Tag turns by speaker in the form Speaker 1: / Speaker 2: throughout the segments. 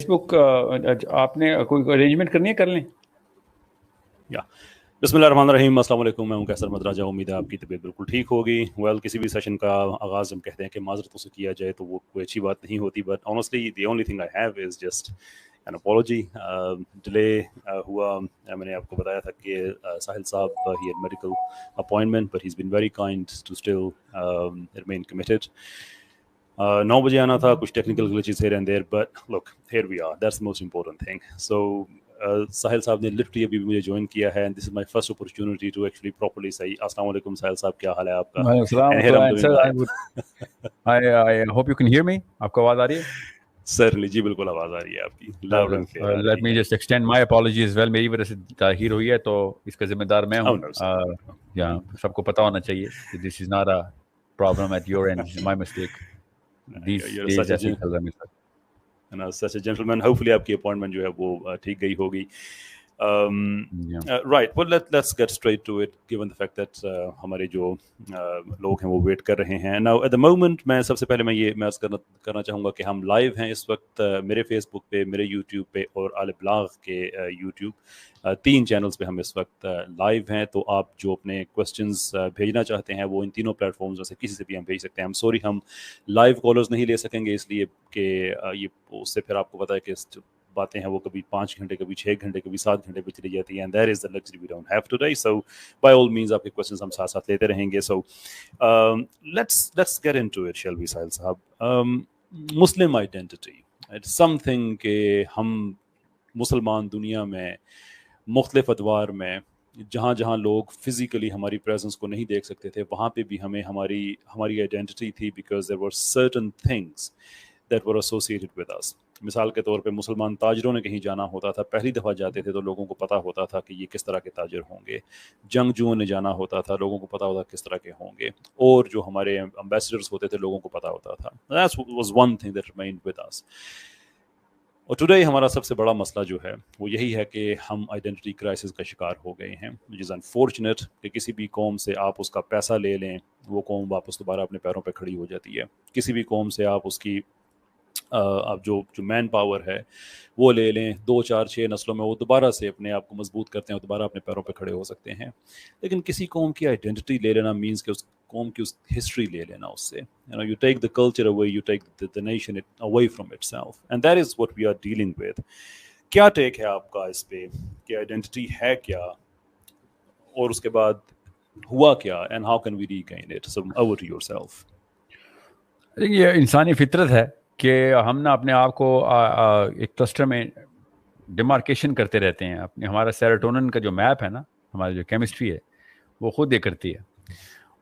Speaker 1: بک آپ نے کوئی ارینجمنٹ کرنی ہے کر لیں.
Speaker 2: بسم اللہ الرحمن الرحیم. السلام علیکم. میں ہوں کیسر مدراجہ. امید ہے آپ کی طبیعت بالکل ٹھیک ہوگی. کسی بھی سیشن کا آغاز ہم کہتے ہیں کہ معذرتوں سے کیا جائے تو وہ کوئی اچھی بات نہیں ہوتی, but honestly the only thing I have is just an apology. Delay ہوا. میں نے آپ کو بتایا تھا کہ ساحل صاحب he had medical appointment, but he is been very kind to still remain committed. 9 بجے آنا تھا, کچھ technical glitches here and there, but look, here we are. That's the most important thing. So Sahil صاحب نے لٹرلی ابھی مجھے join کیا ہے, and this is my first opportunity to actually properly صحیح. السلام علیکم ساحل صاحب, کیا حال ہے آپ کا؟
Speaker 1: I hope you can hear me. آپ کو آواز آ رہی ہے؟
Speaker 2: سرلی جی بالکل آواز آ رہی ہے آپ کی.
Speaker 1: Let me just extend my apology as well. میری وجہ سے تاخیر ہوئی ہے تو اس کا ذمہ دار میں ہوں. سب کو پتا ہونا چاہیے کہ this is not a problem at your end. This is my mistake. These days ایسے چل رہا ہے میرے ساتھ.
Speaker 2: Such a gentleman. Hopefully آپ کی اپوائنٹمنٹ جو ہے وہ ٹھیک گئی ہوگی. Right, well let's get straight to it, given the fact that ہمارے جو لوگ ہیں وہ ویٹ کر رہے ہیں. Now at the moment میں سب سے پہلے میں یہ محض کرنا چاہوں گا کہ ہم لائیو ہیں اس وقت میرے فیس بک پہ, میرے یوٹیوب پہ اور آل بلاغ کے یوٹیوب, 3 چینلز پہ ہم اس وقت لائیو ہیں. تو آپ جو اپنے کویسچنز بھیجنا چاہتے ہیں وہ ان تینوں پلیٹ فارمز میں سے کسی سے بھی ہم بھیج سکتے ہیں. سوری ہم لائیو کالرز نہیں لے سکیں گے, اس لیے کہ یہ اس سے پھر آپ کو پتا ہے کہ باتیں ہیں وہ کبھی 5 گھنٹے, کبھی 6 گھنٹے, کبھی 7 گھنٹے پہ چلی جاتی ہیں. That is the luxury we don't have today. So by all means آپ کے کویسچنز ہم ساتھ ساتھ لیتے رہیں گے. So let's get into it, shall we ساحل صاحب. مسلم آئیڈینٹی, it's something کہ ہم مسلمان دنیا میں مختلف ادوار میں جہاں جہاں لوگ فزیکلی ہماری پریزنس کو نہیں دیکھ سکتے تھے, وہاں پہ بھی ہمیں ہماری آئیڈینٹی تھی, because there were certain things that were associated with us. مثال کے طور پہ مسلمان تاجروں نے کہیں جانا ہوتا تھا, پہلی دفعہ جاتے تھے تو لوگوں کو پتہ ہوتا تھا کہ یہ کس طرح کے تاجر ہوں گے. جنگجوؤں نے جانا ہوتا تھا, لوگوں کو پتہ ہوتا کس طرح کے ہوں گے. اور جو ہمارے امبیسڈرز ہوتے تھے لوگوں کو پتہ ہوتا تھا. That was one thing that remained with us. اور ٹوڈے ہمارا سب سے بڑا مسئلہ جو ہے وہ یہی ہے کہ ہم آئیڈینٹی کرائسس کا شکار ہو گئے ہیں, which is unfortunate. کہ کسی بھی قوم سے آپ اس کا پیسہ لے لیں, وہ قوم واپس دوبارہ اپنے پیروں پہ کھڑی ہو جاتی ہے. کسی بھی قوم سے آپ اس کی آپ جو مین پاور ہے وہ لے لیں, 2 4 6 نسلوں میں وہ دوبارہ سے اپنے آپ کو مضبوط کرتے ہیں اور دوبارہ اپنے پیروں پہ کھڑے ہو سکتے ہیں. لیکن کسی قوم کی آئیڈینٹی لے لینا مینس کہ اس قوم کی اس ہسٹری لے لینا اس سے. You take the culture away, you take the nation away from itself, and that is what we are dealing with. کیا ٹیک ہے آپ کا اس پہ کہ آئیڈینٹی ہے کیا, اور اس کے بعد ہوا کیا, and how can we regain it? So over to yourself.
Speaker 1: یہ انسانی فطرت ہے کہ ہم نا اپنے آپ کو ایک کلسٹر میں ڈیمارکیشن کرتے رہتے ہیں. اپنے ہمارا سیروٹونن کا جو میپ ہے نا, ہماری جو کیمسٹری ہے وہ خود یہ کرتی ہے,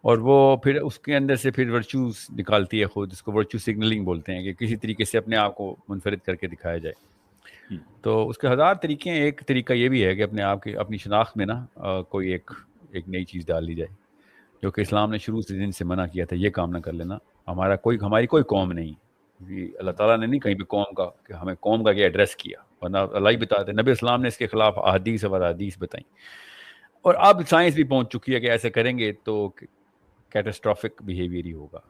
Speaker 1: اور وہ پھر اس کے اندر سے پھر ورچوز نکالتی ہے خود. اس کو ورچو سگنلنگ بولتے ہیں, کہ کسی طریقے سے اپنے آپ کو منفرد کر کے دکھایا جائے. تو اس کے 1000 طریقے ہیں. ایک طریقہ یہ بھی ہے کہ اپنے آپ کی اپنی شناخت میں نا کوئی ایک نئی چیز ڈال دی جائے, جو کہ اسلام نے شروع سے دن سے منع کیا تھا. یہ کام نہ کر لینا. ہماری کوئی قوم نہیں, اللہ تعالیٰ نے نہیں کہیں بھی قوم کا کہ ہمیں قوم کا یہ ایڈریس کیا, ورنہ اللہ ہی بتاتے. نبی اسلام نے اس کے خلاف احادیث اور حدیث بتائیں, اور اب سائنس بھی پہنچ چکی ہے کہ ایسے کریں گے تو کیٹاسٹرافک بیہیویئر ہی ہوگا.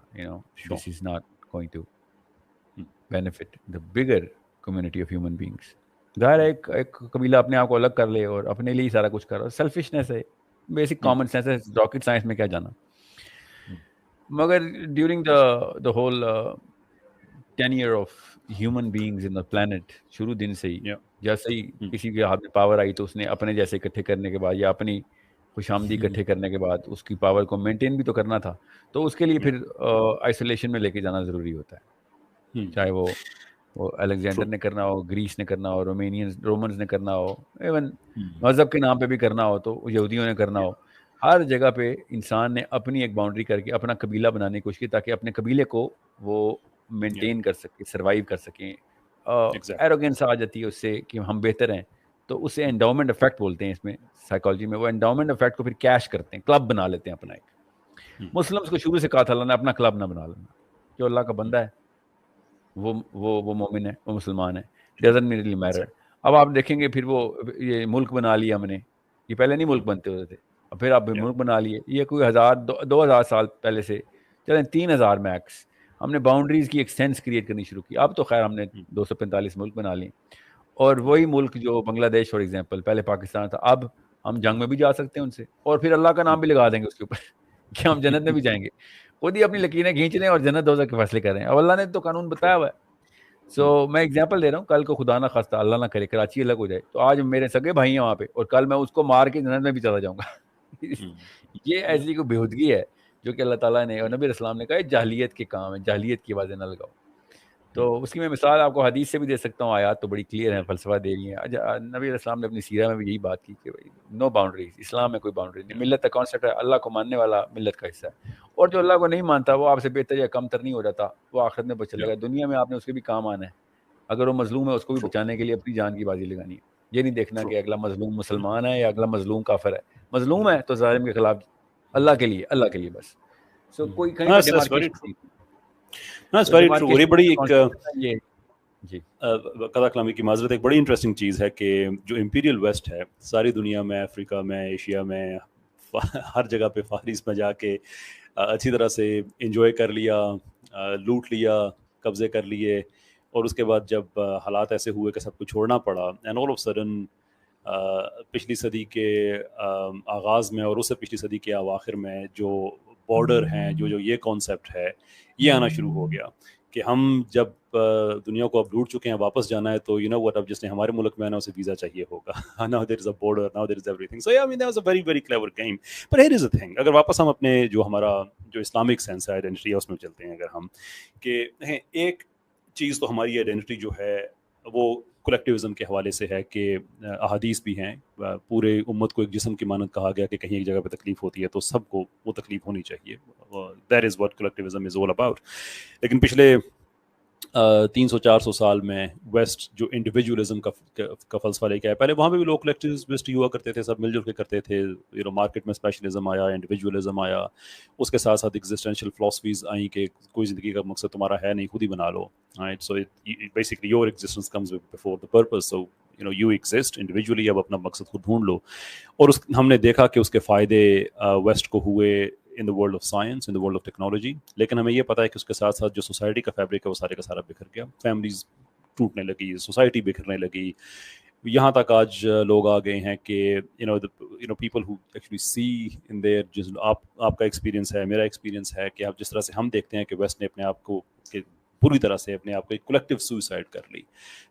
Speaker 1: This is not going to benefit the bigger community of human beings. ظاہر ہے ایک قبیلہ اپنے آپ کو الگ کر لے اور اپنے لیے ہی سارا کچھ کر رہا. سیلفشنس ہے, بیسک کامن سینس ہے. راکٹ سائنس میں کیا جانا. مگر during the whole tenure of human beings in the planet, شروع دن سے ہی جیسے ہی کسی کے ہاتھ میں پاور آئی تو اس نے اپنے جیسے اکٹھے کرنے کے بعد یا اپنی خوش آمدی اکٹھے کرنے کے بعد اس کی پاور کو مینٹین بھی تو کرنا تھا. تو اس کے لیے پھر آئسولیشن میں لے کے جانا ضروری ہوتا ہے, چاہے وہ الیگزینڈر نے کرنا ہو, گریس نے کرنا ہو, رومنز نے کرنا ہو, ایون مذہب کے نام پہ بھی کرنا ہو تو یہودیوں نے کرنا ہو. ہر جگہ پہ انسان نے اپنی ایک باؤنڈری کر کے اپنا قبیلہ بنانے کی کوشش کی, تاکہ اپنے قبیلے کو وہ مینٹین کر سکیں, سروائیو کر سکیں. ایروگینس آ جاتی ہے اس سے کہ ہم بہتر ہیں, تو اسے انڈاؤمنٹ افیکٹ بولتے ہیں اس میں سائیکالوجی میں. وہ انڈاؤمنٹ افیکٹ کو پھر کیش کرتے ہیں, کلب بنا لیتے ہیں اپنا ایک. مسلمس کو شروع سے کہا تھا اللہ نے اپنا کلب نہ بنا لینا, جو اللہ کا بندہ ہے وہ مومن ہے, وہ مسلمان ہے, ڈزنٹ ریلی میٹر. اب آپ دیکھیں گے پھر وہ یہ ملک بنا لیا ہم نے, یہ پہلے نہیں ملک بنتے ہوتے تھے, اب پھر آپ ملک بنا لیے. یہ کوئی 1000 2000 سال پہلے سے چلیں 3000 میکس ہم نے باؤنڈریز کی ایک سینس کریٹ کرنی شروع کی. اب تو خیر ہم نے 245 ملک بنا لیے, اور وہی ملک جو بنگلہ دیش فار ایگزامپل پہلے پاکستان تھا, اب ہم جنگ میں بھی جا سکتے ہیں ان سے, اور پھر اللہ کا نام بھی لگا دیں گے اس کے اوپر کہ ہم جنت میں بھی جائیں گے. خود ہی اپنی لکیریں کھینچ رہے ہیں اور جنت دوزخ کے فیصلے کر رہے ہیں. اب اللہ نے تو قانون بتایا ہوا ہے. سو میں ایگزامپل دے رہا ہوں, کل کو خدا نہ خواستہ اللہ نہ کرے کراچی الگ ہو جائے, تو آج میرے سگے بھائی ہیں وہاں پہ, اور کل میں اس کو مار کے جنت میں بھی چلا جاؤں گا. یہ ایسی کوئی بےہودگی ہے جو کہ اللہ تعالیٰ نے اور نبی اسلام نے کہا ہے جاہلیت کے کام ہے, جاہلیت کی آوازیں نہ لگاؤ. تو اس کی میں مثال آپ کو حدیث سے بھی دے سکتا ہوں, آیات تو بڑی کلیئر ہیں, فلسفہ دے رہی ہیں. نبی اسلام نے اپنی سیرہ میں بھی یہی بات کی کہ نو باؤنڈریز, اسلام میں کوئی باؤنڈری نہیں. ملت کا کانسیپٹ ہے اللہ کو ماننے والا ملت کا حصہ ہے, اور جو اللہ کو نہیں مانتا وہ آپ سے بہتر یا کم تر نہیں ہو جاتا, وہ آخرت میں بچ چلے گا. دنیا میں آپ نے اس کے بھی کام آنا ہے, اگر وہ مظلوم ہے اس کو بھی بچانے کے لیے اپنی جان کی بازی لگانی ہے. یہ نہیں دیکھنا کہ اگلا مظلوم مسلمان ہے یا اگلا مظلوم کافر ہے. مظلوم ہے تو ظالم کے خلاف اللہ کے لیے بس. سو کوئی کہیں پہ ڈیمارکیشن
Speaker 2: بڑی ایک قضا کلامی کی معذرت, ایک بڑی انٹرسٹنگ چیز ہے کہ جو امپیریل ویسٹ ہے ساری دنیا میں, افریقہ میں, ایشیا میں, ہر جگہ پہ فارس میں جا کے اچھی طرح سے انجوائے کر لیا, لوٹ لیا, قبضے کر لیے, اور اس کے بعد جب حالات ایسے ہوئے کہ سب کو چھوڑنا پڑا, اینڈ آل آف سڈن پچھلی صدی کے آغاز میں اور اس سے پچھلی صدی کے اواخر میں جو بارڈر ہیں, جو یہ کانسیپٹ ہے یہ آنا شروع ہو گیا کہ ہم جب دنیا کو اب لوٹ چکے ہیں, واپس جانا ہے تو یو نو وٹ, اب جس نے ہمارے ملک میں آنا اسے ویزا چاہیے ہوگا. now there is a border, now there is everything. So yeah, I mean that was a very very clever game. But here is the thing, اگر واپس ہم اپنے جو ہمارا جو اسلامک سینس ہے آئیڈینٹی ہے اس میں چلتے ہیں, اگر ہم کہ ایک چیز تو ہماری آئیڈینٹی جو ہے وہ کلیکٹیوزم کے حوالے سے ہے کہ احادیث بھی ہیں, پورے امت کو ایک جسم کی مانند کہا گیا کہ کہیں ایک جگہ پہ تکلیف ہوتی ہے تو سب کو وہ تکلیف ہونی چاہیے. That is what collectivism is all about. لیکن پچھلے 300-400 سال میں ویسٹ جو انڈیویجولزم کا فلسفہ لے کے آیا, پہلے وہاں پہ بھی لوگ کلیکٹیوسٹ ہوا کرتے تھے, سب مل جل کے کرتے تھے. یو نو مارکیٹ میں اسپیشلزم آیا, انڈیویجولزم آیا, اس کے ساتھ ساتھ ایگزسٹینشیل فلاسفیز آئیں کہ کوئی زندگی کا مقصد تمہارا ہے نہیں, خود ہی بنا لو. Right, so basically your existence comes before the purpose. So you know you exist individually, اب اپنا مقصد خود ڈھونڈ لو. اور ہم نے دیکھا کہ اس کے فائدے ویسٹ کو ہوئے in the world of science, in the world of technology. لیکن ہمیں یہ پتا ہے کہ اس کے ساتھ ساتھ جو سوسائٹی کا فیبرک ہے وہ سارے کا سارا بکھر گیا, فیملیز ٹوٹنے لگی, سوسائٹی بکھرنے لگی. یہاں تک آج لوگ آ گئے ہیں کہ you know people who actually see in their, جس آپ کا ایکسپیرینس ہے, میرا ایکسپیرینس ہے کہ آپ جس طرح سے ہم دیکھتے ہیں کہ ویسٹ نے اپنے آپ کو پوری طرح سے اپنے آپ کو ایک کلیکٹیو سوئسائڈ کر لی,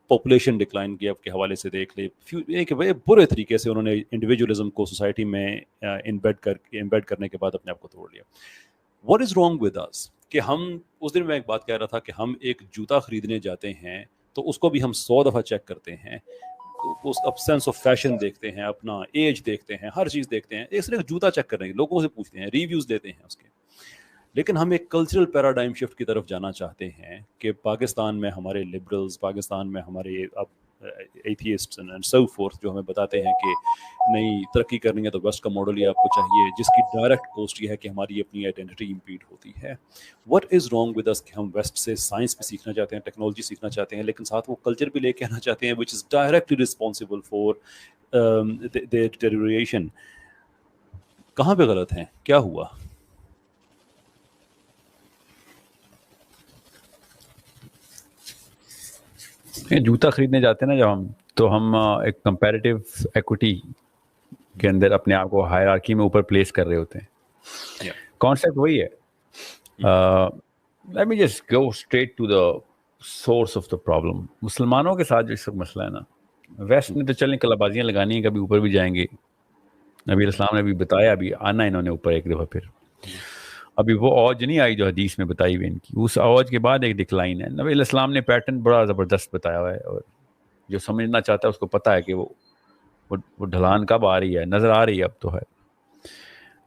Speaker 2: پاپولیشن ڈکلائن کی کے حوالے سے دیکھ لے, ایک برے طریقے سے انہوں نے انڈیویجولزم کو سوسائٹی میں امبیڈ کرنے کے بعد اپنے آپ کو توڑ لیا. واٹ از رانگ ود اس کہ ہم اس دن میں ایک بات کہہ رہا تھا کہ ہم ایک جوتا خریدنے جاتے ہیں تو اس کو بھی ہم 100 دفعہ چیک کرتے ہیں, اس اب سینس آف فیشن دیکھتے ہیں, اپنا ایج دیکھتے ہیں, ہر چیز دیکھتے ہیں. اس لیے جوتا چیک کر رہے ہیں, لوگوں سے پوچھتے ہیں, ریویوز دیتے ہیں اس کے. لیکن ہم ایک کلچرل پیراڈائم شفٹ کی طرف جانا چاہتے ہیں کہ پاکستان میں ہمارے لبرلز, پاکستان میں ہمارے اب ایتھیسٹس اینڈ سو فورتھ جو ہمیں بتاتے ہیں کہ نئی ترقی کرنی ہے تو ویسٹ کا ماڈل ہی آپ کو چاہیے, جس کی ڈائریکٹ کوسٹ یہ ہے کہ ہماری اپنی آئیڈینٹی امپیڈ ہوتی ہے. واٹ از رانگ ود اس کہ ہم ویسٹ سے سائنس بھی سیکھنا چاہتے ہیں, ٹیکنالوجی سیکھنا چاہتے ہیں, لیکن ساتھ وہ کلچر بھی لے کے آنا چاہتے ہیں which is directly responsible for their deterioration. کہاں پہ غلط ہیں, کیا ہوا؟
Speaker 1: جوتا خریدنے جاتے ہیں نا جب ہم, تو ہم ایک کمپیریٹیو ایکوٹی کے اندر اپنے آپ کو ہائرارکی میں اوپر پلیس کر رہے ہوتے ہیں. کانسیپٹ وہی ہے. Let me just go straight to the source of the problem. مسلمانوں کے ساتھ جو اس وقت مسئلہ ہے نا, ویسٹ نے تو چلیں کلا بازیاں لگانی ہیں, کبھی اوپر بھی جائیں گے. نبی اسلام نے بھی بتایا, ابھی آنا انہوں نے اوپر ایک دفعہ. پھر ابھی وہ اوج نہیں آئی جو حدیث میں بتائی ہوئی ان کی, اس اوج کے بعد ایک ڈکلائن ہے. نبی السلام نے پیٹرن بڑا زبردست بتایا ہوا ہے, اور جو سمجھنا چاہتا ہے اس کو پتا ہے کہ وہ ڈھلان کب آ رہی ہے, نظر آ رہی ہے اب تو ہے.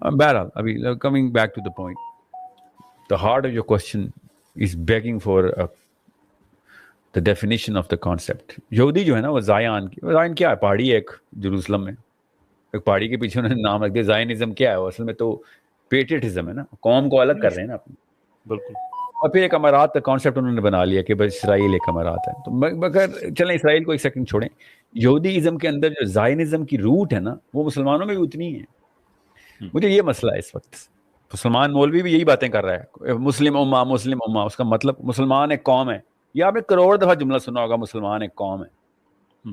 Speaker 1: بہرحال ابھی coming back to the point, the heart of your question is begging for the definition of the concept. یہودی جو ہے نا وہ زائن کی, زائن کیا ہے؟ پہاڑی ہے ایک جروسلم میں, ایک پہاڑی کے پیچھے انہوں نے نام رکھ دیا زائنزم. کیا ہے وہ اصل میں؟ تو پیٹریٹزم ہے نا, قوم کو الگ کر رہے ہیں نا اپنی.
Speaker 2: بالکل.
Speaker 1: اور پھر ایک امارات کا کانسیپٹ انہوں نے بنا لیا کہ بس اسرائیل ایک امارات ہے. تو مگر چلیں اسرائیل کو ایک سیکنڈ چھوڑیں, یہودی ازم کے اندر جو زائنزم کی روٹ ہے نا وہ مسلمانوں میں بھی اتنی ہے. مجھے یہ مسئلہ ہے اس وقت مسلمان مولوی بھی یہی باتیں کر رہا ہے, مسلم امہ مسلم امہ, اس کا مطلب مسلمان ایک قوم ہے. یہ آپ نے کروڑ دفعہ جملہ سنا ہوگا, مسلمان ایک قوم ہے.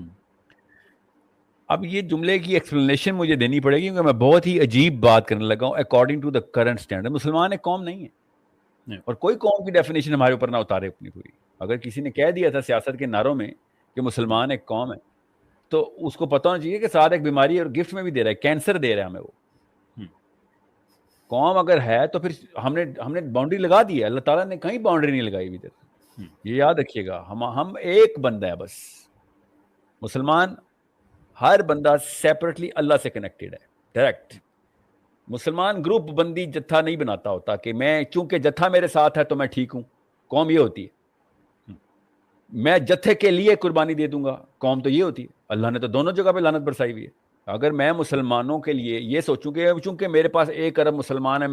Speaker 1: اب یہ جملے کی ایکسپلینیشن مجھے دینی پڑے گی کیونکہ میں بہت ہی عجیب بات کرنے لگا ہوں. According to the current standard مسلمان ایک قوم نہیں ہے, اور کوئی قوم کی ڈیفینیشن ہمارے اوپر نہ اتارے اپنی پوری. اگر کسی نے کہہ دیا تھا سیاست کے نعروں میں کہ مسلمان ایک قوم ہے, تو اس کو پتہ ہونا چاہیے کہ ساتھ ایک بیماری اور گفٹ میں بھی دے رہا ہے, کینسر دے رہا ہے ہمیں. وہ قوم اگر ہے تو پھر ہم نے باؤنڈری لگا دی ہے, اللہ تعالیٰ نے کہیں باؤنڈری نہیں لگائی ابھی تک. یہ یاد رکھیے گا, ہم ایک بندہ ہے بس. مسلمان ہر بندہ سیپریٹلی اللہ سے کنیکٹڈ ہے ڈائریکٹ. مسلمان گروپ بندی جتھا نہیں بناتا ہوتا کہ میں چونکہ جتھا میرے ساتھ ہے تو میں ٹھیک ہوں. قوم یہ ہوتی ہے میں جتھے کے لیے قربانی دے دوں گا, قوم تو یہ ہوتی ہے. اللہ نے تو دونوں جگہ پہ لعنت برسائی ہوئی ہے. اگر میں مسلمانوں کے لیے یہ سوچوں کہ چونکہ میرے پاس 1 ارب مسلمان ہے,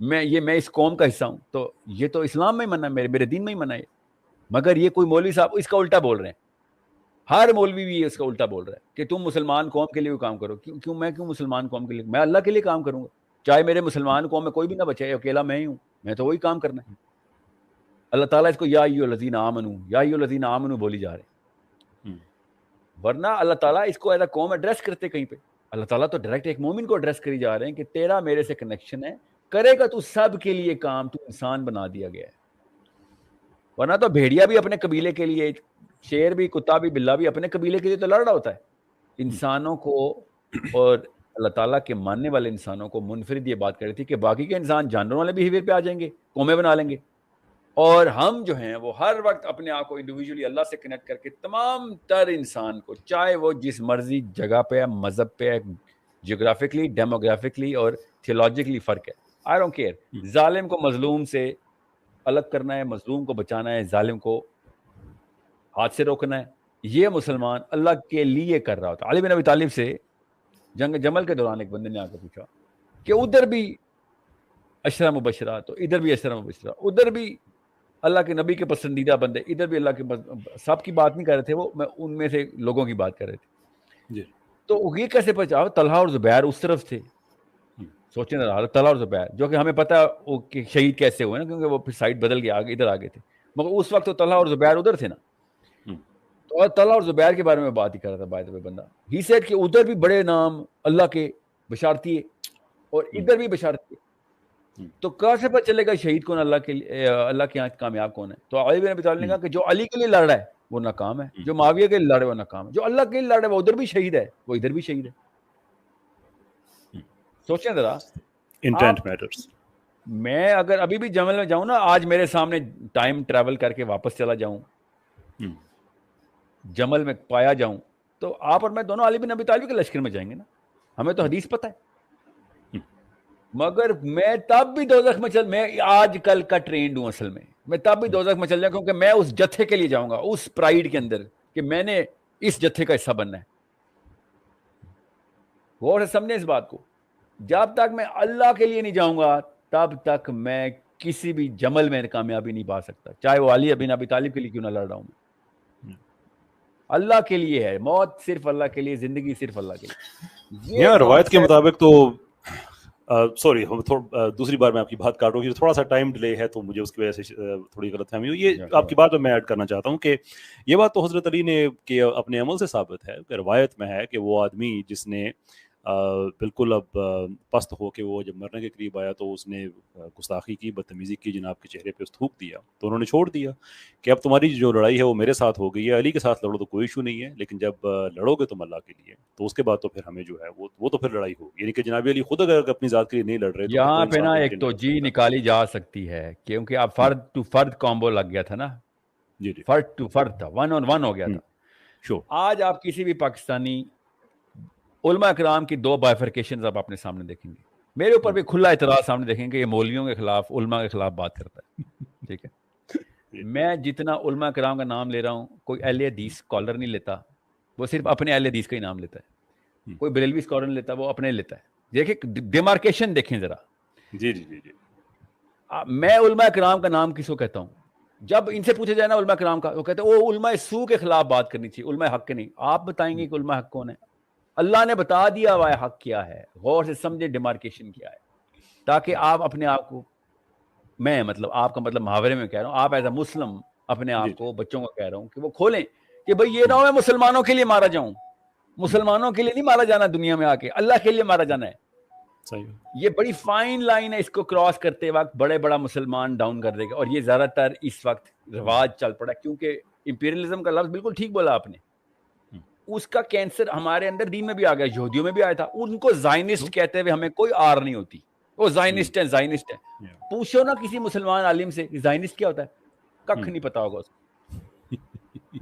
Speaker 1: میں اس قوم کا حصہ ہوں, تو یہ تو اسلام میں ہی منع ہے, میرے دین میں ہی منع ہے. مگر یہ کوئی مولوی صاحب اس کا الٹا بول رہے ہیں. ہر مولوی بھی اس کا الٹا بول رہا ہے کہ تم مسلمان قوم کے لیے کام کرو. کیوں مسلمان قوم کے لیے؟ میں اللہ کے لیے کام کروں گا, چاہے میرے مسلمان قوم میں کوئی بھی نہ بچے, اکیلا میں ہی ہوں, میں تو وہی کام کرنا ہے. اللہ تعالیٰ اس کو یا ایھا الذین آمنوا بولی جا رہے ہیں, ورنہ اللہ تعالیٰ اس کو ایز اے قوم ایڈریس کرتے کہیں پہ. اللہ تعالیٰ تو ڈائریکٹ ایک مومن کو ایڈریس کری جا رہے ہیں کہ تیرا میرے سے کنیکشن ہے, کرے گا تو سب کے لیے کام, تو انسان بنا دیا گیا ہے. ورنہ تو بھیڑیا بھی اپنے قبیلے کے لیے, شیر بھی, کتا بھی, بلا بھی اپنے قبیلے کے لیے تو لڑ رہا ہوتا ہے. انسانوں کو اور اللہ تعالیٰ کے ماننے والے انسانوں کو منفرد یہ بات کر رہی تھی کہ باقی کے انسان جانوروں والے بیہیویئر پہ آ جائیں گے, قومیں بنا لیں گے, اور ہم جو ہیں وہ ہر وقت اپنے آپ کو انڈیویجولی اللہ سے کنیکٹ کر کے تمام تر انسان کو, چاہے وہ جس مرضی جگہ پہ ہے, مذہب پہ ہے, جیوگرافکلی, ڈیموگرافکلی اور تھیولوجیکلی فرق ہے, آئی ڈونٹ کیئر. ظالم کو مظلوم سے الگ کرنا ہے, مظلوم کو بچانا ہے, ظالم کو ہاتھ سے روکنا ہے. یہ مسلمان اللہ کے لیے کر رہا ہوتا. علی بن ابی طالب سے جنگ جمل کے دوران ایک بندے نے آ کے پوچھا کہ ادھر بھی عشرہ مبشرہ, تو ادھر بھی عشرہ مبشرہ, ادھر بھی اللہ کے نبی کے پسندیدہ بندے, ادھر بھی اللہ کے سب کی بات نہیں کر رہے تھے وہ, میں ان میں سے لوگوں کی بات کر رہے تھے. تو یہ کیسے پہچا؟ طلحہ اور زبیر اس طرف تھے. سوچیں ذرا, طلحہ اور زبیر جو کہ ہمیں پتہ ہے کہ شہید کیسے ہوئے نا, کیونکہ وہ پھر سائڈ بدل کے آگے ادھر آگے تھے, مگر اس وقت تو طلحہ اور زبیر ادھر تھے نا. تو طلحہ اور زبیر کے بارے میں بات ہی کر رہا تھا بائی دا وے بندہ. ہی سیڈ کہ ادھر بھی بڑے نام اللہ کے بشارتی ہے اور ادھر بھی بشارتی ہے, تو کہاں سے پتہ چلے گا شہید کون, اللہ کے یہاں کامیاب کون ہے؟ تو علی بن ابی طالب نے کہا کہ جو علی کے لیے لڑ رہا ہے وہ ناکام ہے, جو معاویہ کے لیے لڑ رہا ہے وہ ناکام ہے, جو اللہ کے لیے لڑ رہا ہے وہ ادھر بھی شہید ہے, وہ ادھر بھی شہید ہے. سوچیں ذرا,
Speaker 2: انٹینٹ میٹرز.
Speaker 1: میں اگر ابھی بھی جمل میں جاؤں نا, آج میرے سامنے ٹائم ٹریول کر کے واپس چلا جاؤں, جمل میں پایا جاؤں, تو آپ اور میں دونوں علی بن ابی طالب کے لشکر میں جائیں گے نا. ہمیں تو حدیث پتہ ہے. مگر میں تب بھی دوزخ میں میں آج کل کا ٹرینڈ ہوں, اصل میں تب بھی دوزخ میں چل جاؤں, کیونکہ میں اس جتھے کے لیے جاؤں گا, اس پرائیڈ کے اندر کہ میں نے اس جتھے کا حصہ بننا ہے. غور سے سمجھیں اس بات کو. جب تک میں اللہ کے لیے نہیں جاؤں گا تب تک میں کسی بھی جمل میں کامیابی نہیں پا سکتا, چاہے وہ علی بن ابی طالب کے لیے کیوں نہ لڑ رہا ہوں. میں اللہ کے لیے ہے, موت صرف اللہ کے لیے, زندگی صرف اللہ کے لیے.
Speaker 2: یہ روایت کے مطابق تو سوری دوسری بار میں آپ کی بات کاٹ رہا ہوں, تھوڑا سا ٹائم ڈیلے ہے تو مجھے اس کی وجہ سے تھوڑی غلط فہمی ہوئی. یہ آپ کی بات میں ایڈ کرنا چاہتا ہوں کہ یہ بات تو حضرت علی نے کہ اپنے عمل سے ثابت ہے, کہ روایت میں ہے کہ وہ آدمی جس نے بالکل اب پست ہو کے وہ جب مرنے کے قریب آیا تو اس نے گستاخی کی, بدتمیزی کی, جناب کے چہرے پہ تھوک دیا, تو انہوں نے چھوڑ دیا کہ اب تمہاری جو لڑائی ہے وہ میرے ساتھ ہو گئی ہے, علی کے ساتھ لڑو تو کوئی ایشو نہیں ہے, لیکن جب لڑو گے تم اللہ کے لیے تو اس کے بعد تو پھر ہمیں جو ہے وہ تو پھر لڑائی ہوگی. یعنی کہ جناب علی خود اگر اپنی ذات کے لیے نہیں لڑ رہے,
Speaker 1: یہاں پہ نا ایک توجیہ نکالی جا سکتی ہے, کیونکہ اب فرد ٹو فرد کامبو لگ گیا تھا نا, فرد ٹو فرد تھا, 1 on 1 ہو گیا تھا. آج آپ کسی بھی پاکستانی علماء کرام کی 2 بائفرکیشنز آپ اپنے سامنے دیکھیں گے. میرے اوپر بھی کھلا اعتراض سامنے دیکھیں گے, یہ مولویوں کے خلاف, علماء کے خلاف بات کرتا ہے. ٹھیک ہے, میں جتنا علماء کرام کا نام لے رہا ہوں, کوئی اہل حدیث اسکالر نہیں لیتا, وہ صرف اپنے اہل حدیث کا ہی نام لیتا ہے. کوئی بریلوی اسکالر نہیں لیتا, وہ اپنے لیتا ہے. دیکھیں ڈیمارکیشن دیکھیں ذرا.
Speaker 2: جی جی جی جی.
Speaker 1: میں علماء کرام کا نام کس کو کہتا ہوں؟ جب ان سے پوچھا جائے نا علماء کرام کا, وہ کہتے ہیں وہ علماء سو کے خلاف بات کرنی چاہیے, علماء حق کے نہیں. آپ بتائیں گے کہ علماء حق کون ہے؟ اللہ نے بتا دیا ہوا حق کیا ہے. غور سے سمجھے ڈیمارکیشن کیا ہے. تاکہ آپ اپنے آپ کو، میں مطلب آپ کا مطلب محاورے میں کہہ رہا ہوں، آپ ایز اے مسلم اپنے آپ کو، بچوں کو کہہ رہا ہوں کہ وہ کھولیں کہ بھئی یہ نہ ہو میں مسلمانوں کے لیے مارا جاؤں. مسلمانوں کے لیے نہیں مارا جانا دنیا میں آ کے، اللہ کے لیے مارا جانا ہے. یہ بڑی فائن لائن ہے، اس کو کراس کرتے وقت بڑا مسلمان ڈاؤن کر دے گا. اور یہ زیادہ تر اس وقت رواج چل پڑا، کیونکہ امپیریلزم کا لفظ بالکل ٹھیک بولا آپ نے، اس کا کینسر ہمارے اندر دین میں بھی آ گیا، یہودیوں میں بھی آیا تھا. ان کو زائنسٹ کہتے ہوئے ہمیں کوئی آر نہیں ہوتی، وہ زائنسٹ ہے. پوچھو نا کسی مسلمان عالم سے زائنسٹ کیا ہوتا ہے، ککھ نہیں پتا ہوگا اس کو.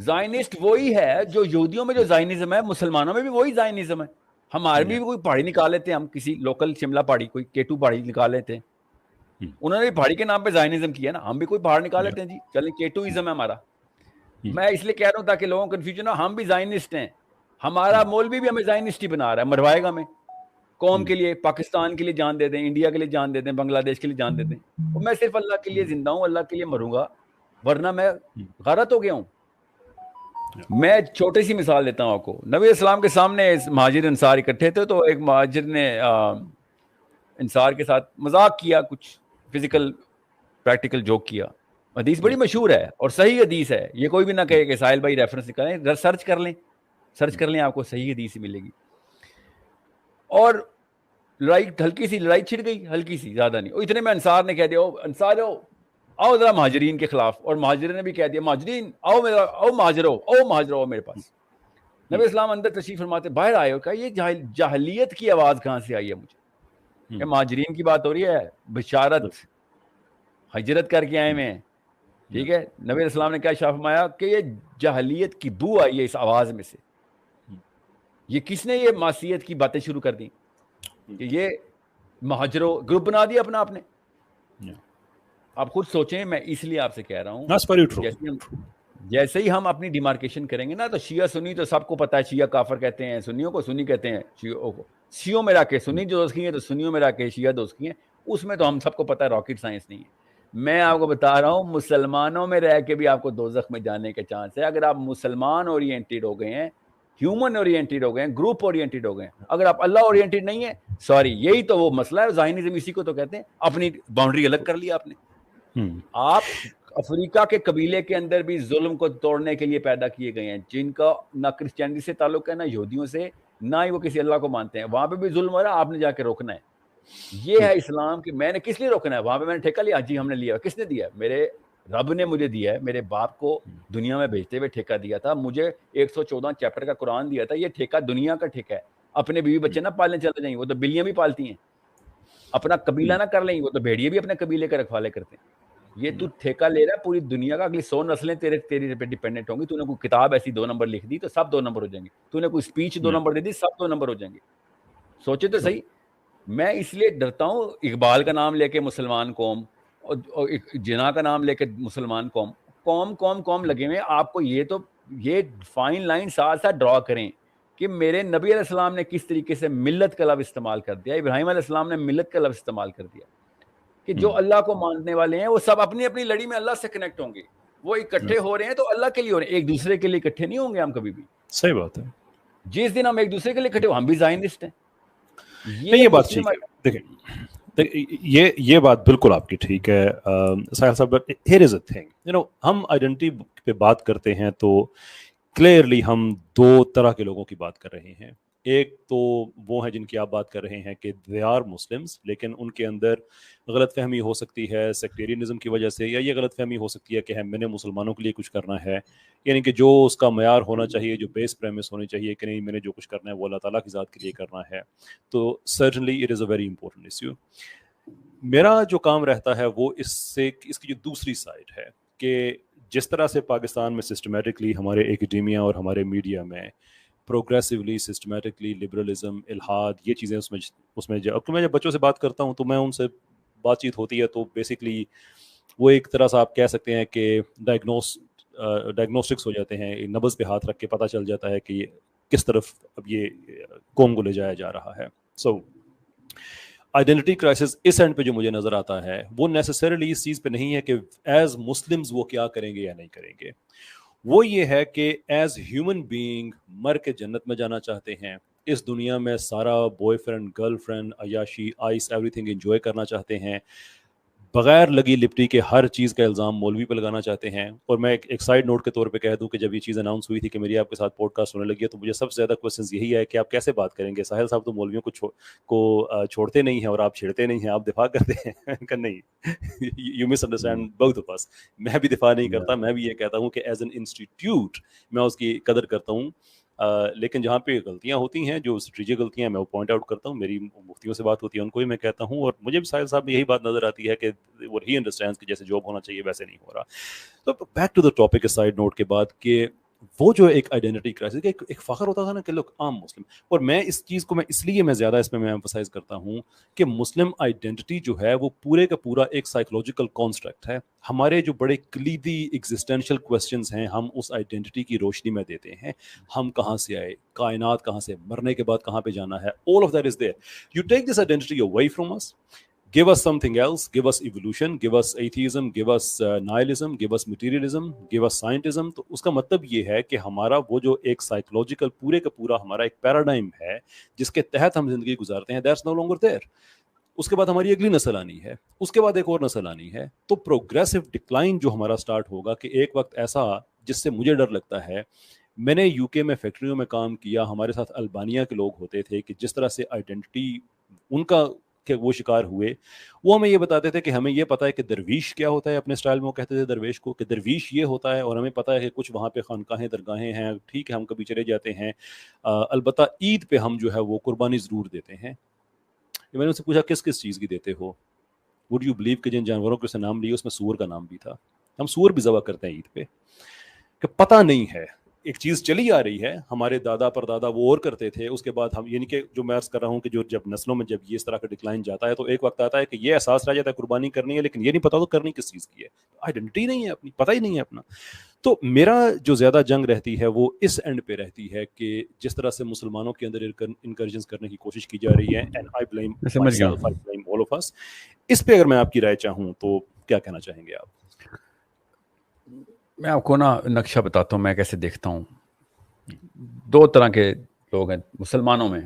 Speaker 1: زائنسٹ وہی ہے جو یہودیوں میں جو زائنزم ہے، مسلمانوں میں بھی وہی زائنزم ہے. ہمارے بھی کوئی پہاڑی نکال لیتے ہیں، ہم کسی لوکل شملہ پہاڑی، کوئی کیٹو پہاڑی نکال لیتے ہیں، انہوں نے بھی پہاڑی کے نام پہ زائنزم کیا نا، ہم بھی کوئی پہاڑ نکال لیتے ہیں جی، چلیں کیٹوازم ہے ہمارا. میں اس لیے کہہ رہا ہوں تاکہ لوگوں کو کنفیوژن ہو، ہم بھی زائنسٹ ہیں. ہمارا مولوی بھی ہمیں زائنسٹ ہی بنا رہا ہے، مروائے گا ہمیں. قوم کے لیے، پاکستان کے لیے جان دے دیں، انڈیا کے لیے جان دے دیں، بنگلہ دیش کے لیے جان دے دیں. میں صرف اللہ کے لیے زندہ ہوں، اللہ کے لیے مروں گا، ورنہ میں غلط ہو گیا ہوں. میں چھوٹی سی مثال دیتا ہوں آپ کو. نبی اسلام کے سامنے مہاجر انصار اکٹھے تھے، تو ایک مہاجر نے انصار کے ساتھ مذاق کیا، کچھ فزیکل پریکٹیکل جوک کیا. حدیث بڑی مشہور ہے اور صحیح حدیث ہے، یہ کوئی بھی نہ کہے کہ ساحل بھائی ریفرنس نکالیں، سرچ کر لیں آپ کو صحیح حدیث ملے گی. اور لڑائی ہلکی سی لڑائی چھڑ گئی، ہلکی سی، زیادہ نہیں. اتنے میں انصار نے کہہ دیا، انصار آؤ ذرا مہاجرین کے خلاف. اور مہاجرین نے بھی کہہ دیا، مہاجرین آؤ مہاجرو میرے پاس. نبی اسلام اندر تشریف فرماتے باہر آئے ہو، کہا یہ جاہلیت کی آواز کہاں سے آئی ہے مجھے؟ کہ مہاجرین کی بات ہو رہی ہے، بشارت، ہجرت کر کے آئے میں، ٹھیک ہے. نبی اسلام نے کیا ارشاد فرمایا کہ یہ جاہلیت کی بو آئی ہے اس آواز میں سے. یہ کس نے یہ معصیت کی باتیں شروع کر دی کہ یہ مہاجرو گروپ بنا دیا اپنا آپ نے؟ آپ خود سوچیں. میں اس لیے آپ سے کہہ رہا ہوں، جیسے ہی ہم اپنی ڈیمارکیشن کریں گے نا، تو شیعہ سنی تو سب کو پتا ہے، شیعہ کافر کہتے ہیں سنیوں کو، سنی کہتے ہیں شیعوں کو. شیعوں میں رکھ کے سنی جو دوست کی ہیں، تو سنیوں میں رکھ کے شیعہ دوست کی ہیں. اس میں تو ہم سب کو پتا ہے راکٹ سائنس نہیں ہے. میں آپ کو بتا رہا ہوں، مسلمانوں میں رہ کے بھی آپ کو دوزخ میں جانے کے چانس ہے. اگر آپ مسلمان اورینٹیڈ ہو گئے ہیں، ہیومن اورینٹیڈ ہو گئے ہیں، گروپ اورینٹیڈ ہو گئے ہیں. اگر آپ اللہ اورینٹیڈ نہیں ہے، سوری، یہی تو وہ مسئلہ ہے. زائنزم اسی کو تو کہتے ہیں، اپنی باؤنڈری الگ کر لیا آپ نے. آپ افریقہ کے قبیلے کے اندر بھی ظلم کو توڑنے کے لیے پیدا کیے گئے ہیں، جن کا نہ کرسچینٹی سے تعلق ہے، نہ یہودیوں سے، نہ ہی وہ کسی اللہ کو مانتے ہیں. وہاں پہ بھی ظلم ہو رہا ہے، آپ نے جا کے روکنا ہے. یہ ہے اسلام کہ میں نے کس لیے روکنا ہے. وہاں پہ میں نے ٹھیکہ لیا، جی ہم نے لیا. کس نے دیا؟ میرے رب نے مجھے دیا ہے. میرے باپ کو دنیا میں بھیجتے ہوئے ٹھیکہ دیا تھا. مجھے 114 چیپٹر کا قرآن دیا تھا. یہ ٹھیکہ دنیا کا ٹھیکہ ہے. اپنے بیوی بچے نہ پالنے چلے جائیں، وہ تو بلیاں بھی پالتی ہیں. اپنا قبیلہ نہ کر لیں، وہ تو بھیڑیے بھی اپنے قبیلے کے رکھوالے کرتے ہیں. یہ تو ٹھیکہ لے رہا ہے پوری دنیا کا. اگلی 100 نسلیں تیری پہ ڈیپینڈنٹ ہوں گی. تو نے کوئی کتاب ایسی 2 نمبر لکھ دی تو سب 2 نمبر ہو جائیں گے. تو نے کوئی اسپیچ 2 نمبر دے دی، سب 2 نمبر ہو جائیں گے. سوچے تو صحیح. میں اس لیے ڈرتا ہوں اقبال کا نام لے کے مسلمان قوم، اور جناح کا نام لے کے مسلمان قوم لگے ہوئے. آپ کو یہ فائن لائن ساتھ ساتھ ڈرا کریں کہ میرے نبی علیہ السلام نے کس طریقے سے ملت کا لفظ استعمال کر دیا، ابراہیم علیہ السلام نے ملت کا لفظ استعمال کر دیا، کہ جو اللہ کو ماننے والے ہیں وہ سب اپنی اپنی لڑی میں اللہ سے کنیکٹ ہوں گے. وہ اکٹھے ہو رہے ہیں تو اللہ کے لیے ہو رہے ہیں، ایک دوسرے کے لیے اکٹھے نہیں ہوں گے ہم کبھی بھی.
Speaker 2: صحیح بات ہے.
Speaker 1: جس دن ہم ایک دوسرے کے لیے اکٹھے ہو، ہم بھی زائنسٹ ہیں.
Speaker 2: یہ بات ٹھیک ہے. دیکھیں یہ بات بالکل آپ کی ٹھیک ہے ساحل صاحب. ہیئر از اے تھنگ، ہم آئیڈینٹی پہ بات کرتے ہیں تو کلیئرلی ہم 2 طرح کے لوگوں کی بات کر رہے ہیں. ایک تو وہ ہیں جن کی آپ بات کر رہے ہیں کہ دے آر مسلمس، لیکن ان کے اندر غلط فہمی ہو سکتی ہے سیکٹیرینزم کی وجہ سے، یا یہ غلط فہمی ہو سکتی ہے کہ میں نے مسلمانوں کے لیے کچھ کرنا ہے، یعنی کہ جو اس کا معیار ہونا چاہیے، جو بیس پریمس ہونی چاہیے کہ نہیں میں نے جو کچھ کرنا ہے وہ اللہ تعالیٰ کی ذات کے لیے کرنا ہے. تو certainly it is a very important issue. میرا جو کام رہتا ہے وہ اس کی جو دوسری سائڈ ہے کہ جس طرح سے پاکستان میں سسٹمیٹکلی ہمارے ایکیڈیمیا اور ہمارے میڈیا میں پروگریسولی سسٹمیٹکلی لبرلزم، الحاد، یہ چیزیں اس میں جب میں بچوں سے بات کرتا ہوں تو میں ان سے بات چیت ہوتی ہے تو بیسکلی وہ ایک طرح سے آپ کہہ سکتے ہیں کہ ڈائگنوسٹکس ہو جاتے ہیں، نبض پہ ہاتھ رکھ کے پتہ چل جاتا ہے کہ یہ کس طرف اب یہ قوم کو لے جایا جا رہا ہے. سو آئیڈینٹی کرائسس اس اینڈ پہ جو مجھے نظر آتا ہے وہ نیسسریلی اس چیز پہ نہیں ہے کہ ایز مسلمز وہ کیا کریں گے یا نہیں کریں گے. وہ یہ ہے کہ ایز ہیومن بینگ مر کے جنت میں جانا چاہتے ہیں, اس دنیا میں سارا بوائے فرینڈ گرل فرینڈ عیاشی آئس ایوری تھنگ انجوائے کرنا چاہتے ہیں, بغیر لگی لپٹی کے ہر چیز کا الزام مولوی پہ لگانا چاہتے ہیں. اور میں ایک سائڈ نوٹ کے طور پہ کہہ دوں کہ جب یہ چیز اناؤنس ہوئی تھی کہ میری آپ کے ساتھ پوڈ کاسٹ ہونے لگی ہے, تو مجھے سب سے زیادہ کوشچنز یہی ہے کہ آپ کیسے بات کریں گے, ساحل صاحب تو مولویوں کو چھوڑتے نہیں ہیں اور آپ چھیڑتے نہیں ہیں, آپ دفاع کرتے ہیں کہ نہیں. You misunderstand both of us. میں بھی دفاع نہیں کرتا, میں بھی یہ کہتا ہوں کہ ایز این انسٹیٹیوٹ میں اس کی قدر کرتا ہوں, لیکن جہاں پہ غلطیاں ہوتی ہیں, جو اسٹریٹجک غلطیاں ہیں, میں وہ پوائنٹ آؤٹ کرتا ہوں. میری مفتیوں سے بات ہوتی ہے, ان کو بھی میں کہتا ہوں, اور مجھے بھی ساحل صاحب میں یہی بات نظر آتی ہے کہ وہ ہی انڈرسٹینڈز کہ جیسے جاب ہونا چاہیے ویسے نہیں ہو رہا. تو back to the topic side note کے بعد, کہ وہ جو ایک آئیڈینٹی کرائسس, ایک فخر ہوتا تھا نا کہ لوگ عام مسلم, اور میں اس چیز کو اس لیے میں زیادہ اس میں ایمفسائز کرتا ہوں کہ مسلم آئیڈینٹی جو ہے وہ پورے کا پورا ایک سائیکولوجیکل کانسٹرکٹ ہے. ہمارے جو بڑے کلیدی ایگزسٹینشیل کویسچنز ہیں, ہم اس آئیڈینٹی کی روشنی میں دیتے ہیں. ہم کہاں سے آئے, کائنات کہاں سے, مرنے کے بعد کہاں پہ جانا ہے, all of that is there. You take this identity away from us, give us something else, give us evolution, give us atheism, give us nihilism, give us materialism, give us scientism. تو اس کا مطلب یہ ہے کہ ہمارا وہ جو ایک سائیکولوجیکل پورے کا پورا ہمارا ایک پیراڈائم ہے جس کے تحت ہم زندگی گزارتے ہیں, that's no longer there. اس کے بعد ہماری اگلی نسل آنی ہے, اس کے بعد ایک اور نسل آنی ہے. تو پروگریسو ڈکلائن جو ہمارا سٹارٹ ہوگا, کہ ایک وقت ایسا جس سے مجھے ڈر لگتا ہے, میں نے یو کے میں فیکٹریوں میں کام کیا, ہمارے ساتھ البانیہ کے لوگ ہوتے تھے, کہ جس طرح سے آئیڈینٹی ان کا کہ وہ شکار ہوئے, وہ ہمیں یہ بتاتے تھے کہ ہمیں یہ پتا ہے کہ درویش کیا ہوتا ہے. اپنے سٹائل میں وہ کہتے تھے درویش کو کہ درویش یہ ہوتا ہے, اور ہمیں پتا ہے کہ کچھ وہاں پہ خانقاہیں درگاہیں ہیں, ٹھیک ہے ہم کبھی چلے جاتے ہیں, البتہ عید پہ ہم جو ہے وہ قربانی ضرور دیتے ہیں. میں نے ان سے پوچھا کس کس چیز کی دیتے ہو, وڈ یو بلیو کہ جن جانوروں کے سے نام لیے اس میں سور کا نام بھی تھا. ہم سور بھی ذبح کرتے ہیں عید پہ, کہ پتہ نہیں ہے, ایک چیز چلی آ رہی ہے, ہمارے دادا پر دادا وہ اور کرتے تھے. اس کے بعد ہم, یعنی کہ جو میں عرض کر رہا ہوں کہ جو جب نسلوں میں جب یہ اس طرح کا ڈکلائن جاتا ہے, تو ایک وقت آتا ہے کہ یہ احساس رہ جاتا ہے قربانی کرنی ہے, لیکن یہ نہیں پتا تو کرنی کس چیز کی ہے, آئیڈینٹی نہیں ہے اپنی, پتہ ہی نہیں ہے اپنا. تو میرا جو زیادہ جنگ رہتی ہے وہ اس اینڈ پہ رہتی ہے, کہ جس طرح سے مسلمانوں کے اندر انکرجنس کرنے کی کوشش کی جا رہی ہے, and I blame myself, I blame all of us. اس پہ اگر میں آپ کی رائے چاہوں تو کیا کہنا چاہیں گے آپ؟
Speaker 1: میں آپ کو نا نقشہ بتاتا ہوں میں کیسے دیکھتا ہوں. دو طرح کے لوگ ہیں مسلمانوں میں.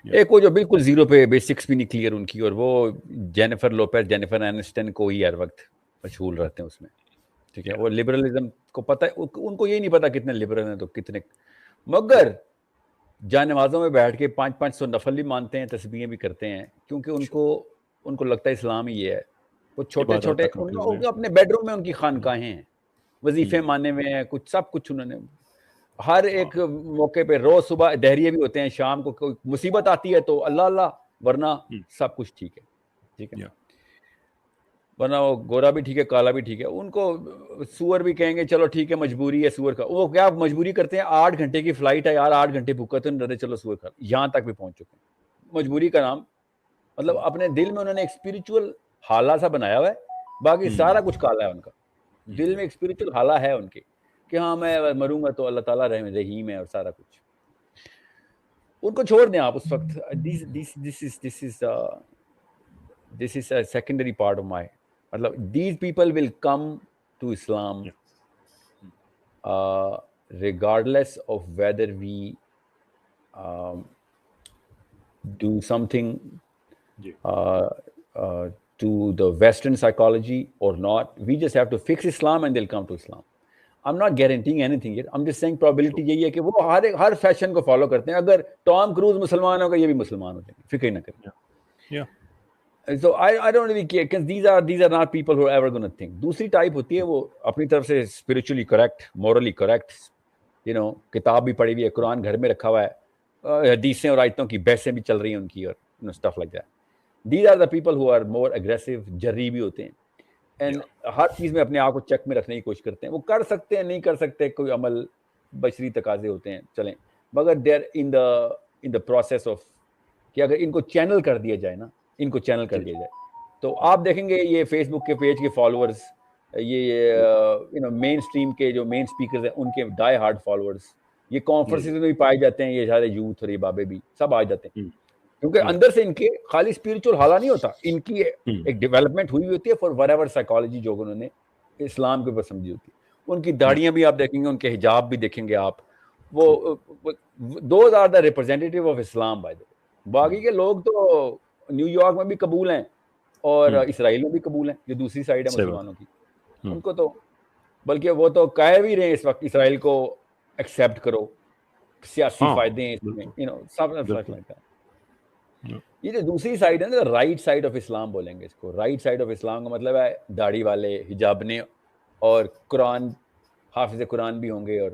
Speaker 1: ایک وہ جو بالکل زیرو پہ, بیسکس بھی نہیں کلیئر ان کی, اور وہ جینیفر لوپیز, جینیفر اینسٹن کو ہی ہر وقت مشغول رہتے ہیں اس میں, ٹھیک ہے. وہ لبرلزم کو پتہ ہے, ان کو یہ نہیں پتا کتنے لبرل ہیں تو کتنے, مگر جان نمازوں میں بیٹھ کے 500 نفل بھی مانتے ہیں, تسبیحیں بھی کرتے ہیں, کیونکہ ان کو لگتا ہے اسلام ہی یہ ہے. وہ چھوٹے چھوٹے اپنے بیڈ روم میں ان کی خانقاہیں ہیں, وظیفے ماننے میں ہیں, کچھ سب کچھ انہوں نے ہر ایک موقع پہ, روز صبح دہریے بھی ہوتے ہیں, شام کو کوئی مصیبت آتی ہے تو اللہ اللہ, ورنہ سب کچھ ٹھیک ہے, ٹھیک ہے, ورنہ وہ گورا بھی ٹھیک ہے, کالا بھی ٹھیک ہے. ان کو سور بھی کہیں گے چلو ٹھیک ہے, مجبوری ہے سور کا. وہ کیا مجبوری کرتے ہیں, 8 گھنٹے کی فلائٹ ہے یار, 8 گھنٹے بھوکا تو نہیں رہتے, چلو سور کھا, یہاں تک بھی پہنچ چکے ہیں. مجبوری کا نام, مطلب اپنے دل میں انہوں نے ایک اسپرچل حالہ سا بنایا ہوا ہے, باقی سارا کچھ کالا ہے ان کا. دل میں ایک اسپرچل حالہ ہے ان کے, کہ ہاں میں مروں گا تو اللہ تعالیٰ رحیم ہے اور سارا کچھ. ان کو چھوڑ دیں آپ اس وقت. This is a secondary part of my, matlab, these people will come to Islam regardless of whether we do something to the Western psychology or not. We just have to fix Islam and they'll come to Islam. I'm not guaranteeing anything yet. I'm just saying probability یہی ہے کہ وہ ہر fashion کو follow کرتے ہیں. اگر Tom cruise مسلمان ہوگا, یہ بھی مسلمان ہو جائیں گے, فکر نہ کریں. So I don't really care, because these are not people who are ever going to think. دوسری ٹائپ ہوتی ہے وہ اپنی طرف سے spiritually correct, morally correct, کتاب بھی پڑھی ہوئی ہے, قرآن گھر میں رکھا ہوا ہے, حدیثیں اور آیتوں کی بحثیں بھی چل رہی ہیں ان کی, اور stuff like that. These are the people who are more aggressive, جری بھی ہوتے ہیں, and ہر چیز میں اپنے آپ کو چیک میں رکھنے کی کوشش کرتے ہیں. وہ کر سکتے ہیں, نہیں کر سکتے, کوئی عمل بشری تقاضے ہوتے ہیں, چلیں, مگر they're in the process of, کہ اگر ان کو چینل کر دیا جائے نا, ان کو چینل کر دیا جائے, تو آپ دیکھیں گے یہ فیس بک کے پیج کے فالوورز, یہ مین اسٹریم کے جو مین اسپیکرز ہیں ان کے ڈائی ہارڈ فالوورز, یہ کانفرنسز میں بھی پائے جاتے ہیں, یہ سارے یوتھ اور یہ بابے بھی سب آ جاتے ہیں, کیونکہ اندر سے ان کے خالی اسپرچل حالہ نہیں ہوتا, ان کی ایک ڈیولپمنٹ ہوئی ہوتی ہے فار وٹ ایور سائیکالوجی جو انہوں نے اسلام کے اوپر سمجھی ہوتی ہے. ان کی داڑیاں بھی آپ دیکھیں گے, ان کے حجاب بھی دیکھیں گے آپ, وہ those are the representative of Islam by the way. باقی کے لوگ تو نیو یارک میں بھی قبول ہیں اور اسرائیل میں بھی قبول ہیں, جو دوسری سائڈ ہے مسلمانوں کی, ان کو تو بلکہ وہ تو کہہ بھی رہے ہیں اس وقت اسرائیل کو ایکسیپٹ کرو, سیاسی فائدے ہیں اس میں, سب لگتا ہے. یہ جو دوسری سائڈ ہے نا, رائٹ سائڈ آف اسلام بولیں گے اس کو. رائٹ سائڈ آف اسلام کا مطلب ہے داڑھی والے, حجابنے, اور قرآن, حافظ قرآن بھی ہوں گے, اور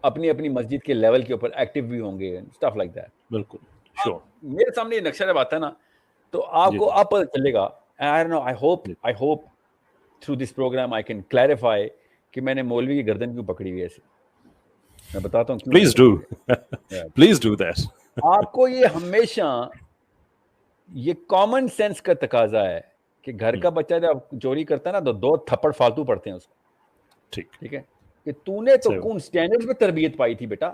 Speaker 1: اپنی اپنی مسجد کے لیول کے اوپر ایکٹیو بھی ہوں گے, اسٹف لائک دیٹ.
Speaker 2: بالکل شور.
Speaker 1: میرے سامنے یہ نقشہ جب آتا ہے نا تو آپ کو اب پتہ چلے گا. I hope through this program I can clarify کہ میں نے مولوی کی گردن کیوں پکڑی ہوئی ہے ایسے. میں بتاتا ہوں
Speaker 2: پلیز ڈو دیٹ.
Speaker 1: آپ کو یہ ہمیشہ یہ کامن سینس کا تقاضا ہے کہ گھر کا بچہ جب چوری کرتا ہے نا تو 2 تھپڑ فالتو پڑتے ہیں اس کو. ٹھیک ہے کہ تو نے تو کون سٹینڈرڈ پہ تربیت پائی تھی بیٹا.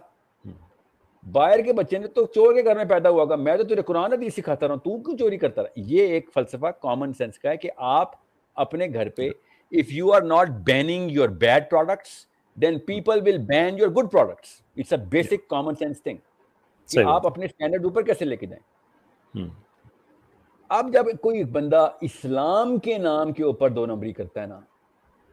Speaker 1: باہر کے بچے نے تو چور کے گھر میں پیدا ہوا گا, میں تو تجھے قرآن حدیث سکھاتا رہا ہوں, تو کیوں چوری کرتا رہا. یہ ایک فلسفہ کامن سینس کا ہے کہ آپ اپنے گھر پہ if you are not banning your bad products then people will ban your good products. It's a basic common sense thing کہ آپ اپنے سٹینڈرڈ اوپر کیسے لے کے جائیں. اب جب کوئی بندہ اسلام کے نام کے اوپر 2 نمبری کرتا ہے نا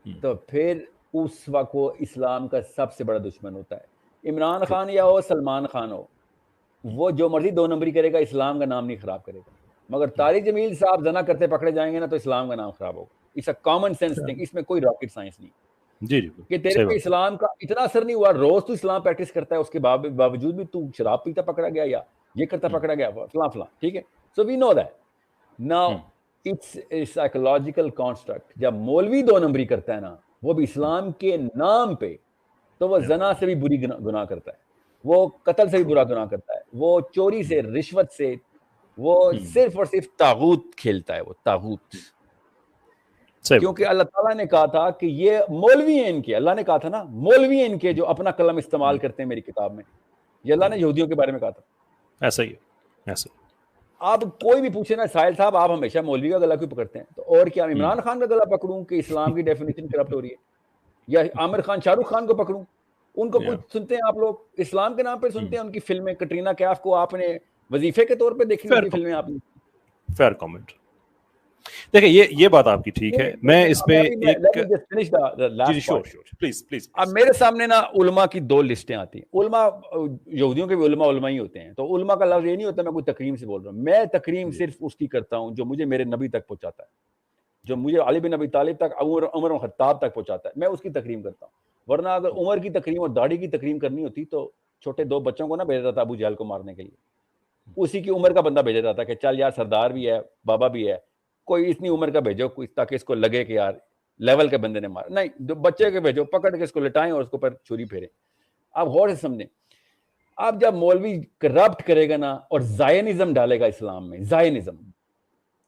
Speaker 1: تو پھر اس وقت وہ اسلام کا سب سے بڑا دشمن ہوتا ہے. عمران خان یا ہو سلمان خان ہو, وہ جو مرضی 2 نمبری کرے گا, اسلام کا نام نہیں خراب کرے گا. مگر طارق جمیل صاحب زنا کرتے پکڑے جائیں گے نا تو اسلام کا نام خراب ہوگا. It's a common sense thing, اس میں کوئی راکٹ سائنس نہیں.
Speaker 2: جی
Speaker 1: کہ تیرے پہ اسلام کا اتنا اثر نہیں ہوا, روز تو اسلام پریکٹس کرتا ہے, اس کے باوجود بھی تو شراب پیتا پکڑا گیا یا یہ کرتا پکڑا گیا فلاں فلاں. ٹھیک ہے, so we know that. Now it's a psychological construct. جب مولوی 2 نمبری کرتا ہے نا, وہ بھی اسلام کے نام پہ, تو وہ زنا سے بھی بری گناہ کرتا ہے, وہ قتل سے بھی برا گناہ کرتا ہے, وہ چوری سے, رشوت سے, وہ صرف اور صرف طاغوت کھیلتا ہے, وہ طاغوت. کیونکہ اللہ تعالیٰ نے کہا تھا کہ یہ مولوی ہیں ان کے, اللہ نے کہا تھا نا مولوی ہیں ان کے جو اپنا قلم استعمال کرتے ہیں میری کتاب میں. یہ اللہ نے یہودیوں کے بارے میں کہا تھا. ایسا ہی ایسا. آپ کوئی بھی پوچھے نا ساحل صاحب آپ ہمیشہ مولوی کا گلا کیوں پکڑتے ہیں, تو اور کیا عمران خان کا گلا پکڑوں کہ اسلام کی ڈیفینیشن کرپٹ ہو رہی ہے, یا عامر خان شاہ رخ خان کو پکڑوں, ان کو کچھ سنتے ہیں آپ لوگ اسلام کے نام پہ سنتے ہیں, ان کی فلمیں کٹرینہ کیف کو آپ نے وظیفے کے طور پہ دیکھی ان کی فلمیں آپ نے.
Speaker 2: Fair comment. دیکھیں یہ بات آپ کی ٹھیک ہے, میں اس پہ
Speaker 1: اب میرے سامنے نا علماء کی 2 لسٹیں آتی ہیں. علماء یہودیوں کے بھی علماء ہی ہوتے ہیں, تو علماء کا لفظ یہ نہیں ہوتا میں کوئی تکریم سے بول رہا ہوں. میں تکریم صرف اس کی کرتا ہوں جو مجھے میرے نبی تک پہنچاتا ہے, جو مجھے علی بن ابی طالب تک, عمر بن خطاب تک پہنچاتا ہے, میں اس کی تکریم کرتا ہوں. ورنہ اگر عمر کی تکریم اور داڑھی کی تکریم کرنی ہوتی تو چھوٹے 2 بچوں کو نہ بھیجا تھا ابو جہل کو مارنے کے لیے, اسی کی عمر کا بندہ بھیجا جاتا کہ چل یار سردار بھی ہے, بابا بھی ہے, کوئی اتنی عمر کا بھیجو کوئی تاکہ اس کو لگے کہ یار لیول کے بندے نے مارا. نہیں, جو بچے کے بھیجو پکڑ کے اس کو لٹائیں اور اس کو پر چھری پھیریں. آپ غور سے سمجھیں, اب جب مولوی کرپٹ کرے گا نا اور زائنزم ڈالے گا اسلام میں, زائنزم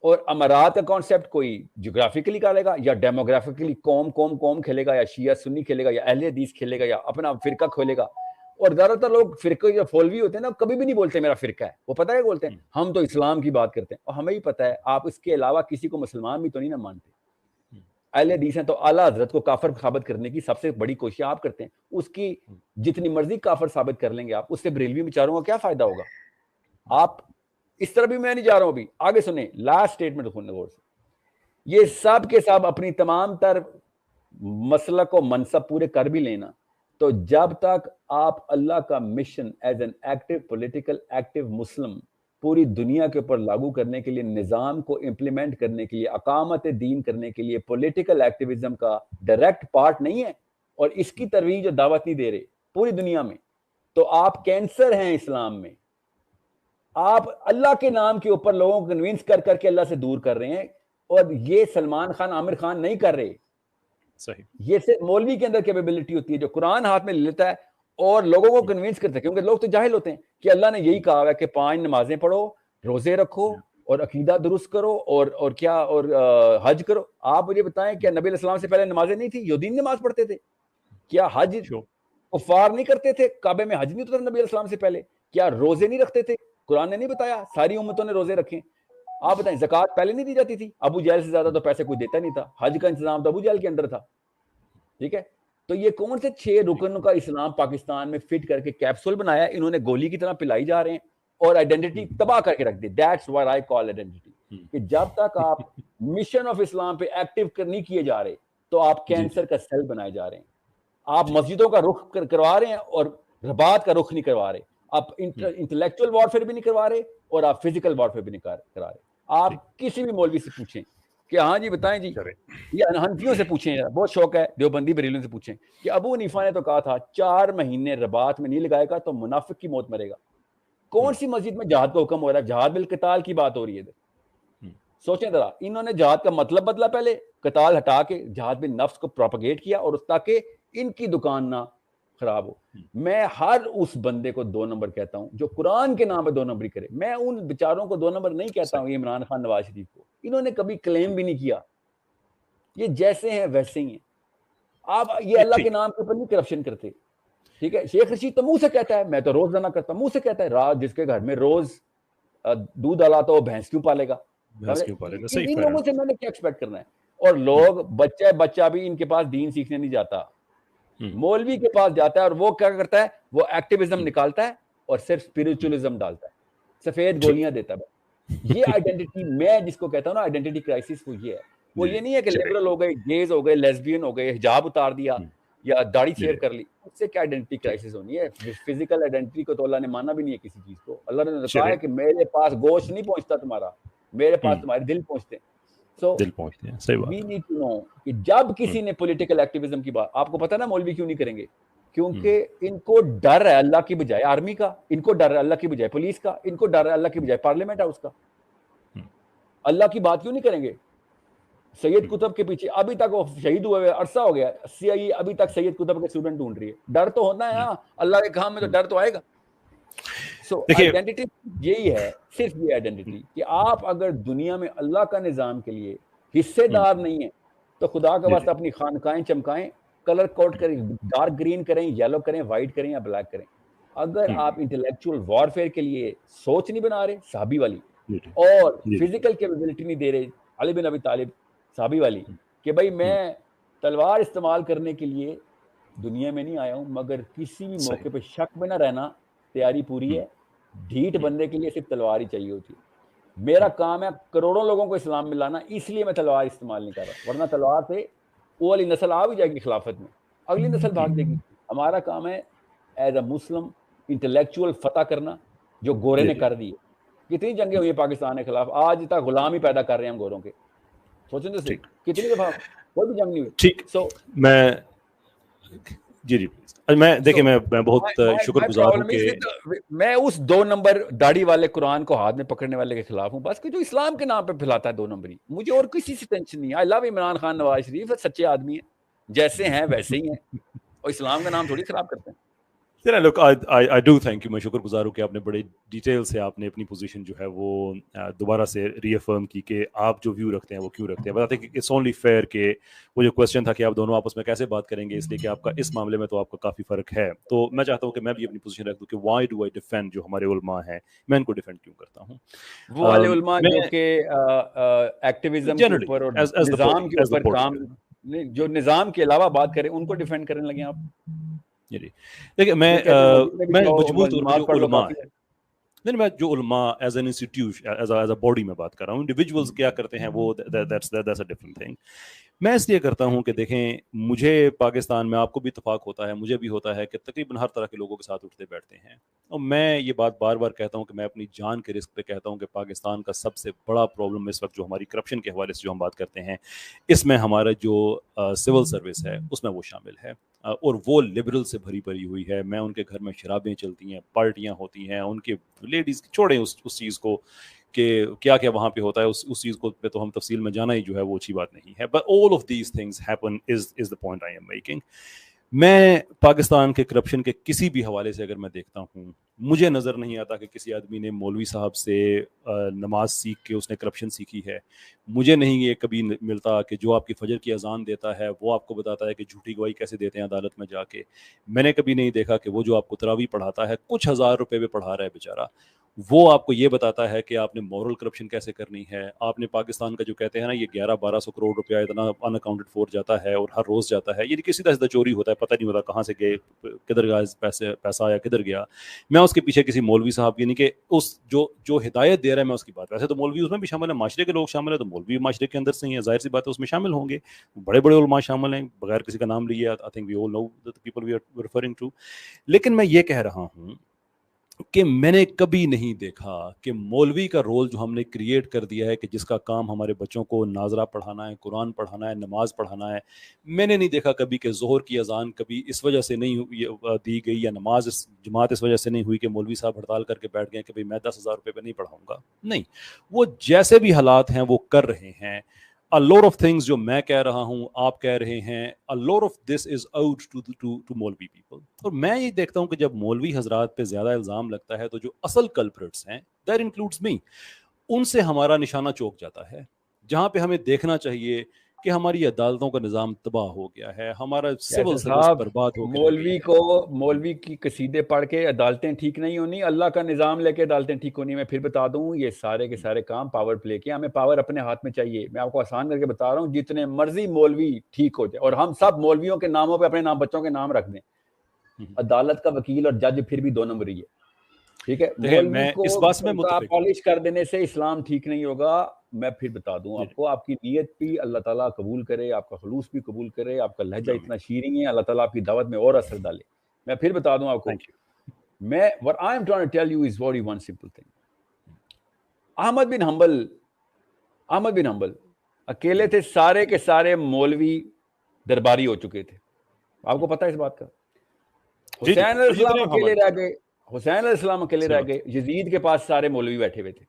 Speaker 1: اور امارات کا کانسیپٹ کوئی جغرافیکلی ڈالے گا یا ڈیموگرافیکلی قوم کھیلے گا, یا شیعہ سنی کھیلے گا, یا اہل حدیث کھیلے گا, یا اپنا فرقہ کھولے گا. اور زیادہ تر لوگ فرقے جو فولوی ہوتے ہیں نا کبھی بھی نہیں بولتے میرا فرقہ ہے, وہ پتہ ہے بولتے ہیں ہم تو اسلام کی بات کرتے ہیں, اور ہمیں ہی پتہ ہے آپ اس کے علاوہ کسی کو مسلمان بھی تو نہیں نہ مانتے. اہل حدیث ہیں تو اعلیٰ حضرت کو کافر ثابت کرنے کی سب سے بڑی کوشش آپ کرتے ہیں, اس کی جتنی مرضی کافر ثابت کر لیں گے آپ, اس سے بریلوی بیچاروں کا کیا فائدہ ہوگا. آپ اس طرح بھی میں نہیں جا رہا ہوں, ابھی آگے سنیں لاسٹ اسٹیٹمنٹ غور سے. یہ سب کے سب اپنی تمام تر مسلک و منصب پورے کر بھی لینا, تو جب تک آپ اللہ کا mission as an active political active Muslim پوری دنیا کے اوپر لاگو کرنے کے لیے, نظام کو امپلیمنٹ کرنے کے لیے, اقامت دین کرنے کے لیے پولیٹیکل ایکٹیویزم کا ڈائریکٹ پارٹ نہیں ہے اور اس کی ترویج اور دعوت نہیں دے رہے پوری دنیا میں, تو آپ کینسر ہیں اسلام میں. آپ اللہ کے نام کے اوپر لوگوں کو کنوینس کر کے اللہ سے دور کر رہے ہیں, اور یہ سلمان خان عامر خان نہیں کر رہے.
Speaker 2: صحیح,
Speaker 1: یہ صرف مولوی کے اندر کیپیبلٹی ہوتی ہے جو قرآن ہاتھ میں لے لیتا ہے اور لوگوں کو کنوینس کرتا ہے, کیونکہ لوگ تو جاہل ہوتے ہیں کہ اللہ نے یہی کہا ہے کہ 5 نمازیں پڑھو, روزے رکھو اور عقیدہ درست کرو اور کیا اور حج کرو. آپ مجھے بتائیں کیا نبی علیہ السلام سے پہلے نمازیں نہیں تھی؟ یہودین نماز پڑھتے تھے. کیا حج کفار نہیں کرتے تھے؟ کعبے میں حج نہیں ہوتا نبی علیہ السلام سے پہلے. کیا روزے نہیں رکھتے تھے؟ قرآن نے نہیں بتایا ساری امتوں نے روزے رکھے. آپ بتائیں زکوٰۃ پہلے نہیں دی جاتی تھی؟ ابو جہل سے زیادہ تو پیسے کوئی دیتا نہیں تھا, حج کا انتظام تو ابو جہل کے اندر تھا. ٹھیک ہے, تو یہ کون سے 6 رکن کا اسلام پاکستان میں فٹ کر کے کیپسول بنایا, انہوں نے گولی کی طرح پلائی جا رہے ہیں اور آئیڈینٹی تباہ کر کے رکھ دی. That's what I call identity. کہ جب تک آپ مشن آف اسلام پہ ایکٹیو نہیں کیے جا رہے تو آپ کینسر کا سیل بنائے جا رہے ہیں. آپ مسجدوں کا رخ کروا رہے ہیں اور رباط کا رخ نہیں کروا رہے. آپ انٹلیکچوئل وارفیئر بھی نہیں کروا رہے اور آپ فزیکل وارفیئر بھی نہیں کرا رہے. آپ کسی بھی مولوی سے پوچھیں کہ ہاں جی بتائیں جی, یہ حنفیوں سے پوچھیں, بہت شوق ہے, دیوبندی بریلوں سے پوچھیں کہ ابو حنیفہ نے تو کہا تھا 4 مہینے رباط میں نہیں لگائے گا تو منافق کی موت مرے گا. کون سی مسجد میں جہاد کا حکم ہو رہا ہے؟ جہاد بالقتال کی بات ہو رہی ہے. سوچیں ذرا, انہوں نے جہاد کا مطلب بدلا, پہلے قتال ہٹا کے جہاد بن نفس کو پروپیگیٹ کیا اور تاکہ ان کی دکان نہ خراب ہو. میں ہر اس بندے کو 2 نمبر کہتا ہوں جو قرآن کے نام پہ 2 نمبری کرے. میں ان بیچاروں کو 2 نمبر نہیں کہتا ہوں, عمران خان نواز شریف کو, انہوں نے کبھی کلیم بھی نہیں کیا. یہ جیسے ہیں ویسے ہی ہیں. آپ یہ اللہ کے نام کے اوپر نہیں کرپشن کرتے, ٹھیک ہے. شیخ رشید تو منہ سے کہتا ہے میں تو روز نہ کرتا, منہ سے کہتا ہے رات جس کے گھر میں روز دودھ ڈالا تو وہ بھینس کیوں پالے گا. ان لوگوں سے میں نے کیا ایکسپیکٹ کرنا ہے. اور لوگ بچہ بھی ان کے پاس دین سیکھنے نہیں جاتا, مولوی کے پاس جاتا ہے اور وہ کیا کرتا ہے, وہ ایکٹیویزم نکالتا ہے اور صرف اسپرچولیزم ڈالتا ہے, سفید گولیاں دیتا ہے. یہ آئیڈینٹی میں جس کو کہتا ہوں نا آئیڈینٹی کرائسس, وہ یہ ہے. وہ یہ نہیں ہے کہ لبرل ہو گئے, گیز ہو گئے, لیسبین ہو گئے, حجاب اتار دیا یا داڑھی شیو کر لی, اس سے کیا آئیڈینٹی کرائسس ہونی ہے. فزیکل آئیڈینٹی کو تو اللہ نے مانا بھی نہیں ہے کسی چیز کو. اللہ نے کہا ہے کہ میرے پاس گوشت نہیں پہنچتا تمہارا, میرے پاس تمہارے دل پہنچتے ہیں. سو وی نیڈ ٹو نو کہ جب کسی نے پولیٹیکل ایکٹیویزم کی بات, آپ کو پتا نا مولوی کیوں نہیں کریں گے, کیونکہ ان کو ڈر ہے اللہ کی بجائے آرمی کا, ان کو ڈر ہے اللہ کی بجائے پولیس کا, ان کو ڈر ہے اللہ کی بجائے پارلیمنٹ ہاؤس کا. اللہ کی بات کیوں نہیں کریں گے؟ سید قطب کے پیچھے ابھی تک وہ شہید ہوئے عرصہ ہو گیا, CIA ابھی تک سید قطب کے اسٹوڈنٹ ڈھونڈ رہی ہے. ڈر تو ہونا ہے, ہاں اللہ کے کام میں تو ڈر تو آئے گا. سو آئیڈینٹی یہی ہے, صرف یہ آئیڈینٹی کہ آپ اگر دنیا میں اللہ کا نظام کے لیے حصے دار نہیں ہیں تو خدا کا واسطہ اپنی خانقاہیں چمکائیں, کلر کوڈ کریں, ڈارک گرین کریں, یلو کریں, وائٹ کریں یا بلیک کریں. اگر آپ انٹلیکچوئل وارفیئر کے لیے سوچ نہیں بنا رہے صحابی والی, اور فزیکل کیپیبلٹی نہیں دے رہے علی بن ابی طالب صحابی والی, کہ بھائی میں تلوار استعمال کرنے کے لیے دنیا میں نہیں آیا ہوں, مگر کسی بھی موقع پہ شک میں نہ رہنا, تیاری پوری ہے. ڈھیٹ بندے کے لیے صرف تلوار ہی چاہیے ہوتی ہے. میرا کام ہے کروڑوں لوگوں کو اسلام میں لانا, اس لیے میں تلوار استعمال نہیں کر رہا, ورنہ تلوار سے وہ والی نسل آ بھی جائے گی خلافت میں, اگلی نسل بھاگ جائے گی. ہمارا کام ہے ایز اے مسلم انٹلیکچوئل فتح کرنا, جو گورے نے کر دی. کتنی جنگیں ہوئی ہیں پاکستان کے خلاف, آج تک غلام ہی پیدا کر رہے ہیں ہم گوروں کے. سوچیں تو صحیح, کتنی دفعہ کوئی بھی جنگ نہیں ہوئی.
Speaker 2: ٹھیک, میں جی میں دیکھیں میں بہت شکر گزار ہوں کہ
Speaker 1: میں اس 2 نمبر داڑھی والے قرآن کو ہاتھ میں پکڑنے والے کے خلاف ہوں, بس کہ جو اسلام کے نام پہ پھیلاتا ہے 2 نمبری. مجھے اور کسی سے ٹینشن نہیں ہے. آئی لو عمران خان نواز شریف, سچے آدمی ہیں, جیسے ہیں ویسے ہی ہیں, اور اسلام کا نام تھوڑی خراب کرتے ہیں.
Speaker 2: لوک آئی ڈو تھینک یو, میں شکر گزار ہوں کہ آپ نے بڑے ڈیٹیل سے آپ نے اپنی پوزیشن جو ہے وہ دوبارہ سے ری افرم کی کہ آپ جو ویو رکھتے ہیں وہ کیوں رکھتے ہیں. بتاتے ہیں کہ اٹس اونلی فیئر کہ وہ جو کویشچن تھا کہ آپ دونوں آپس میں کیسے بات کریں گے, اس لیے کہ آپ کا اس معاملے میں تو آپ کا کافی فرق ہے. تو میں چاہتا ہوں کہ میں بھی اپنی پوزیشن رکھ دوں کہ وائی ڈو آئی ڈیفینڈ جو ہمارے علماء ہیں, میں ان کو ڈیفینڈ کیوں کرتا ہوں.
Speaker 1: وہ والے علماء جو کہ ایکٹیویزم کے اوپر اور نظام کے اوپر کام, جو نظام کے علاوہ بات کریں, ان کو ڈیفینڈ کرنے لگے آپ.
Speaker 2: دیکھیں میں مجموعی طور پر جو علماء ہیں, نہیں میں جو علماء as an institution as a body میں بات کر رہا ہوں, انڈیویجولز کیا کرتے ہیں وہ دیٹس اے ڈفرنٹ تھنگ. میں اس لیے کرتا ہوں کہ دیکھیں مجھے پاکستان میں, آپ کو بھی اتفاق ہوتا ہے, مجھے بھی ہوتا ہے کہ تقریباً ہر طرح کے لوگوں کے ساتھ اٹھتے بیٹھتے ہیں. اور میں یہ بات بار بار کہتا ہوں کہ میں اپنی جان کے رسک پہ کہتا ہوں کہ پاکستان کا سب سے بڑا پرابلم اس وقت جو ہماری کرپشن کے حوالے سے جو ہم بات کرتے ہیں, اس میں ہمارا جو سول سروس ہے اس میں وہ شامل ہے, اور وہ لبرل سے بھری پڑی ہوئی ہے. میں ان کے گھر میں شرابیں چلتی ہیں, پارٹیاں ہوتی ہیں, ان کے لیڈیز چھوڑیں اس چیز کو کہ کیا کیا وہاں پہ ہوتا ہے, اس چیز کو پہ تو ہم تفصیل میں جانا ہی جو ہے وہ اچھی بات نہیں ہے. But all of these things happen is the point I am making. میں پاکستان کے کرپشن کے کسی بھی حوالے سے اگر میں دیکھتا ہوں, مجھے نظر نہیں آتا کہ کسی آدمی نے مولوی صاحب سے نماز سیکھ کے اس نے کرپشن سیکھی ہے. مجھے نہیں یہ کبھی ملتا کہ جو آپ کی فجر کی اذان دیتا ہے وہ آپ کو بتاتا ہے کہ جھوٹی گواہی کیسے دیتے ہیں عدالت میں جا کے. میں نے کبھی نہیں دیکھا کہ وہ جو آپ کو تراویح پڑھاتا ہے کچھ ہزار روپے پہ پڑھا رہا ہے بیچارہ, وہ آپ کو یہ بتاتا ہے کہ آپ نے مورل کرپشن کیسے کرنی ہے. آپ نے پاکستان کا جو کہتے ہیں نا یہ 1100-1200 کروڑ روپیہ اتنا ان اکاؤنٹڈ فور جاتا ہے اور ہر روز جاتا ہے, یہ کسی طرح چوری ہوتا ہے, پتہ نہیں ہوتا کہاں سے گئے, کدھر گیا پیسہ آیا کدھر گیا. میں اس کے پیچھے کسی مولوی صاحب یعنی کہ اس جو ہدایت دے رہا ہے میں اس کی بات, ویسے تو مولوی اس میں بھی شامل ہے, معاشرے کے لوگ شامل ہیں, تو مولوی معاشرے کے اندر سے ہی ہیں, ظاہر سی بات ہے اس میں شامل ہوں گے, بڑے بڑے علماء شامل ہیں بغیر کسی کا نام لیے. I think we all know the people we are referring to. لیکن میں یہ کہہ رہا ہوں کہ میں نے کبھی نہیں دیکھا کہ مولوی کا رول جو ہم نے کریٹ کر دیا ہے کہ جس کا کام ہمارے بچوں کو ناظرہ پڑھانا ہے, قرآن پڑھانا ہے, نماز پڑھانا ہے, میں نے نہیں دیکھا کبھی کہ ظہر کی اذان کبھی اس وجہ سے نہیں دی گئی یا نماز جماعت اس وجہ سے نہیں ہوئی کہ مولوی صاحب ہڑتال کر کے بیٹھ گئے کہ بھئی میں 10,000 روپے پہ نہیں پڑھاؤں گا. نہیں, وہ جیسے بھی حالات ہیں وہ کر رہے ہیں. A lot of things جو میں کہہ رہا ہوں آپ کہہ رہے ہیں, a lot of this is owed to مولوی people. اور میں یہ دیکھتا ہوں کہ جب مولوی حضرات پہ زیادہ الزام لگتا ہے تو جو اصل کلپریٹس ہیں that includes me, ان سے ہمارا نشانہ چوک جاتا ہے. جہاں پہ ہمیں دیکھنا چاہیے کہ ہماری عدالتوں کا نظام تباہ ہو گیا ہے, ہمارا سول سروس برباد ہو کے رہ گئی ہے.
Speaker 1: مولوی کی قصیدے پڑھ کے عدالتیں ٹھیک نہیں ہونی, اللہ کا نظام لے کے عدالتیں ٹھیک ہونی. میں پھر بتا دوں یہ سارے کے سارے کام پاور پلے کے, ہمیں پاور اپنے ہاتھ میں چاہیے. میں آپ کو آسان کر کے بتا رہا ہوں, جتنے مرضی مولوی ٹھیک ہو جائے اور ہم سب مولویوں کے ناموں پہ اپنے نام بچوں کے نام رکھ دیں, عدالت کا وکیل اور جج پھر بھی 2 نمبر ہی ہے. ٹھیک ہے, مولوی کو پالش کر دینے سے اسلام ٹھیک نہیں ہوگا. میں پھر بتا دوں آپ کو, آپ کی نیت بھی اللہ تعالیٰ قبول کرے, آپ کا خلوص بھی قبول کرے, آپ کا لہجہ اتنا شیریں ہے, اللہ تعالیٰ آپ کی دعوت میں اور اثر ڈالے. میں پھر بتا دوں آپ کو, میں what I am trying to tell you is very one simple thing. Ahmad بن حنبل اکیلے تھے, سارے کے سارے مولوی درباری ہو چکے تھے. آپ کو پتہ ہے اس بات کا؟ حسین علیہ السلام اکیلے رہ گئے, یزید کے پاس سارے مولوی بیٹھے ہوئے تھے.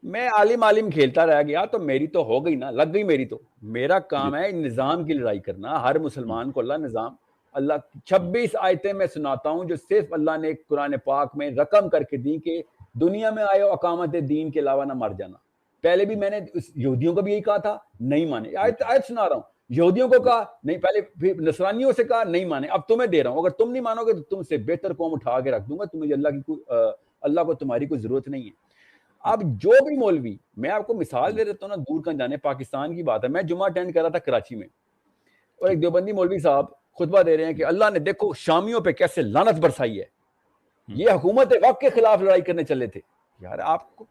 Speaker 1: میں عالم کھیلتا رہ گیا تو میری تو ہو گئی نا, لگ گئی میری. تو میرا کام ہے نظام کی لڑائی کرنا. ہر مسلمان کو اللہ نظام, اللہ 26 آیتیں میں سناتا ہوں جو صرف اللہ نے قرآن پاک میں رقم کر کے دی کہ دنیا میں آئے اقامت دین کے علاوہ نہ مر جانا. پہلے بھی میں نے یہودیوں کو بھی یہی کہا تھا, نہیں مانے. آیت سنا رہا ہوں, یہودیوں کو کہا نہیں, پہلے پھر نصرانیوں سے کہا نہیں مانے, اب تمہیں دے رہا ہوں. اگر تم نہیں مانو گے تو تم سے بہتر قوم اٹھا کے رکھ دوں گا. تمہیں اللہ کو تمہاری کوئی ضرورت نہیں ہے. اب جو بھی مولوی, میں آپ کو مثال دے دیتا ہوں نا, دور کہاں جانے, پاکستان کی بات ہے. میں جمعہ اٹینڈ کر رہا تھا کراچی میں, اور ایک دیوبندی مولوی صاحب خطبہ دے رہے ہیں کہ اللہ نے دیکھو شامیوں پہ کیسے لعنت برسائی ہے, یہ حکومت وقت کے خلاف لڑائی کرنے چلے تھے. یار آپ کو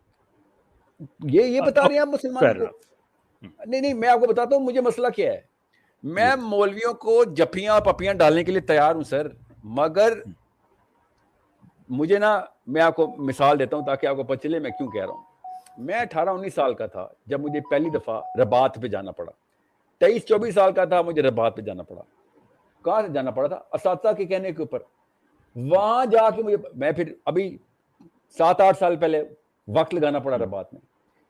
Speaker 1: یہ بتا رہے ہیں آپ مسلمانوں کو؟ نہیں, میں آپ کو بتاتا ہوں مجھے مسئلہ کیا ہے. میں مولویوں کو جپیاں پپیاں ڈالنے کے لیے تیار ہوں سر, مگر مجھے نا, میں آپ کو مثال دیتا ہوں تاکہ آپ کو پتہ چلے میں کیوں کہہ رہا ہوں. میں 18-19 سال کا تھا جب مجھے پہلی دفعہ رباط پہ جانا پڑا. 23-24 سال کا تھا مجھے رباط پہ جانا پڑا. کہاں سے جانا پڑا تھا؟ اساتذہ کے کہنے کے اوپر. وہاں جا کے میں پھر ابھی 7-8 سال پہلے وقت لگانا پڑا رباط میں.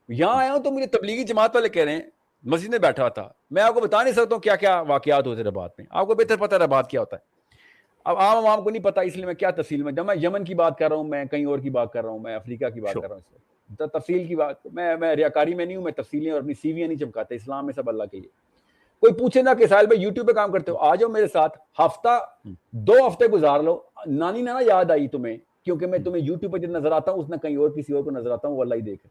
Speaker 1: یہاں آیا ہوں تو مجھے تبلیغی جماعت والے کہہ رہے ہیں, مسجد میں بیٹھا تھا, میں آپ کو بتا نہیں سکتا ہوں کیا کیا واقعات ہوتے رباط میں. آپ کو بہتر پتہ ہے رباط کیا ہوتا ہے. اب عام کو نہیں پتا, اس لیے میں کیا تفصیل میں, جب میں یمن کی بات کر رہا ہوں, میں کہیں اور کی بات کر رہا ہوں, میں افریقہ کی بات کر رہا ہوں. اس میں تفصیل کی بات, میں ریاکاری میں نہیں ہوں, میں تفصیلیں اور اپنی سیویاں نہیں چمکاتے. اسلام میں سب اللہ کے لیے. کوئی پوچھے نا کہ ساحل بھائی یوٹیوب پہ کام کرتے ہو, آ جاؤ میرے ساتھ, 2 ہفتے گزار لو. نانی نانا یاد آئی تمہیں, کیونکہ میں تمہیں یوٹیوب پہ جب نظر آتا ہوں اس میں کہیں اور کسی اور کو نظر آتا ہوں, وہ اللہ ہی دیکھ.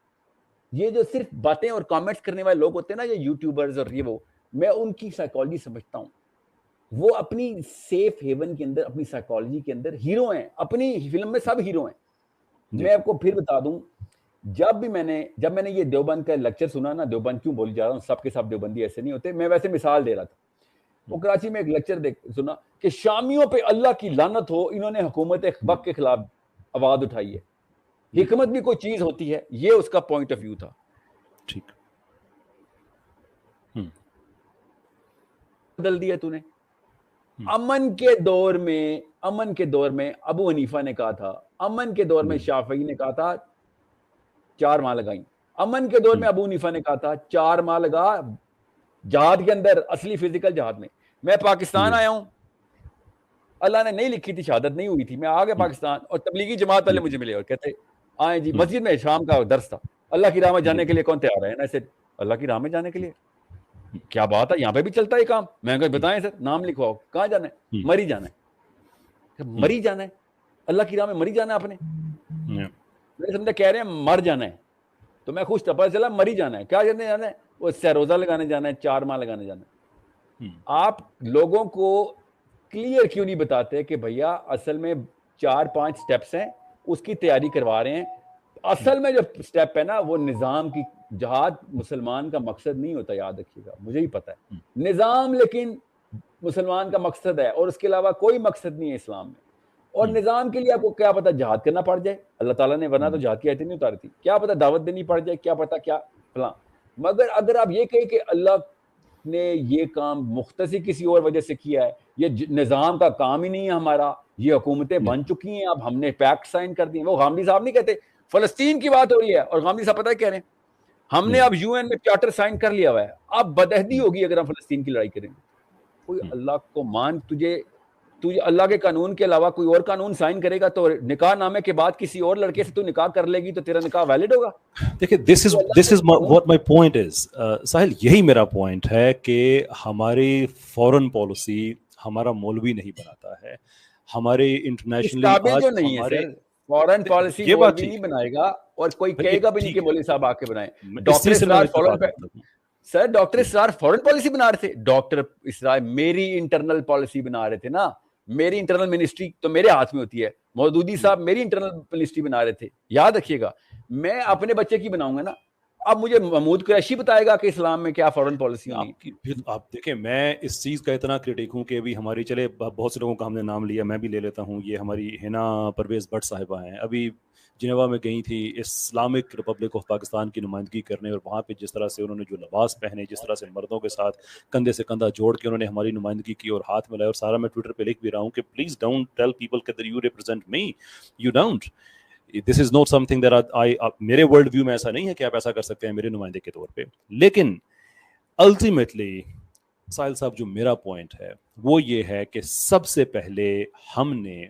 Speaker 1: یہ جو صرف باتیں اور کامنٹس کرنے والے لوگ ہوتے ہیں نا, یہ یوٹیوبرز اور یہ وہ, میں ان کی سائیکالوجی سمجھتا ہوں. وہ اپنی سیف ہیون کے اندر, اپنی سائیکالوجی کے اندر ہیرو ہیں. اپنی فلم میں سب ہیرو ہیں. میں آپ کو پھر بتا دوں, جب میں نے یہ دیوبند کا لیکچر سنا نا, دیوبند کیوں بولی جا رہا ہوں, سب کے سب دیوبندی ایسے نہیں ہوتے, میں ویسے مثال دے رہا تھا. وہ کراچی میں ایک لیکچر سنا کہ شامیوں پہ اللہ کی لعنت ہو, انہوں نے حکومت وقت کے خلاف آواز اٹھائی ہے. حکمت بھی کوئی چیز ہوتی ہے, یہ اس کا پوائنٹ آف ویو تھا.
Speaker 2: ٹھیک
Speaker 1: بدل دیا تو نے. امن کے دور میں ابو حنیفہ نے کہا تھا, امن کے دور میں شافعی نے کہا تھا 4 ماہ لگائیں. امن کے دور میں ابو حنیفہ نے کہا تھا 4 ماہ لگا جہاد کے اندر, اصلی فزیکل جہاد میں. میں پاکستان آیا ہوں, اللہ نے نہیں لکھی تھی, شہادت نہیں ہوئی تھی, میں آ گیا پاکستان, اور تبلیغی جماعت والے مجھے ملے اور کہتے آئیں جی, مسجد میں شام کا درس تھا, اللہ کی راہ میں جانے کے لیے کون تیار ہے نا, ایسے اللہ کی راہ میں جانے کے لیے کیا بات ہے, یہاں پہ بھی چلتا ہے کام. میں کہا بتائیں سر, نام لکھواؤ, کہاں جانا ہے؟ مری جانا ہے. مری جانا ہے, اللہ کی راہ میں مری جانا ہے آپ نے. میں نے سمجھا کہہ رہے ہیں مر جانا ہے, تو میں خوش تھا, پتہ چلا مر ہی جانا ہے. کیا جانا ہے, وہ سروزہ لگانے جانا ہے, 4 ماہ لگانے جانا ہے. آپ لوگوں کو کلیئر کیوں نہیں بتاتے کہ بھیا اصل میں 4-5 سٹیپس ہیں, اس کی تیاری کروا رہے ہیں. اصل میں جو سٹیپ ہے نا وہ نظام کی, جہاد مسلمان کا مقصد نہیں ہوتا, یاد رکھیے گا, مجھے ہی پتا ہے. نظام لیکن مسلمان کا مقصد ہے, اور اس کے علاوہ کوئی مقصد نہیں ہے اسلام میں. اور نظام کے لیے آپ کو کیا پتا جہاد کرنا پڑ جائے, اللہ تعالیٰ نے ورنہ تو جہاد کی آیتیں نہیں اتاری تھی, کیا پتا دعوت دینی پڑ جائے, کیا پتا کیا فلاں. مگر اگر آپ یہ کہیں کہ اللہ نے یہ کام مختصر کسی اور وجہ سے کیا ہے, یہ نظام کا کام ہی نہیں ہے ہمارا, یہ حکومتیں بن چکی ہیں, اب ہم نے پیکٹ سائن کر دی. وہ غامدی صاحب نہیں کہتے, فلسطین کی بات ہو رہی ہے, اور غامدی صاحب پتہ ہے کہہ رہے ہیں ہم نے اب یو این میں چارٹر سائن کر لیا ہوا ہے, اب بدعہدی ہوگی اگر ہم فلسطین کی لڑائی کریں. کوئی اللہ کو مان, تجھے اللہ کے قانون کے علاوہ کوئی اور قانون سائن کرے گا تو نکاح نامے کے بعد کسی اور لڑکے سے تو نکاح کر لے گی تو تیرا نکاح ویلڈ ہوگا.
Speaker 2: دیکھیں this is what my point is. ساحل, یہی میرا پوائنٹ ہے کہ ہماری فورن پالیسی ہمارا مولوی نہیں بناتا ہے, ہمارے انٹرنیشنلی آج
Speaker 1: جو نہیں ہے سر, فورن پالیسی مولوی نہیں بنائے گا, اور کوئی کہے گا بھی نہیں کہ مولوی صاحب آ کے بنائیں. ڈاکٹر اسرار سر, ڈاکٹر اسرار فورن پالیسی بنا رہے تھے, ڈاکٹر اسرار میری انٹرنل پالیسی بنا رہے تھے نا, میری انٹرنل منسٹری تو میرے ہاتھ میں ہوتی ہے, مودودی صاحب میری انٹرنل منسٹری بنا رہے تھے, یاد رکھیے گا. میں اپنے بچے کی بناؤں گا نا, اب مجھے محمود قریشی بتائے گا کہ اسلام میں کیا فورن پالیسی ہونی.
Speaker 2: آپ دیکھیں, میں اس چیز کا اتنا کرٹیک ہوں کہ ابھی ہماری, چلے بہت سے لوگوں کا ہم نے نام لیا, میں بھی لے لیتا ہوں, یہ ہماری ہینا پرویز بٹ صاحبہ ہیں, ابھی جنیوا میں گئی تھی اسلامک ریپبلک آف پاکستان کی نمائندگی کرنے, اور وہاں پہ جس طرح سے انہوں نے جو لباس پہنے, جس طرح سے مردوں کے ساتھ کندھے سے کندھا جوڑ کے انہوں نے ہماری نمائندگی کی اور ہاتھ ملائے, اور سارا میں ٹویٹر پہ لکھ بھی رہا ہوں کہ پلیز ڈونٹ ٹیل پیپل کہ you represent me, you don't. This is not some thing that میرے ورلڈ ویو میں ایسا نہیں ہے کہ آپ ایسا کر سکتے ہیں میرے نمائندے کے طور پہ. لیکن الٹیمیٹلی ساحل صاحب, جو میرا پوائنٹ ہے وہ یہ ہے کہ سب سے پہلے ہم نے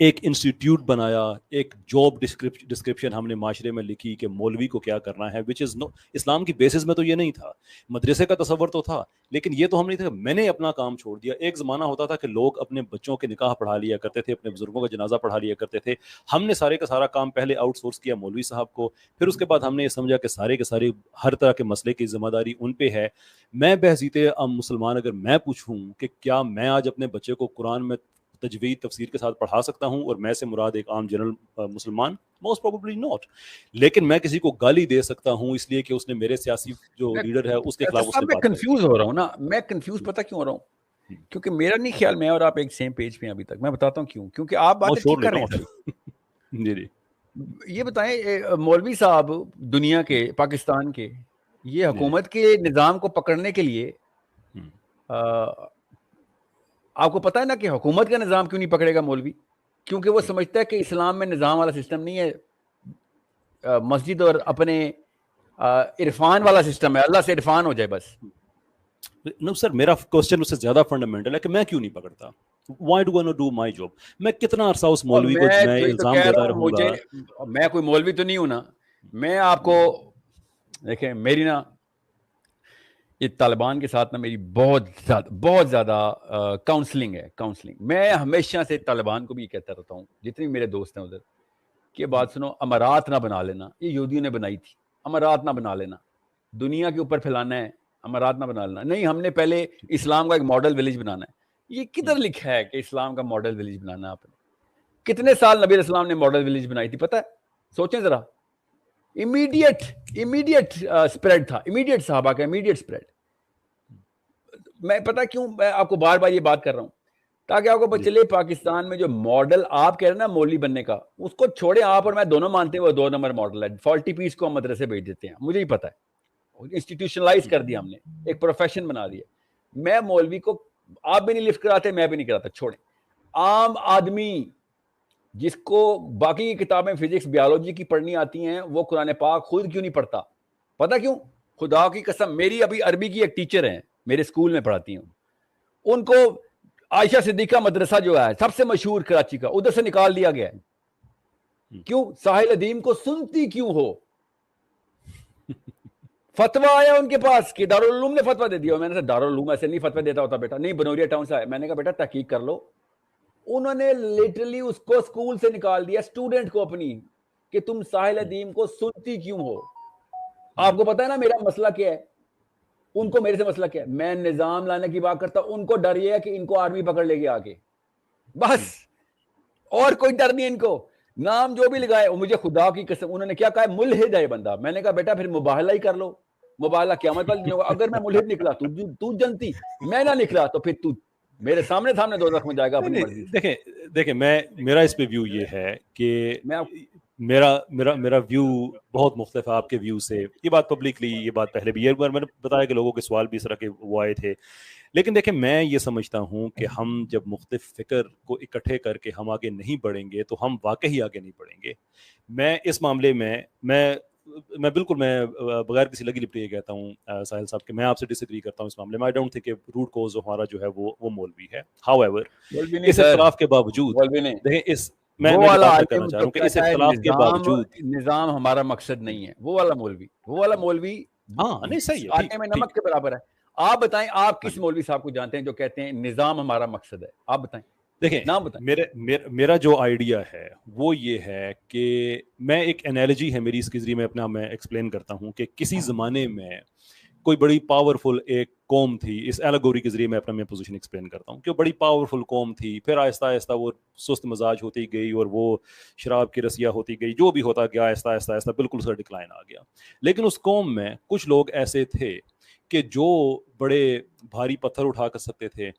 Speaker 2: ایک انسٹیٹیوٹ بنایا, ایک جاب ڈسکرپشن ہم نے معاشرے میں لکھی کہ مولوی کو کیا کرنا ہے, وچ از نو, اسلام کی بیسس میں تو یہ نہیں تھا, مدرسے کا تصور تو تھا, لیکن یہ تو ہم نہیں تھا. میں نے اپنا کام چھوڑ دیا. ایک زمانہ ہوتا تھا کہ لوگ اپنے بچوں کے نکاح پڑھا لیا کرتے تھے, اپنے بزرگوں کا جنازہ پڑھا لیا کرتے تھے. ہم نے سارے کا سارا کام پہلے آؤٹ سورس کیا مولوی صاحب کو, پھر اس کے بعد ہم نے یہ سمجھا کہ سارے کے سارے ہر طرح کے مسئلے کی ذمہ داری ان پہ ہے. میں بحیثیت عام مسلمان اگر میں پوچھوں کہ کیا میں آج اپنے بچے کو قرآن میں تجوید تفسیر کے ساتھ پڑھا سکتا ہوں, اور میں سے مراد ایک عام جنرل مسلمان, موسٹ پروبیبلی ناٹ. لیکن میں کسی کو گالی دے سکتا ہوں اس لیے کہ اس نے میرے سیاسی جو لیڈر ہے اس کے خلاف اس نے
Speaker 1: میں کنفیوز ہو رہا ہوں نا, میں کنفیوز پتہ کیوں ہو رہا ہوں, کیونکہ میرا نہیں خیال میں اور آپ ایک سیم پیج پہ ہیں ابھی تک. میں بتاتا ہوں کیوں, کیونکہ آپ بات ٹھیک کر رہے ہیں.
Speaker 2: جی جی,
Speaker 1: یہ بتائیں مولوی صاحب دنیا کے, پاکستان کے, یہ حکومت کے نظام کو پکڑنے کے لیے, آپ کو پتا ہے نا کہ حکومت کا نظام کیوں نہیں پکڑے گا مولوی, کیونکہ وہ سمجھتا ہے کہ اسلام میں نظام والا سسٹم نہیں ہے, مسجد اور اپنے عرفان والا سسٹم ہے, اللہ سے عرفان ہو جائے بس.
Speaker 2: نو سر, میرا کوسچن اس سے زیادہ فنڈامنٹل ہے کہ میں کیوں نہیں پکڑتا. Why do I not do my job? میں کتنا عرصہ اس مولوی کو میں الزام دیتا رہوں گا.
Speaker 1: میں کوئی مولوی تو نہیں ہوں نا, میں آپ کو دیکھیں, میری نا یہ طالبان کے ساتھ نا میری بہت زیادہ کاؤنسلنگ ہے, کاؤنسلنگ. میں ہمیشہ سے طالبان کو بھی کہتا رہتا ہوں, جتنے میرے دوست ہیں ادھر, کہ بات سنو, امارات نہ بنا لینا, یہ یہودیوں نے بنائی تھی, امارات نہ بنا لینا, دنیا کے اوپر پھیلانا ہے, امارات نہ بنا لینا. نہیں, ہم نے پہلے اسلام کا ایک ماڈل ولیج بنانا ہے. یہ کدھر لکھا ہے کہ اسلام کا ماڈل ولیج بنانا ہے آپ نے؟ کتنے سال نبی علیہ السلام نے ماڈل ولیج بنائی تھی پتہ ہے؟ سوچیں ذرا. امیڈیٹ اسپریڈ تھا, امیڈیٹ صحابہ کا امیڈیٹ اسپریڈ. میں پتہ کیوں میں آپ کو بار بار یہ بات کر رہا ہوں, تاکہ آپ کو پتہ چلے پاکستان میں جو ماڈل آپ کہہ رہے ہیں نا مولوی بننے کا, اس کو چھوڑیں آپ اور میں دونوں مانتے ہیں وہ 2 نمبر ماڈل ہے. فالٹی پیس کو ہم مدرسے بھیج دیتے ہیں, مجھے ہی پتہ ہے, انسٹیٹیوشنلائز کر دیا ہم نے, ایک پروفیشن بنا دیا. میں مولوی کو, آپ بھی نہیں لفٹ کراتے, میں بھی نہیں کراتا, چھوڑیں. عام آدمی جس کو باقی کی کتابیں فزکس بیالوجی کی پڑھنی آتی ہیں, وہ قرآن پاک خود کیوں نہیں پڑھتا؟ پتہ کیوں؟ خدا کی قسم, میری ابھی عربی کی ایک ٹیچر ہیں, میرے اسکول میں پڑھاتی ہوں, ان کو عائشہ صدیقہ مدرسہ جو ہے سب سے مشہور کراچی کا, ادھر سے نکال دیا گیا ہے. کیوں؟ ساحل ادیم کو سنتی کیوں ہو؟ فتویٰ آیا ان کے پاس کہ دارالعلوم نے فتویٰ دے دیا. میں نے کہا دارالعلوم ایسے نہیں فتویٰ دیتا ہوتا بیٹا. نہیں, بنوریا ٹاؤن سے آیا. میں نے کہا بیٹا تحقیق کر لو. انہوں نے لٹرلی اس کو اسکول سے نکال دیا, اسٹوڈنٹ کو اپنی, کہ تم ساحل ادیم کو سنتی کیوں ہو. آپ کو پتا ہے نا میرا مسئلہ کیا ہے, ان کو میرے سے مسئلہ کیا ہے. میں نظام لانے کی بات کرتا ہوں, ان کو ڈر یہ ہے کہ ان کو آرمی پکڑ لے کے آ کے, بس اور کوئی ڈر نہیں ان کو. نام جو بھی لگائے, مجھے خدا کی قسم انہوں نے کیا کہا, ملحد ہے بندہ. میں نے کہا بیٹا پھر مباہلہ ہی کر لو, مباہلہ قیامت پر. اگر میں ملحد نکلا تو جنتی, میں نہ نکلا تو پھر تو میرے سامنے دوزخ میں جائے گا اپنی مرضی سے.
Speaker 2: دیکھیں میرا اس پہ ویو یہ ہے کہ
Speaker 1: میں
Speaker 2: میرا ویو بہت مختلف ہے آپ کے ویو سے. یہ بات پبلکلی, یہ بات پہلے بھی ایک بار میں نے بتایا کہ لوگوں کے سوال بھی اس طرح کے وہ آئے تھے. لیکن دیکھیں میں یہ سمجھتا ہوں کہ ہم جب مختلف فکر کو اکٹھے کر کے ہم آگے نہیں بڑھیں گے تو ہم واقعی آگے نہیں بڑھیں گے. میں اس معاملے میں بالکل میں بغیر کسی لگی لپٹی یہ کہتا ہوں ساحل صاحب کہ میں آپ سے ڈس ایگری کرتا ہوں اس معاملے میں. آئی ڈونٹ تھنک کہ روٹ کوز ہمارا جو ہے وہ مولوی ہے. ہاؤ ایور اس اختلاف کے باوجود دیکھیں میں جو بات کرنا چاہ رہا ہوں کہ اس اختلاف کے باوجود
Speaker 1: نظام ہمارا مقصد نہیں ہے. وہ والا مولوی
Speaker 2: ہاں نہیں صحیح ہے,
Speaker 1: آٹے میں نمک کے برابر ہے. آپ بتائیں, آپ کس مولوی صاحب کو جانتے ہیں جو کہتے ہیں نظام ہمارا مقصد ہے؟ آپ بتائیں,
Speaker 2: دیکھیں
Speaker 1: نام بتائیں.
Speaker 2: میرا جو آئیڈیا ہے وہ یہ ہے کہ میں ایک انالوجی ہے میری اس کے ذریعے میں اپنا میں ایکسپلین کرتا ہوں کہ کسی زمانے میں کوئی بڑی پاورفل ایک قوم تھی. اس ایلیگوری کے ذریعے میں اپنا میں پوزیشن ایکسپلین کرتا ہوں کہ وہ بڑی پاورفل قوم تھی. پھر آہستہ آہستہ وہ سست مزاج ہوتی گئی اور وہ شراب کی رسیاں ہوتی گئی, جو بھی ہوتا گیا آہستہ آہستہ بالکل اس کا ڈکلائن آ گیا. لیکن اس قوم میں کچھ لوگ ایسے تھے کہ جو بڑے بھاری پتھر اٹھا کر سکتے تھے,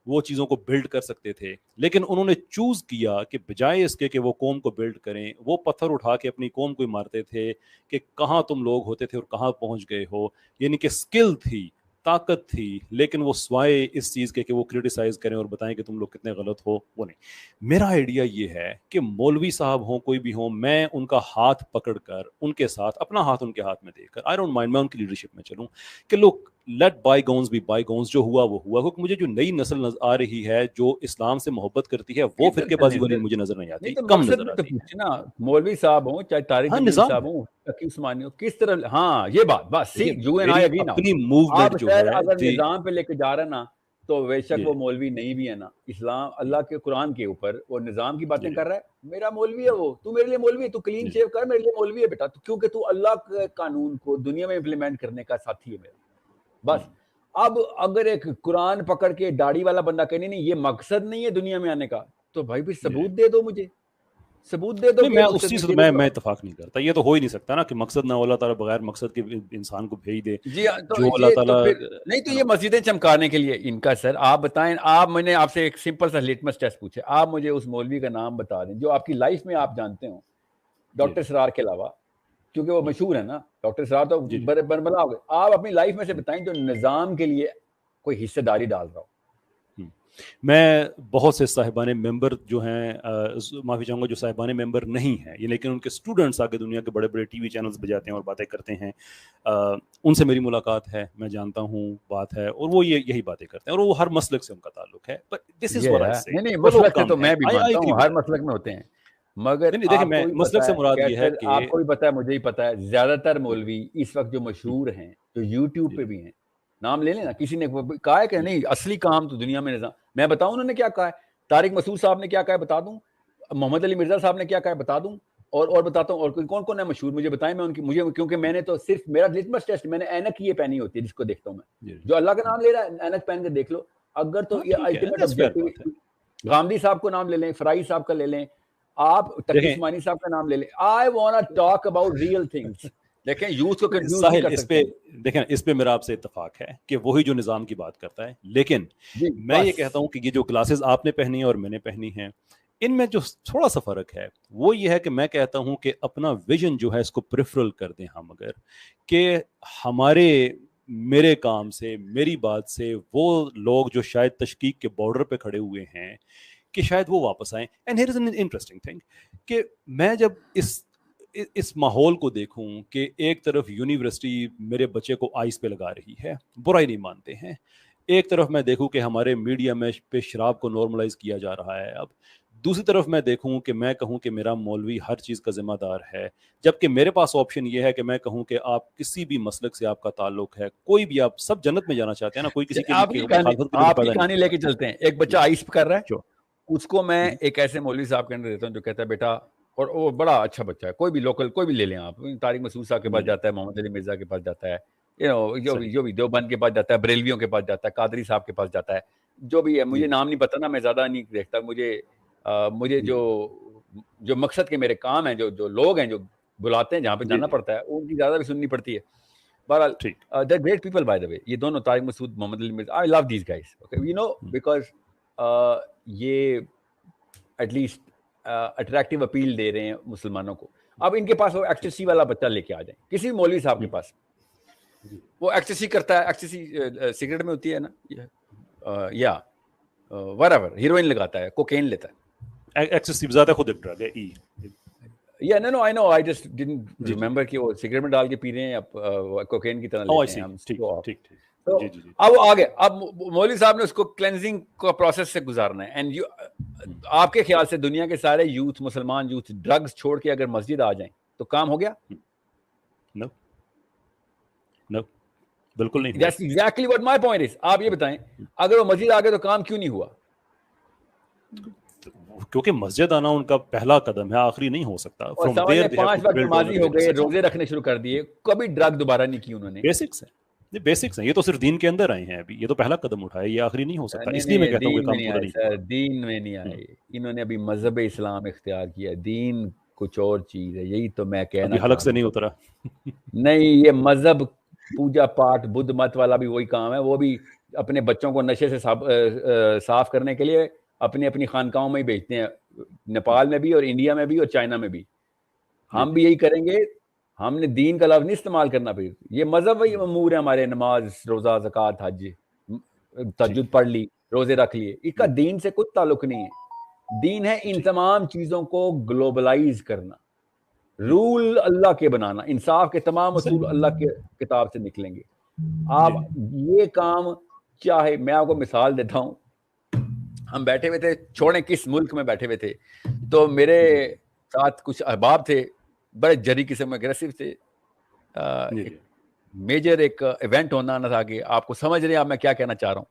Speaker 2: وہ چیزوں کو بلڈ کر سکتے تھے. لیکن انہوں نے چوز کیا کہ بجائے اس کے کہ وہ قوم کو بلڈ کریں, وہ پتھر اٹھا کے اپنی قوم کو مارتے تھے کہ کہاں تم لوگ ہوتے تھے اور کہاں پہنچ گئے ہو. یعنی کہ سکل تھی, طاقت تھی, لیکن وہ سوائے اس چیز کے کہ وہ کرٹیسائز کریں اور بتائیں کہ تم لوگ کتنے غلط ہو, وہ نہیں. میرا آئیڈیا یہ ہے کہ مولوی صاحب ہوں کوئی بھی ہوں, میں ان کا ہاتھ پکڑ کر ان کے ساتھ اپنا ہاتھ ان کے ہاتھ میں دے کر آئی ڈونٹ مائنڈ, میں ان کی لیڈرشپ میں چلوں کہ لوگ لیٹ بائی گونز بی بائی گونز, جو ہوا وہ ہوا. کیونکہ مجھے جو نئی نسل آ رہی ہے جو اسلام سے محبت کرتی ہے وہ فرقے بازی والی مجھے نظر نہیں آتی, کم نظر آتی ہے.
Speaker 1: مولوی صاحب ہوں چاہے طارق جمیل صاحب ہوں, تقی عثمانی ہو, کس طرح, ہاں یہ بات بس
Speaker 2: اپنی موومنٹ جو ہے
Speaker 1: اگر نظام پہ لے کے جا رہا نا تو بے شک وہ مولوی نہیں بھی ہے نا. اسلام اللہ کے قرآن کے اوپر وہ نظام کی باتیں کر رہا ہے, میرا مولوی ہے وہ, تو میرے لیے مولوی ہے, تو کلین شیو کر, میرے لیے مولوی ہے بیٹا, کیونکہ تو اللہ کے قانون کو دنیا میں امپلیمنٹ کرنے کا ساتھی ہے میرا. بس اب اگر ایک قرآن پکڑ کے داڑھی والا بندہ کہنے نہیں یہ مقصد نہیں ہے دنیا میں آنے کا, تو بھائی بھی ثبوت دے دو, مجھے ثبوت دے دو.
Speaker 2: میں اس چیز سے میں اتفاق نہیں کرتا. یہ تو ہو ہی نہیں سکتا نا کہ مقصد نہ اللہ تعالیٰ بغیر مقصد کے انسان کو بھیج دے.
Speaker 1: جی
Speaker 2: جو اللہ تعالیٰ
Speaker 1: نہیں, تو یہ مسجدیں چمکانے کے لیے ان کا. سر آپ بتائیں, میں نے آپ سے ایک سمپل سا لیٹمس ٹیسٹ پوچھے, آپ مجھے اس مولوی کا نام بتا دیں جو آپ کی لائف میں آپ جانتے ہوں ڈاکٹر سرار کے علاوہ, کیونکہ وہ مشہور ہے نا ڈاکٹر سرار, تو بربلا ہو گئے. آپ اپنی لائف میں سے بتائیں جو نظام کے لیے کوئی حصہ داری ڈال رہا ہو.
Speaker 2: میں بہت سے صاحبان ممبر جو ہیں, معافی چاہوں گا جو صاحبان ممبر نہیں ہیں یہ, لیکن ان کے اسٹوڈنٹس آگے دنیا کے بڑے بڑے ٹی وی چینلز پہ جاتے ہیں اور باتیں کرتے ہیں, ان سے میری ملاقات ہے, میں جانتا ہوں بات ہے, اور وہ یہی باتیں کرتے ہیں, اور وہ ہر مسلک سے ان کا تعلق ہے.
Speaker 1: نہیں مسلک سے تو میں بھی مانتا ہوں, ہر مسلک میں ہوتے ہیں, مگر
Speaker 2: دیکھیں مسلک سے مراد یہ ہے کہ
Speaker 1: آپ کو بھی پتا ہے, مجھے ہی پتا ہے, زیادہ تر مولوی اس وقت جو مشہور ہیں جو یوٹیوب پہ بھی ہیں, نام لے لیں نا, کسی نے کہا ہے کہ نہیں اصلی کام تو دنیا میں نظام, میں بتاؤں انہوں نے کیا کہا ہے, طارق مسعود صاحب نے کیا کہا ہے بتا دوں, محمد علی مرزا صاحب نے کیا کہا ہے بتا دوں, اور بتاتا ہوں, اور کون کون ہے مشہور مجھے بتائیں. میں ان کی مجھے کیونکہ میں نے تو صرف میرا لٹمس ٹیسٹ, میں نے اینک یہ پہنی ہوتی ہے جس کو دیکھتا ہوں میں, جو اللہ کا نام لے رہا ہے اینک پہن کے دیکھ لو. اگر تو یہ الٹیمیٹ آبجیکٹو, غامدی صاحب کو نام لے لیں, فرائی صاحب کا لے لیں, آپ تقی عثمانی صاحب کا نام لے لیں. I want to talk about real things. دیکھیں یوتھ کو کنفیوز نہیں کر سکتے.
Speaker 2: دیکھیں اس پہ میرا آپ سے اتفاق ہے کہ وہی جو نظام کی بات کرتا ہے, لیکن میں یہ کہتا ہوں کہ یہ جو کلاسز آپ نے پہنی ہیں اور میں نے پہنی ہیں, ان میں جو تھوڑا سا فرق ہے وہ یہ ہے کہ میں کہتا ہوں کہ اپنا ویژن جو ہے اس کو پریفرل کر دیں ہم, اگر کہ میرے کام سے, میری بات سے وہ لوگ جو شاید تشکیک کے بارڈر پہ کھڑے ہوئے ہیں کہ شاید وہ واپس آئیں. And here is an interesting thing کہ میں جب اس ماحول کو دیکھوں کہ ایک طرف یونیورسٹی میرے بچے کو آئس پہ لگا رہی ہے, برائی نہیں مانتے ہیں, ایک طرف میں دیکھوں کہ ہمارے میڈیا میں پہ شراب کو نارملائز کیا جا رہا ہے, اب دوسری طرف میں دیکھوں کہ میں کہوں کہ میرا مولوی ہر چیز کا ذمہ دار ہے, جبکہ میرے پاس آپشن یہ ہے کہ میں کہوں کہ آپ کسی بھی مسلک سے آپ کا تعلق ہے, کوئی بھی, آپ سب جنت میں جانا چاہتے ہیں نا, کوئی کسی کے
Speaker 1: آپ کی کہانی لے کے چلتے ہیں. ایک بچہ آئس پہ کر رہا ہے, اس کو میں ایک ایسے مولوی صاحب کے اندر دیتا ہوں جو کہتا ہے بیٹا, اور وہ بڑا اچھا بچہ ہے. کوئی بھی لوکل کوئی بھی لے لیں آپ, طارق مسعود صاحب کے پاس جاتا ہے, محمد علی مرزا کے پاس جاتا ہے, جو بھی دیوبند کے پاس جاتا ہے, بریلویوں کے پاس جاتا ہے, قادری صاحب کے پاس جاتا ہے, جو بھی ہے. مجھے نام نہیں پتا نا, میں زیادہ نہیں دیکھتا. مجھے جو مقصد کے میرے کام ہیں, جو لوگ ہیں جو بلاتے ہیں جہاں پہ جانا پڑتا ہے, ان کی زیادہ بھی سننی پڑتی ہے. بہرحال they're great people by the way. یہ دونوں Tariq Masood, Muhammad Ali Mirza, I love these guys. Okay, you know, because یہ ایٹ لیسٹ اٹریکٹیو اپیل دے رہے ہیں مسلمانوں کو. اب ان کے پاس وہ ایکسٹیسی والا بچہ لے کے آ جائیں, کسی مولوی صاحب کے پاس, وہ ایکسٹیسی کرتا ہے, ایکسٹیسی سگریٹ میں ہوتی ہے نا, یا whatever, ہیروئن لگاتا ہے, کوکین لیتا ہے,
Speaker 2: ایکسیسیو ذات خود ایک ڈرگ ہے.
Speaker 1: Yeah, no, I know. I just didn't remember کہ وہ سگریٹ میں ڈال کے پی رہے ہیں یا کوکین کی طرح لیتے ہیں. تو اب آگے, اب مولوی صاحب نے اس کو کلینزنگ کا پروسیس سے گزارنا ہے. اینڈ آپ کے خیال سے دنیا کے سارے یوتھ, مسلمان یوتھ, ڈرگز چھوڑ کے اگر مسجد آ جائیں تو کام ہو گیا؟
Speaker 2: No, بالکل نہیں.
Speaker 1: That's exactly what my point is. آپ یہ بتائیں, اگر وہ مسجد آ گئے تو کام کیوں نہیں ہوا؟
Speaker 2: کیونکہ مسجد آنا ان کا پہلا قدم ہے, آخری نہیں ہو سکتا.
Speaker 1: 5 وقت نمازی ہو گئے, روزے رکھنے شروع کر دیے, کبھی ڈرگ دوبارہ نہیں کی انہوں نے.
Speaker 2: بیسکس ہیں, یہ تو صرف دین کے اندر آئے ہیں ابھی, یہ تو پہلا قدم اٹھایا, یہ آخری نہیں ہو سکتا. اس لیے میں کہتا ہوں کہ کام پورا نہیں.
Speaker 1: دین میں نہیں آئے, انہوں نے ابھی مذہب اسلام اختیار کیا. دین کچھ اور چیز ہے, یہی تو میں کہنا.
Speaker 2: حلق سے نہیں اترا.
Speaker 1: نہیں, یہ مذہب پوجا پاٹ بدھ مت والا بھی وہی کام ہے. وہ بھی اپنے بچوں کو نشے سے صاف کرنے کے لیے اپنی خانقاہوں میں ہی بیچتے ہیں, نیپال میں بھی اور انڈیا میں بھی اور چائنا میں بھی. ہم بھی یہی کریں گے. ہم نے دین کا لفظ نہیں استعمال کرنا. پھر یہ مذہب وہی امور ہے ہمارے, نماز, روزہ, زکوٰۃ, حج, تہجد پڑھ لی, روزے رکھ لیے. اس کا دین سے کوئی تعلق نہیں ہے. دین ہے ان تمام چیزوں کو گلوبلائز کرنا, رول اللہ کے بنانا. انصاف کے تمام اصول اللہ کے کتاب سے نکلیں گے. آپ یہ کام چاہے, میں آپ کو مثال دیتا ہوں. ہم بیٹھے ہوئے تھے, چھوڑیں کس ملک میں بیٹھے ہوئے تھے, تو میرے ساتھ کچھ احباب تھے, بڑے جری قسم اگریسو تھے. میجر ایک ایونٹ ہونا تھا کہ آپ کو سمجھ رہے ہیں آپ میں کیا کہنا چاہ رہا ہوں.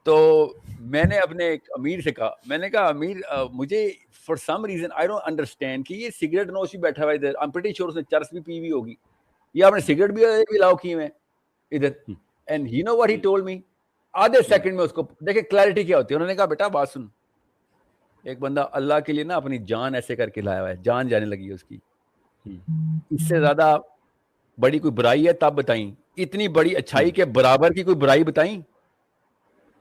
Speaker 1: تو میں نے اپنے ایک امیر سے کہا, میں نے کہا امیر مجھے for some reason I don't understand کہ یہ سگریٹ نوش بھی بیٹھا ہوا ہے ادھر, آئی ایم پریٹی شیور اس نے چرس بھی پی ہوئی ہوگی, یا آپ نے سگریٹ بھی لاؤ کی ہوئے ادھر. And you know what he told me, آدھے سیکنڈ میں اس کو دیکھیں کلیئرٹی کیا ہوتی ہے. انہوں نے کہا بیٹا بات سن, ایک بندہ اللہ کے لیے نا اپنی جان ایسے کر کے لایا ہوا ہے, جان جانے لگی ہے اس کی. اس سے زیادہ بڑی کوئی برائی ہے تب بتائیں, اتنی بڑی اچھائی کے برابر کی کوئی برائی بتائیں.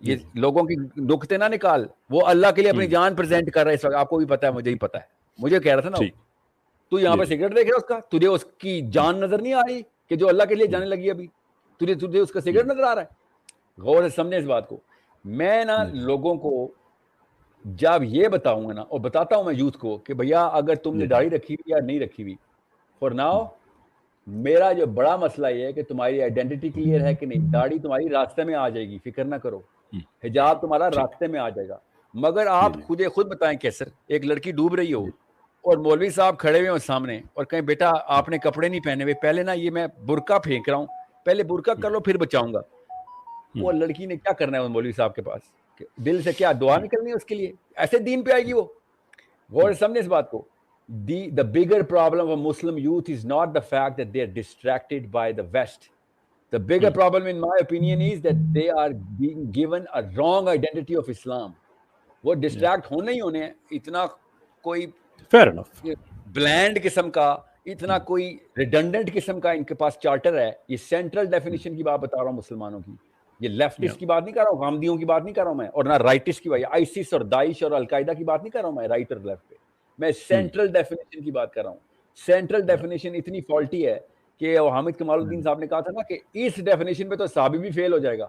Speaker 1: یہ لوگوں کی نکتے نہ نکال, وہ اللہ کے لیے اپنی جان پریزنٹ کر رہا ہے اس وقت. آپ کو بھی پتا ہے, مجھے ہی پتا ہے. مجھے کہہ رہا تھا نا, تو یہاں پہ سگریٹ دیکھ رہا اس کا, تجھے اس کی جان نظر نہیں آ رہی کہ جو اللہ کے لیے جانے لگی ابھی, تجھے اس کا سگریٹ نظر آ رہا ہے. غور سے سمجھے اس بات کو. میں نا لوگوں کو جب یہ بتاؤں گا نا, اور بتاتا ہوں میں یوتھ کو کہ بھیا اگر تم نے داڑھی رکھی ہوئی یا نہیں رکھی ہوئی, فور ناؤ میرا جو بڑا مسئلہ یہ ہے کہ تمہاری آئیڈینٹی کلیئر ہے کہ نہیں. داڑھی تمہاری راستے میں آ جائے گی, فکر نہ کرو. حجاب تمہارا راستے میں آ جائے گا. مگر آپ خود بتائیں کیسر, ایک لڑکی ڈوب رہی ہو اور مولوی صاحب کھڑے ہوئے ہوں سامنے اور کہیں بیٹا آپ نے کپڑے نہیں پہنے ہوئے, پہلے نا یہ میں برقع پھینک رہا ہوں, پہلے برقع کر لو پھر بچاؤں گا. وہ لڑکی نے کیا کرنا ہے مولوی صاحب کے پاس, دل سے کیا دعا نکلنی ہے اس کے لیے؟ ایسے دین پہ آئے گی وہ. غور سمجھے اس بات کو. The bigger problem of Muslim youth is not the fact that they are distracted by the West. The bigger problem in my opinion is that they are being given a wrong identity of Islam. وہ distract ہونے ہی ہونے ہیں. اتنا کوئی blend قسم کا, اتنا کوئی ریڈنڈنٹ قسم کا ان کے پاس چارٹر ہے. یہ سینٹرل ڈیفینیشن کی بات بتا رہا ہوں مسلمانوں کی. یہ لیفٹسٹ کی بات نہیں کر رہا ہوں, غامدیوں کی بات نہیں کر رہا ہوں میں, اور نہ رائٹسٹ کی بات, آئیسس اور داعش اور القاعدہ کی بات نہیں کر رہا ہوں میں, رائٹ اور لیفٹ پہ. میں سینٹرل ڈیفینیشن کی بات کر رہا ہوں. سینٹرل ڈیفینیشن اتنی فالٹی ہے کہ حامد کمال الدین صاحب نے کہا تھا نا کہ اس ڈیفینیشن پہ تو صحابی بھی فیل ہو جائے گا.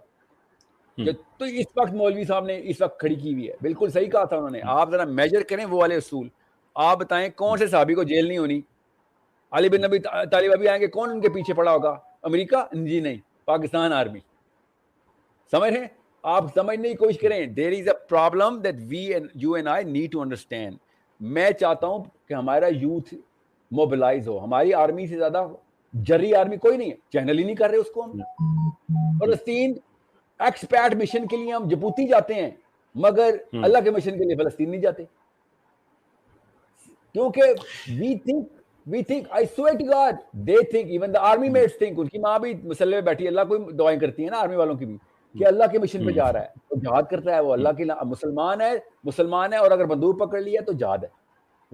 Speaker 1: تو اس وقت مولوی صاحب نے اس وقت کھڑی کی ہوئی ہے. بالکل صحیح کہا تھا انہوں نے. آپ ذرا میجر کریں وہ والے اصول. آپ بتائیں کون سے صحابی کو جیل نہیں ہونی؟ علی بن ابی طالب ابھی آئیں گے, کون ان کے پیچھے پڑا ہوگا؟ امریکہ؟ جی نہیں, پاکستان آرمی. سمجھ رہے ہیں آپ؟ سمجھنے کی کوشش کریں. There is a problem that we and you and I need to understand. میں چاہتا ہوں کہ ہمارا یوتھ موبلائز ہو. ہماری آرمی سے زیادہ جری آرمی کوئی نہیں ہے, چینل ہی نہیں کر رہے اس کو. ہم فلسطین ایکسپیٹ مشن کے لیے ہم جبوتی جاتے ہیں, مگر اللہ کے مشن کے لیے فلسطین نہیں جاتے. کیونکہ we think I swear to God they think even the army mates think, ان کی ماں بھی مسلح پہ بیٹھی اللہ کو دعائیں کرتی ہیں نا آرمی والوں کی بھی کہ اللہ کے مشن پہ جا رہا ہے تو جہاد کرتا ہے وہ اللہ کی مسلمان ہے اور اگر بندوق پکڑ لیا تو جہاد ہے.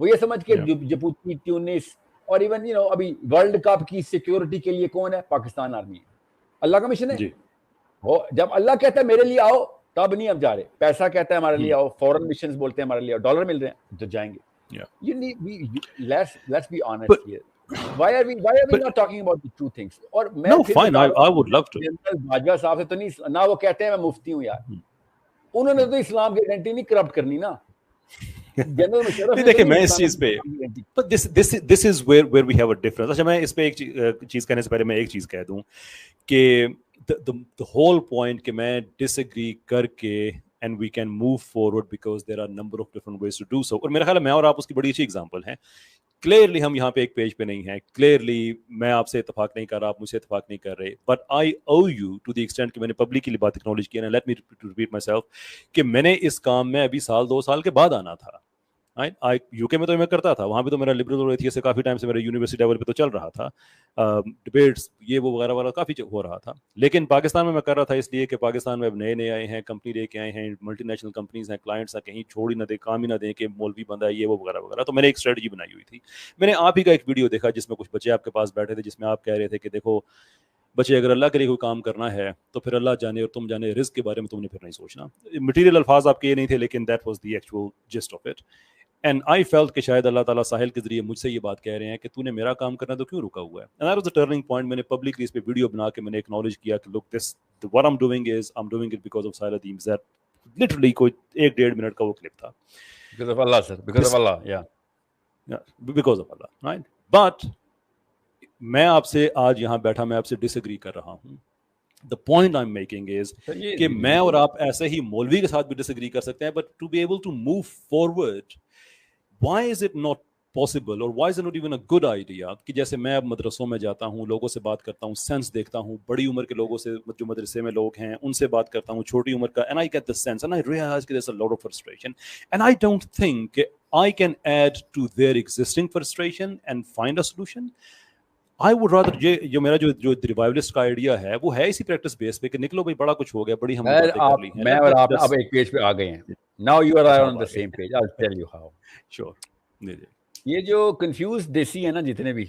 Speaker 1: وہ یہ سمجھ کے جبوتی ٹیونس اور ایون ابھی ورلڈ کپ کی سیکیورٹی کے لیے کون ہے؟ پاکستان آرمی ہے. اللہ کا مشن ہے. جب اللہ کہتا ہے میرے لیے آؤ تب نہیں اب جا رہے. پیسہ کہتا ہے ہمارے لیے آؤ, فورن مشنز بولتے ہیں ہمارے لیے, ڈالر مل رہے ہیں تو جائیں گے. Let's be honest here. Why are we not talking about the true things? اور میں
Speaker 2: I would love to.
Speaker 1: Bajwa صاحب سے تو نہیں نہ وہ کہتے ہیں میں مفتی ہوں یار. انہوں نے تو اسلام کی آئیڈینٹی نہیں کرپٹ کرنی نا.
Speaker 2: دیکھیں میں اس چیز پہ this is where we have a difference. اچھا میں اس پہ ایک چیز کہنے سے پہلے میں ایک چیز کہہ دوں کہ the whole point کہ میں disagree کر کے and we can move forward because there are a number of different ways to do so. اور میرا خیال ہے میں اور آپ اس کی بڑی اچھی ایگزامپل ہیں. کلیئرلی ہم یہاں پہ ایک پیج پہ نہیں ہیں, کلیئرلی میں آپ سے اتفاق نہیں کر رہا, آپ مجھ سے اتفاق نہیں کر رہے, but I owe you to the extent کہ میں نے پبلکلی بات اکنالج کیا نا, let me repeat myself کہ میں نے اس کام میں ابھی 2 سال کے بعد آنا تھا. یو کے میں تو میں کرتا تھا, وہاں پہ تو میرا لبرل اور ایتھیسٹ سے کافی ٹائم سے میرا یونیورسٹی لیول پہ تو چل رہا تھا, ڈبیٹس یہ وہ وغیرہ وغیرہ کافی ہو رہا تھا. لیکن پاکستان میں کر رہا تھا اس لیے کہ پاکستان میں اب نئے آئے ہیں, کمپنی لے کے آئے ہیں, ملٹی نیشنل کمپنیز ہیں, کلائنٹس ہیں, کہیں چھوڑ ہی نہ دیں, کام ہی نہ دیں کہ مولوی بندہ ہے یہ وہ وغیرہ وغیرہ. تو میں نے ایک اسٹریٹجی بنائی ہوئی تھی. میں نے آپ ہی کا ایک ویڈیو دیکھا جس میں کچھ بچے آپ کے پاس بیٹھے تھے, جس میں آپ کہہ رہے تھے کہ دیکھو بچے اگر اللہ کے لیے کوئی کام کرنا ہے تو پھر اللہ جانے اور تم جانے رزق کے بارے میں تم نے پھر نہیں سوچنا. مٹیریل الفاظ آپ کے یہ نہیں تھے لیکن that was the actual just of it. And I felt کہ شاید اللہ تعالیٰ ساحل کے ذریعے مجھ سے یہ بات کہہ رہے ہیں کہ تو نے میرا کام کرنا تو کیوں رکا ہوا ہے. And that was a turning point. میں نے پبلکلی اس پہ ویڈیو بنا کے میں نے اکنالج کیا کہ لک دس what I'm doing is I'm doing it because of Sahil Adeem. That literally کوئی 1-1.5 منٹ کا وہ کلپ تھا.
Speaker 1: Because of Allah, sir. Because of Allah, yeah.
Speaker 2: Because of Allah, right? But میں آپ سے آج یہاں بیٹھا میں آپ سے ڈس ایگری کر رہا ہوں. The point I'm making is کہ میں اور آپ ایسے ہی مولوی کے ساتھ بھی ڈس ایگری کر سکتے ہیں, but to be able to move forward, why is it not possible or why is it not even a good idea کہ جیسے میں اب مدرسوں میں جاتا ہوں, لوگوں سے بات کرتا ہوں, سینس دیکھتا ہوں, بڑی عمر کے لوگوں سے جو مدرسے میں لوگ ہیں ان سے بات کرتا ہوں, چھوٹی عمر کا, and I get the sense and I realize that there's a lot of frustration and I don't think I can add to their existing frustration and find a solution. I would rather جو میرا جو ریوائولسٹ کا idea ہے وہ ہے اسی practice بیس پہ کہ نکلو بھائی بڑا کچھ ہو گیا, بڑی ہم نے باتیں کر لی ہیں,
Speaker 1: میں اور آپ اب ایک پیج پہ آ گئے ہیں. Now you are on the same page. I'll tell you how.
Speaker 2: Sure.
Speaker 1: یہ جو کنفیوز دیسی ہے نا جتنے بھی,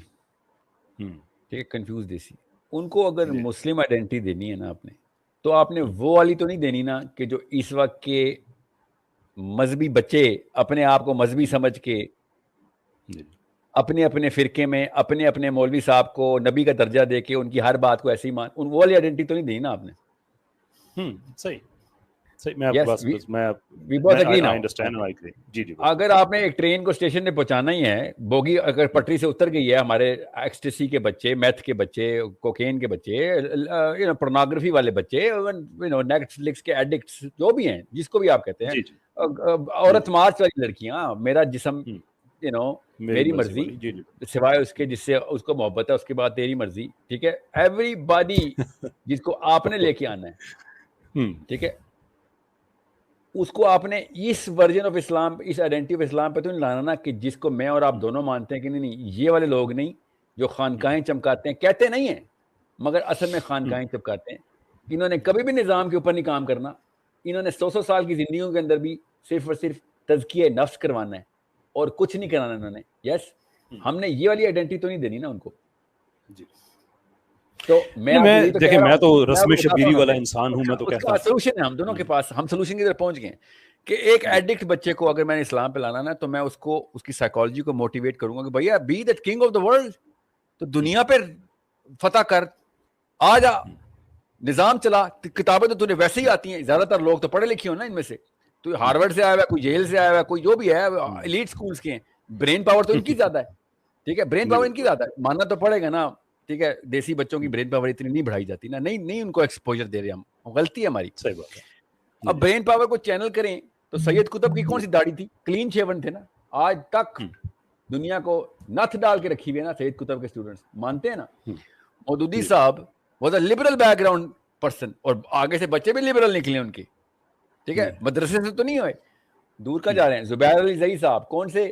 Speaker 1: ٹھیک ہے, کنفیوز دیسی, ان کو اگر مسلم آئیڈینٹی دینی ہے نا آپ نے, تو آپ نے وہ والی تو نہیں دینی نا کہ جو اس وقت کے مذہبی بچے اپنے آپ کو مذہبی سمجھ کے اپنے اپنے فرقے میں اپنے اپنے مولوی صاحب کو نبی کا درجہ دے کے ان کی ہر بات کو ایسے ہی مان, ان وہ والی آئیڈینٹی تو نہیں دینی نا آپ نے.
Speaker 2: صحیح.
Speaker 1: اگر آپ نے ایک ٹرین کو اسٹیشن پہ پہنچانا ہی ہے, بوگی اگر پٹری سے اتر گئی ہے, ہمارے ایکسٹیسی کے بچے, میتھ کے بچے, کوکین کے بچے, پورنوگرافی والے بچے, نیٹ فلکس کے ایڈکٹس جو بھی ہیں, جس کو بھی آپ کہتے ہیں, عورت مارچ والی لڑکیاں, میرا جسم میری مرضی, سوائے اس کے جس سے اس کو محبت ہے, اس کے بعد تیری مرضی, ٹھیک ہے, ایوری باڈی جس کو آپ نے لے کے آنا ہے, ٹھیک ہے, اس کو آپ نے اس ورژن آف اسلام, اس آئیڈینٹی آف اسلام پہ تو نہیں لانا نا کہ جس کو میں اور آپ دونوں مانتے ہیں کہ نہیں یہ والے لوگ نہیں جو خانقاہیں چمکاتے ہیں, کہتے نہیں ہیں مگر اصل میں خانقاہیں چمکاتے ہیں. انہوں نے کبھی بھی نظام کے اوپر نہیں کام کرنا, انہوں نے 100 سال کی زندگیوں کے اندر بھی صرف اور صرف تزکیہ نفس کروانا ہے اور کچھ نہیں کرانا انہوں نے. یس, ہم نے یہ والی آئیڈینٹی تو نہیں دینی نا ان کو. تو میں
Speaker 2: تو رسم شبیری والا انسان ہوں, میں تو کہتا ہوں
Speaker 1: سولوشن ہے ہم دونوں کے پاس, ہم سولوشن کی طرف پہنچ گئے ہیں کہ ایک ایڈکٹ بچے کو اگر میں نے اسلام پہ لانا نا, تو میں اس کو اس کی سائیکالوجی کو موٹیویٹ کروں گا کہ بھیا be the king of the world, تو دنیا پہ فتح کر, آ جا, نظام چلا, کتابیں تو تجھے ویسے ہی آتی ہیں, زیادہ تر لوگ تو پڑھے لکھے ہو نا ان میں سے, تو ہارورڈ سے آیا ہوا ہے, کوئی جیل سے آیا ہوا ہے, کوئی جو بھی ہے, ایلیٹ اسکولس کے ہیں, برین پاور تو ان کی زیادہ ہے, ٹھیک ہے, برین پاور ان کی زیادہ ہے, ماننا تو پڑے گا نا, ٹھیک ہے. دیسی بچوں کی برین پاور اتنی نہیں بڑھائی جاتی نا, نہیں ان کو ایکسپوجر دے رہے ہم, غلطی ہے ہماری.
Speaker 2: صحیح بات ہے.
Speaker 1: اب برین پاور کو چینل کریں تو سید قطب کی کون سی داڑھی تھی, کلین شیون تھے نا, آج تک دنیا کو نتھ ڈال کے رکھی ہوئی ہے نا سید قطب کے اسٹوڈنٹس, مانتے ہیں نا. مودودی صاحب was a liberal back ground person, اور آگے سے بچے بھی لبرل نکلے ان کے, ٹھیک ہے, مدرسے سے تو نہیں ہوئے, دور کا جا رہے ہیں. زبیر علی زئی صاحب کون سے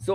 Speaker 1: So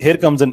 Speaker 2: Here comes an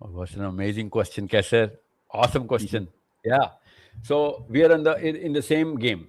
Speaker 1: What's an amazing question, Kaisar. Awesome question. Yeah. So we are in the same game.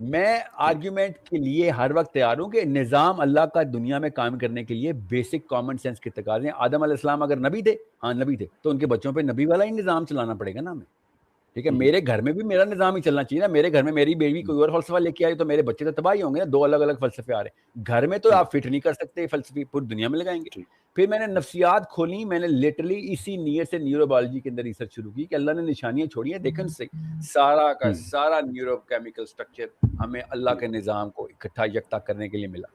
Speaker 1: میں آرگیومنٹ کے لیے ہر وقت تیار ہوں کہ نظام اللہ کا دنیا میں قائم کرنے کے لیے بیسک کامن سینس کے تقاضے ہیں. آدم علیہ السلام اگر نبی تھے, ہاں نبی تھے, تو ان کے بچوں پہ نبی والا ہی نظام چلانا پڑے گا نا ہمیں. ٹھیک ہے, میرے گھر میں بھی میرا نظام ہی چلنا چاہیے نا. میرے گھر میں میری بیوی کوئی اور فلسفہ لے کے آئی تو میرے بچے تو تباہی ہوں گے نا. 2 الگ الگ فلسفے آ رہے ہیں گھر میں, تو آپ فٹ نہیں کر سکتے فلسفی, پوری دنیا میں لگائیں گے. پھر میں نے نفسیات کھولی, میں نے لٹرلی اسی نیت سے نیورو بایولوجی کے اندر ریسرچ شروع کی کہ اللہ نے نشانیاں چھوڑی ہیں, دیکھیں سارا کا سارا نیورو کیمیکل سٹرکچر ہمیں اللہ کے نظام کو اکٹھا یکتا کرنے کے لیے ملا.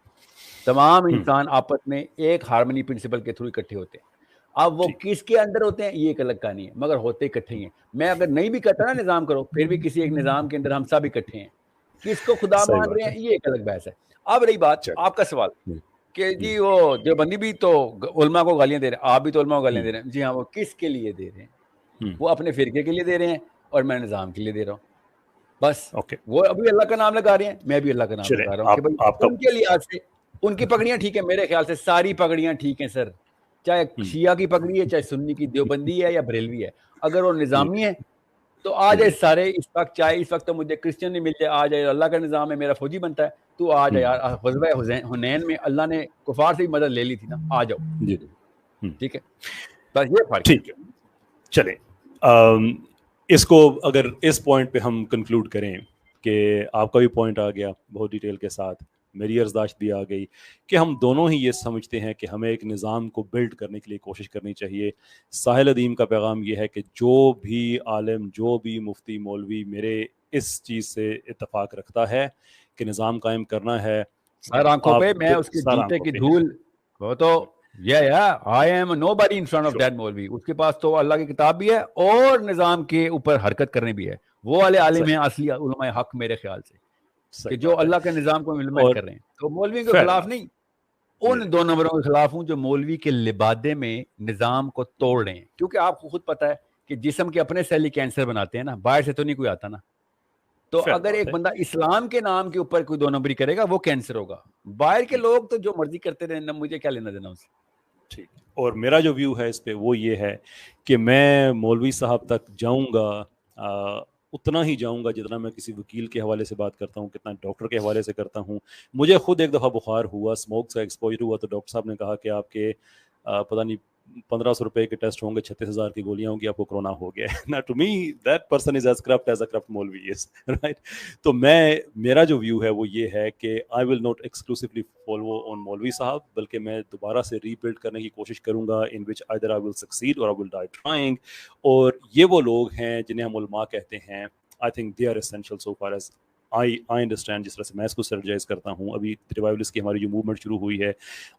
Speaker 1: تمام انسان آپس میں ایک ہارمنی پرنسپل کے تھرو اکٹھے ہوتے ہیں. اب وہ کس کے اندر ہوتے ہیں یہ ایک الگ کہانی ہے, مگر ہوتے اکٹھے ہی ہیں. میں اگر نہیں بھی کہتا نا نظام کرو, پھر بھی کسی ایک نظام کے اندر ہم سب اکٹھے ہیں. کس کو خدا مان رہے ہیں یہ ایک الگ بحث ہے. اب رہی بات آپ کا سوال کہ جی وہ دیوبندی بھی تو علماء کو گالیاں دے رہے ہیں, آپ بھی تو علماء کو گالیاں دے رہے ہیں. جی ہاں, وہ کس کے لیے دے رہے ہیں؟ وہ اپنے فرقے کے لیے دے رہے ہیں اور میں نظام کے لیے دے رہا ہوں. بس وہ ابھی اللہ کا نام لگا رہے ہیں, میں بھی اللہ کا نام لگا رہا ہوں کہ بھائی ان کے لحاظ سے ان کی پگڑیاں ٹھیک ہے. میرے خیال سے ساری پگڑیاں ٹھیک ہیں سر, چاہے شیعہ کی پگڑی ہے, چاہے سنی کی, دیوبندی ہے یا بریلوی ہے. اگر وہ نظامی ہے تو آ جائے سارے اس وقت, چاہے اس وقت تو مجھے کرسچن نہیں ملتے, آ جائے اللہ کا نظام ہے, میرا فوجی بنتا ہے, تو آ جائے یار. غزوہ حنین میں اللہ نے کفار سے ہی مدد لے لی تھی نا, آ جاؤ. ٹھیک ہے, بس یہ فرق
Speaker 2: ٹھیک ہے. چلیں اس کو اگر اس پوائنٹ پہ ہم کنکلوڈ کریں کہ آپ کا بھی پوائنٹ آ گیا بہت ڈیٹیل کے ساتھ, میری ارزداشت بھی آ گئی کہ ہم دونوں ہی یہ سمجھتے ہیں کہ ہمیں ایک نظام کو بلڈ کرنے کے لیے کوشش کرنی چاہیے. ساحل ادیم کا پیغام یہ ہے کہ جو بھی عالم, جو بھی مفتی, مولوی میرے اس چیز سے اتفاق رکھتا ہے کہ نظام قائم کرنا ہے,
Speaker 1: سر آنکھوں پہ میں اس کے جوتے کی دھول, وہ تو I am nobody in front of that مولوی. اس کے پاس تو اللہ کی کتاب بھی ہے اور نظام کے اوپر حرکت کرنے بھی ہے. وہ والے عالم ہیں اصلی علماء حق میرے خیال سے, کہ جو اللہ کے نظام کو امپلیمنٹ کر رہے ہیں. تو مولوی کے خلاف نہیں, ان 2 نمبروں کے خلاف ہوں جو مولوی کے لبادے میں نظام کو توڑ رہے ہیں. کیونکہ آپ کو خود پتا ہے کہ جسم کے اپنے سیل ہی کینسر بناتے ہیں نا, باہر سے تو نہیں کوئی آتا نا. تو اگر ایک بندہ اسلام کے نام کے اوپر کوئی 2 نمبری کرے گا وہ کینسر ہوگا. باہر کے لوگ تو جو مرضی کرتے رہے نا, مجھے کیا لینا دینا اس سے.
Speaker 2: ٹھیک. اور میرا جو ویو ہے اس پہ وہ یہ ہے کہ میں مولوی صاحب تک جاؤں گا, اتنا ہی جاؤں گا جتنا میں کسی وکیل کے حوالے سے بات کرتا ہوں, کتنا ڈاکٹر کے حوالے سے کرتا ہوں. مجھے خود ایک دفعہ بخار ہوا, اسموک سے ایکسپوجر ہوا, تو ڈاکٹر صاحب نے کہا کہ آپ کے پتہ نہیں 1500 روپے کے ٹیسٹ ہوں گے, 36,000 کی گولیاں ہوں گی, آپ کو کرونا ہو گیا. نا to me that person is as corrupt as a corrupt مولوی از, رائٹ. تو میرا جو ویو ہے وہ یہ ہے کہ آئی ول ناٹ ایکسکلوسively فالو آن مولوی صاحب, بلکہ میں دوبارہ سے ری بلڈ کرنے کی کوشش کروں گا, ان وچ either I will succeed or I will die trying. اور یہ وہ لوگ ہیں جنہیں ہم علماء کہتے ہیں. I think they are essential so far as I understand. جس طرح سے میں اس کو سرجائز کرتا ہوں, ابھی ریوائولسٹ کی ہماری جو موومنٹ شروع ہوئی ہے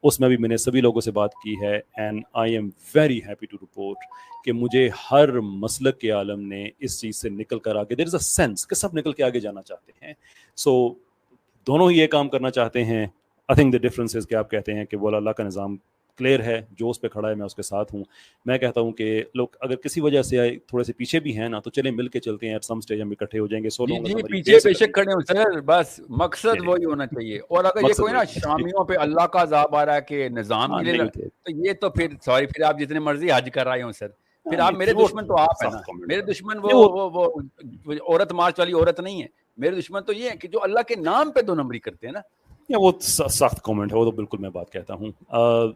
Speaker 2: اس میں بھی میں نے سبھی لوگوں سے بات کی ہے, and I am very happy to report کہ مجھے ہر مسلک کے عالم نے اس چیز سے نکل کر آگے, دیر از اے سینس کہ سب نکل کے آگے جانا چاہتے ہیں. سو دونوں ہی یہ کام کرنا چاہتے ہیں. I think the difference is کہ آپ کہتے ہیں کہ وہ اللہ کا نظام کلیئر ہے, جو اس پہ کھڑا ہے میں اس کے ساتھ ہوں. میں کہتا ہوں کہ لوگ اگر کسی وجہ سے تھوڑے سے پیچھے بھی ہیں نا, تو چلیں مل کے چلتے ہیں, ایٹ سم اسٹیج ہم اکٹھے ہو جائیں گے.
Speaker 1: جی پیچھے بے شک کھڑے ہوں سر, بس مقصد وہی ہونا چاہیے. اور اگر یہ کوئی نا شامیوں پہ اللہ کا عذاب آ رہا ہے کہ نظام کے لیے, تو یہ تو پھر سوری, پھر آپ جتنے مرضی حج کر رہے ہوں سر, پھر آپ میرے دشمن تو آپ ہیں نا. میرے دشمن وہ عورت مارچ والی عورت نہیں ہے. میرے دشمن تو یہ ہے کہ جو اللہ کے نام پہ 2 نمبری کرتے ہیں نا.
Speaker 2: وہ سخت کامنٹ ہے, وہ تو بالکل میں بات کہتا ہوں.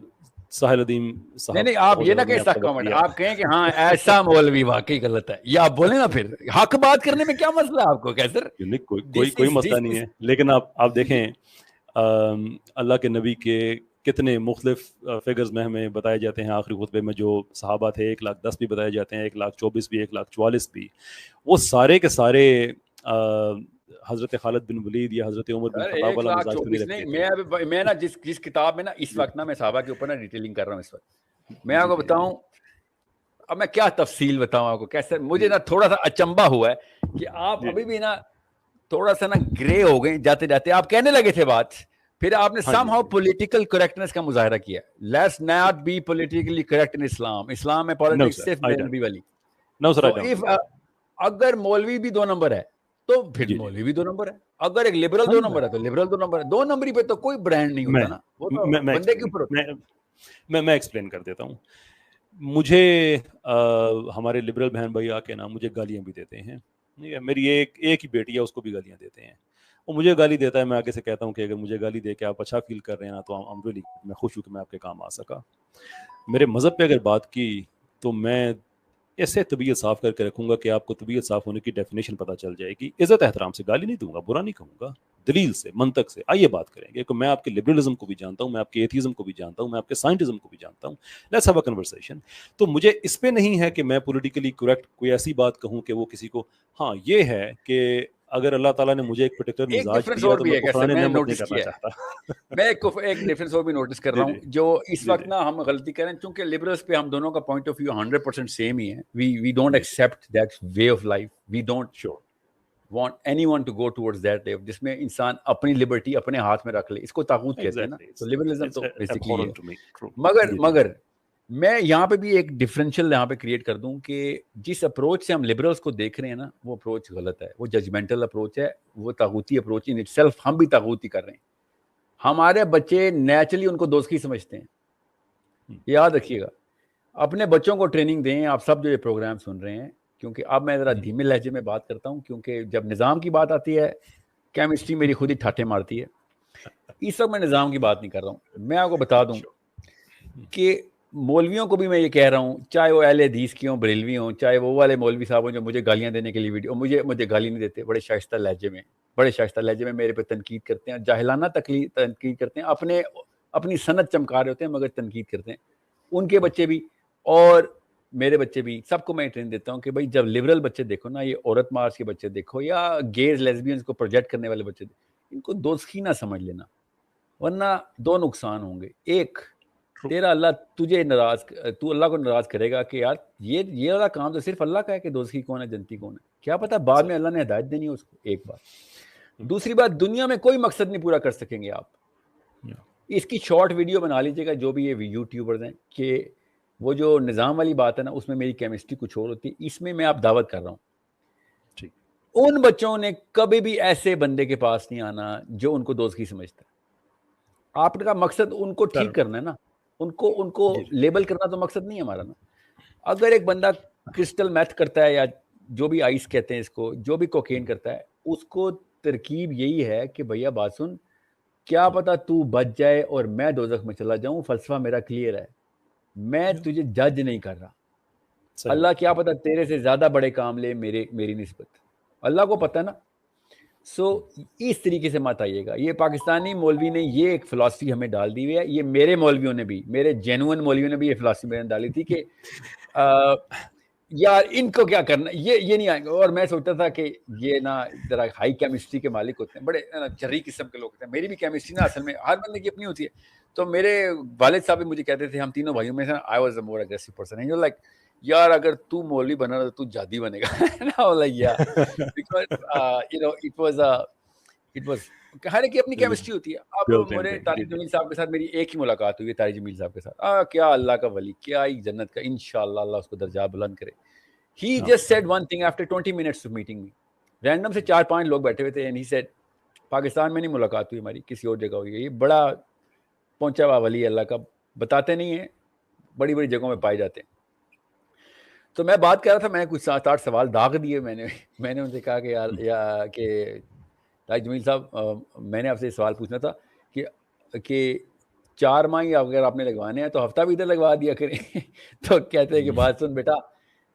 Speaker 2: ساحل ادیم صاحب,
Speaker 1: نہیں آپ یہ نہ کہیں سخت کامنٹ, آپ کہیں کہ ہاں ایسا مولوی واقعی غلط ہے, یا آپ بولیں نا پھر حق بات کرنے میں کیا مسئلہ ہے آپ کو, کیا سر
Speaker 2: کوئی مسئلہ نہیں ہے. لیکن آپ دیکھیں اللہ کے نبی کے کتنے مختلف فگرز میں ہمیں بتائے جاتے ہیں. آخری خطبے میں جو صحابہ تھے 1,10,000 بھی بتائے جاتے ہیں, 1,24,000 بھی, 1,44,000 بھی. وہ سارے کے سارے حضرت خالد بن ولید یا حضرت عمر بن خطاب والا مزاج تو نہیں رکھتے تھے.
Speaker 1: میں نا جس کتاب میں نا اس وقت نا میں صحابہ کے اوپر نا ڈیٹیلنگ کر رہا ہوں اس وقت, میں آپ کو بتاؤں, اب میں کیا تفصیل بتاؤں آپ کو, کیسے مجھے نا تھوڑا سا اچنبھا ہوا ہے کہ آپ ابھی بھی نا تھوڑا سا نا گرے ہو گئے جاتے جاتے. آپ کہنے لگے تھے بات, پھر آپ نے سم ہاؤ پولیٹیکل کریکٹنس کا مظاہرہ کیا. Let's not be politically correct in Islam. اسلام میں پالیٹکس صرف نبی والی. اگر مولوی بھی 2 نمبر ہے تو پھر مولوی بھی 2 نمبر ہے. اگر ایک لبرل 2 نمبر ہے تو لبرل 2 نمبر ہے. 2 نمبری پہ تو کوئی برانڈ نہیں ہوتا نا, وہ تو بندے کے اوپر ہوتا ہے.
Speaker 2: میں ایکسپلین کر دیتا ہوں. مجھے ہمارے لبرل بہن بھائی آ کے نا مجھے گالیاں بھی دیتے ہیں. میری ایک ہی بیٹی ہے, اس کو بھی گالیاں دیتے ہیں. اور مجھے گالی دیتا ہے, میں آگے سے کہتا ہوں کہ اگر مجھے گالی دے کے آپ اچھا فیل کر رہے ہیں نا تو میں خوش ہوں کہ میں آپ کے کام آ سکا. میرے مذہب پہ اگر بات کی تو میں ایسے طبیعت صاف کر کے رکھوں گا کہ آپ کو طبیعت صاف ہونے کی ڈیفینیشن پتہ چل جائے گی. عزت احترام سے, گالی نہیں دوں گا, برا نہیں کہوں گا, دلیل سے, منطق سے. آئیے بات کریں گے کہ میں آپ کے لبرلزم کو بھی جانتا ہوں, میں آپ کے ایتھیزم کو بھی جانتا ہوں, میں آپ کے سائنٹزم کو بھی جانتا ہوں. Let's have a conversation. تو مجھے اس پہ نہیں ہے کہ میں پولیٹیکلی کریکٹ کوئی ایسی بات کہوں کہ وہ کسی کو, ہاں یہ ہے کہ اگر اللہ تعالیٰ نے مجھے ایک پرٹیکولر
Speaker 1: ایک
Speaker 2: مزاج
Speaker 1: ڈفرینس
Speaker 2: دیا
Speaker 1: اور
Speaker 2: تو
Speaker 1: بھی
Speaker 2: میں
Speaker 1: ہے
Speaker 2: کفران
Speaker 1: میں نے
Speaker 2: نعمت نہیں
Speaker 1: نوٹس
Speaker 2: کرنا
Speaker 1: کیا ہے,
Speaker 2: چاہتا.
Speaker 1: میں ایک ڈفرینس اور بھی نوٹس کر رہا ہوں جو اس وقت نا ہم غلطی کر رہے ہیں, چونکہ لبرلس پہ ہم دونوں کا پوائنٹ آف ویو 100% سیم ہی ہے. We don't accept that way of life, we don't want anyone to go towards that way جس میں انسان اپنی لبرٹی اپنے ہاتھ میں رکھ لے. اس کو طاغوت کہتے ہیں نا, تو لبرلزم تو بیسیکلی ہے. مگر میں یہاں پہ بھی ایک ڈفرینشیل یہاں پہ کریٹ کر دوں کہ جس اپروچ سے ہم لبرلس کو دیکھ رہے ہیں نا, وہ اپروچ غلط ہے, وہ ججمنٹل اپروچ ہے, وہ طاغوتی اپروچ ان اٹ سیلف. ہم بھی طاغوتی کر رہے ہیں. ہمارے بچے نیچرلی ان کو دوزخی سمجھتے ہیں. یاد رکھیے گا, اپنے بچوں کو ٹریننگ دیں. آپ سب جو یہ پروگرام سن رہے ہیں, کیونکہ اب میں ذرا دھیمے لہجے میں بات کرتا ہوں, کیونکہ جب نظام کی بات آتی ہے کیمسٹری میری خود ہی ٹھاٹھے مارتی ہے. اس وقت میں نظام کی بات نہیں کر رہا ہوں. میں آپ کو بتا دوں کہ مولویوں کو بھی میں یہ کہہ رہا ہوں, چاہے وہ اہل حدیث کی ہوں, بریلوی ہوں, چاہے وہ والے مولوی صاحب ہوں جو مجھے گالیاں دینے کے لیے ویڈیو, مجھے گالی نہیں دیتے, بڑے شائستہ لہجے میں میرے پہ تنقید کرتے ہیں, جاہلانہ تنقید کرتے ہیں, اپنی سند چمکا رہے ہوتے ہیں مگر تنقید کرتے ہیں. ان کے بچے بھی اور میرے بچے بھی, سب کو میں ٹرین دیتا ہوں کہ بھائی جب لبرل بچے دیکھو نا, یہ عورت مارچ کے بچے دیکھو یا گیز لیزبینز کو پروجیکٹ کرنے والے بچے دیکھو, ان کو دوزخی نہ سمجھ لینا, ورنہ دو نقصان ہوں گے. ایک, تیرا اللہ تجھے تو اللہ کو ناراض کرے گا کہ یار یہ والا کام تو صرف اللہ کا ہے کہ دوزخی کون ہے جنتی کون ہے, کیا پتا بعد میں اللہ نے ہدایت دینی ہے اس کو. ایک بات. دوسری بات, دنیا میں کوئی مقصد نہیں پورا کر سکیں گے آپ. اس کی شارٹ ویڈیو بنا لیجیے گا جو بھی یہ یوٹیوبرز ہیں, کہ وہ جو نظام والی بات ہے نا, اس میں میری کیمسٹری کچھ اور ہوتی ہے, اس میں میں آپ دعوت کر رہا ہوں. ان بچوں نے کبھی بھی ایسے بندے کے پاس نہیں آنا جو ان کو دوزخی سمجھتا ہے. آپ کا مقصد ان کو ٹھیک کرنا ہے نا, ان کو لیبل کرنا تو مقصد نہیں ہے ہمارا نا. اگر ایک بندہ کرسٹل میتھ کرتا ہے یا جو بھی آئس کہتے ہیں اس کو, جو بھی کوکین کرتا ہے, اس کو ترکیب یہی ہے کہ بھیا بات سن, کیا پتا تو بچ جائے اور میں دوزخ میں چلا جاؤں. فلسفہ میرا کلیئر ہے, میں تجھے جج نہیں کر رہا. اللہ کیا پتا تیرے سے زیادہ بڑے کام لے میری نسبت, اللہ کو پتہ نا. سو اس طریقے سے مت آئیے گا. یہ پاکستانی مولوی نے یہ ایک فلاسفی ہمیں ڈال دی ہوئی ہے. یہ میرے مولویوں نے بھی, میرے جینوئن مولویوں نے بھی یہ فلاسفی میں ڈالی تھی کہ یار ان کو کیا کرنا, یہ نہیں آئیں گے. اور میں سوچتا تھا کہ یہ نا ذرا ہائی کیمسٹری کے مالک ہوتے ہیں, بڑے جری قسم کے لوگ ہوتے ہیں. میری بھی کیمسٹری نا اصل میں ہر بندے کی اپنی ہوتی ہے. تو میرے والد صاحب بھی مجھے کہتے تھے, ہم تینوں بھائیوں میں سے I was a more aggressive person, and you like یار اگر تو مولوی بنا تو جادی بنے گا. ہر ایک کی اپنی کیمسٹری ہوتی ہے. اب میرے طارق جمیل صاحب کے ساتھ میری ایک ہی ملاقات ہوئی ہے, طارق جمیل صاحب کے ساتھ. کیا اللہ کا ولی, کیا ایک جنت کا, انشاءاللہ اللہ اس کو درجات بلند کرے. He just said one thing after 20 minutes of meeting me. Random سے 4-5 لوگ بیٹھے ہوئے تھے, and he said پاکستان میں نہیں ملاقات ہوئی ہماری, کسی اور جگہ ہوئی ہے. یہ بڑا پہنچا ہوا ولی اللہ کا, بتاتے نہیں ہیں, بڑی بڑی جگہوں میں پائے جاتے ہیں. تو میں بات کر رہا تھا, میں نے کچھ 7-8 سوال داغ دیے. میں نے ان سے کہا کہ یار کہ طارق جمیل صاحب, میں نے آپ سے سوال پوچھنا تھا کہ 4 ماہ اگر آپ نے لگوانے ہیں تو ہفتہ بھی ادھر لگوا دیا کریں. تو کہتے ہیں کہ بات سن بیٹا,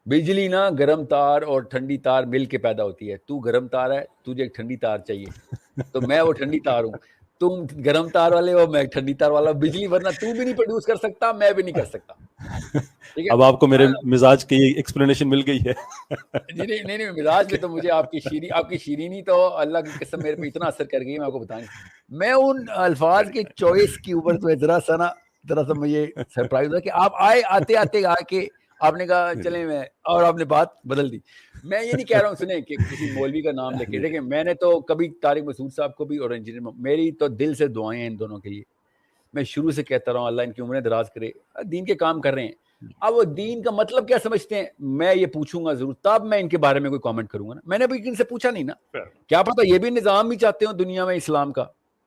Speaker 1: بجلی نا گرم تار اور ٹھنڈی تار مل کے پیدا ہوتی ہے. تو گرم تار ہے, تجھے ایک ٹھنڈی تار چاہیے, تو میں وہ ٹھنڈی تار ہوں. تم گرم تار والے ہو, میں ٹھنڈی تار والا. بجلی ورنہ تو بھی نہیں پروڈیوس کر سکتا, میں بھی نہیں کر سکتا.
Speaker 2: اب آپ کو میرے مزاج کی ایکسپلینیشن مل گئی ہے.
Speaker 1: نہیں, مزاج میں تو مجھے آپ کی شیرینی تو اللہ کی قسم میرے پہ اتنا اثر کر گئی, میں آپ کو بتائیں. میں ان الفاظ کے چوائس کے اوپر تو ذرا سا مجھے سرپرائز ہوا کہ آپ آتے آ کے آپ نے کہا چلیں میں, اور آپ نے بات بدل دی. میں یہ نہیں کہہ رہا ہوں سنیں کہ کسی مولوی کا نام لے کے, دیکھیں میں نے تو کبھی طارق مسعود صاحب کو بھی اور انجینئر, میری تو دل سے دعائیں ہیں ان دونوں کے لیے. میں شروع سے کہتا رہا ہوں اللہ ان کی عمریں دراز کرے, دین کے کام کر رہے ہیں. اب وہ دین کا مطلب کیا سمجھتے ہیں میں یہ پوچھوں گا ضرور, تب میں ان کے بارے میں کوئی کامنٹ کروں گا نا. میں نے ابھی ان سے پوچھا نہیں نا, کیا پتا یہ بھی نظام بھی چاہتے ہوں دنیا میں اسلام کا,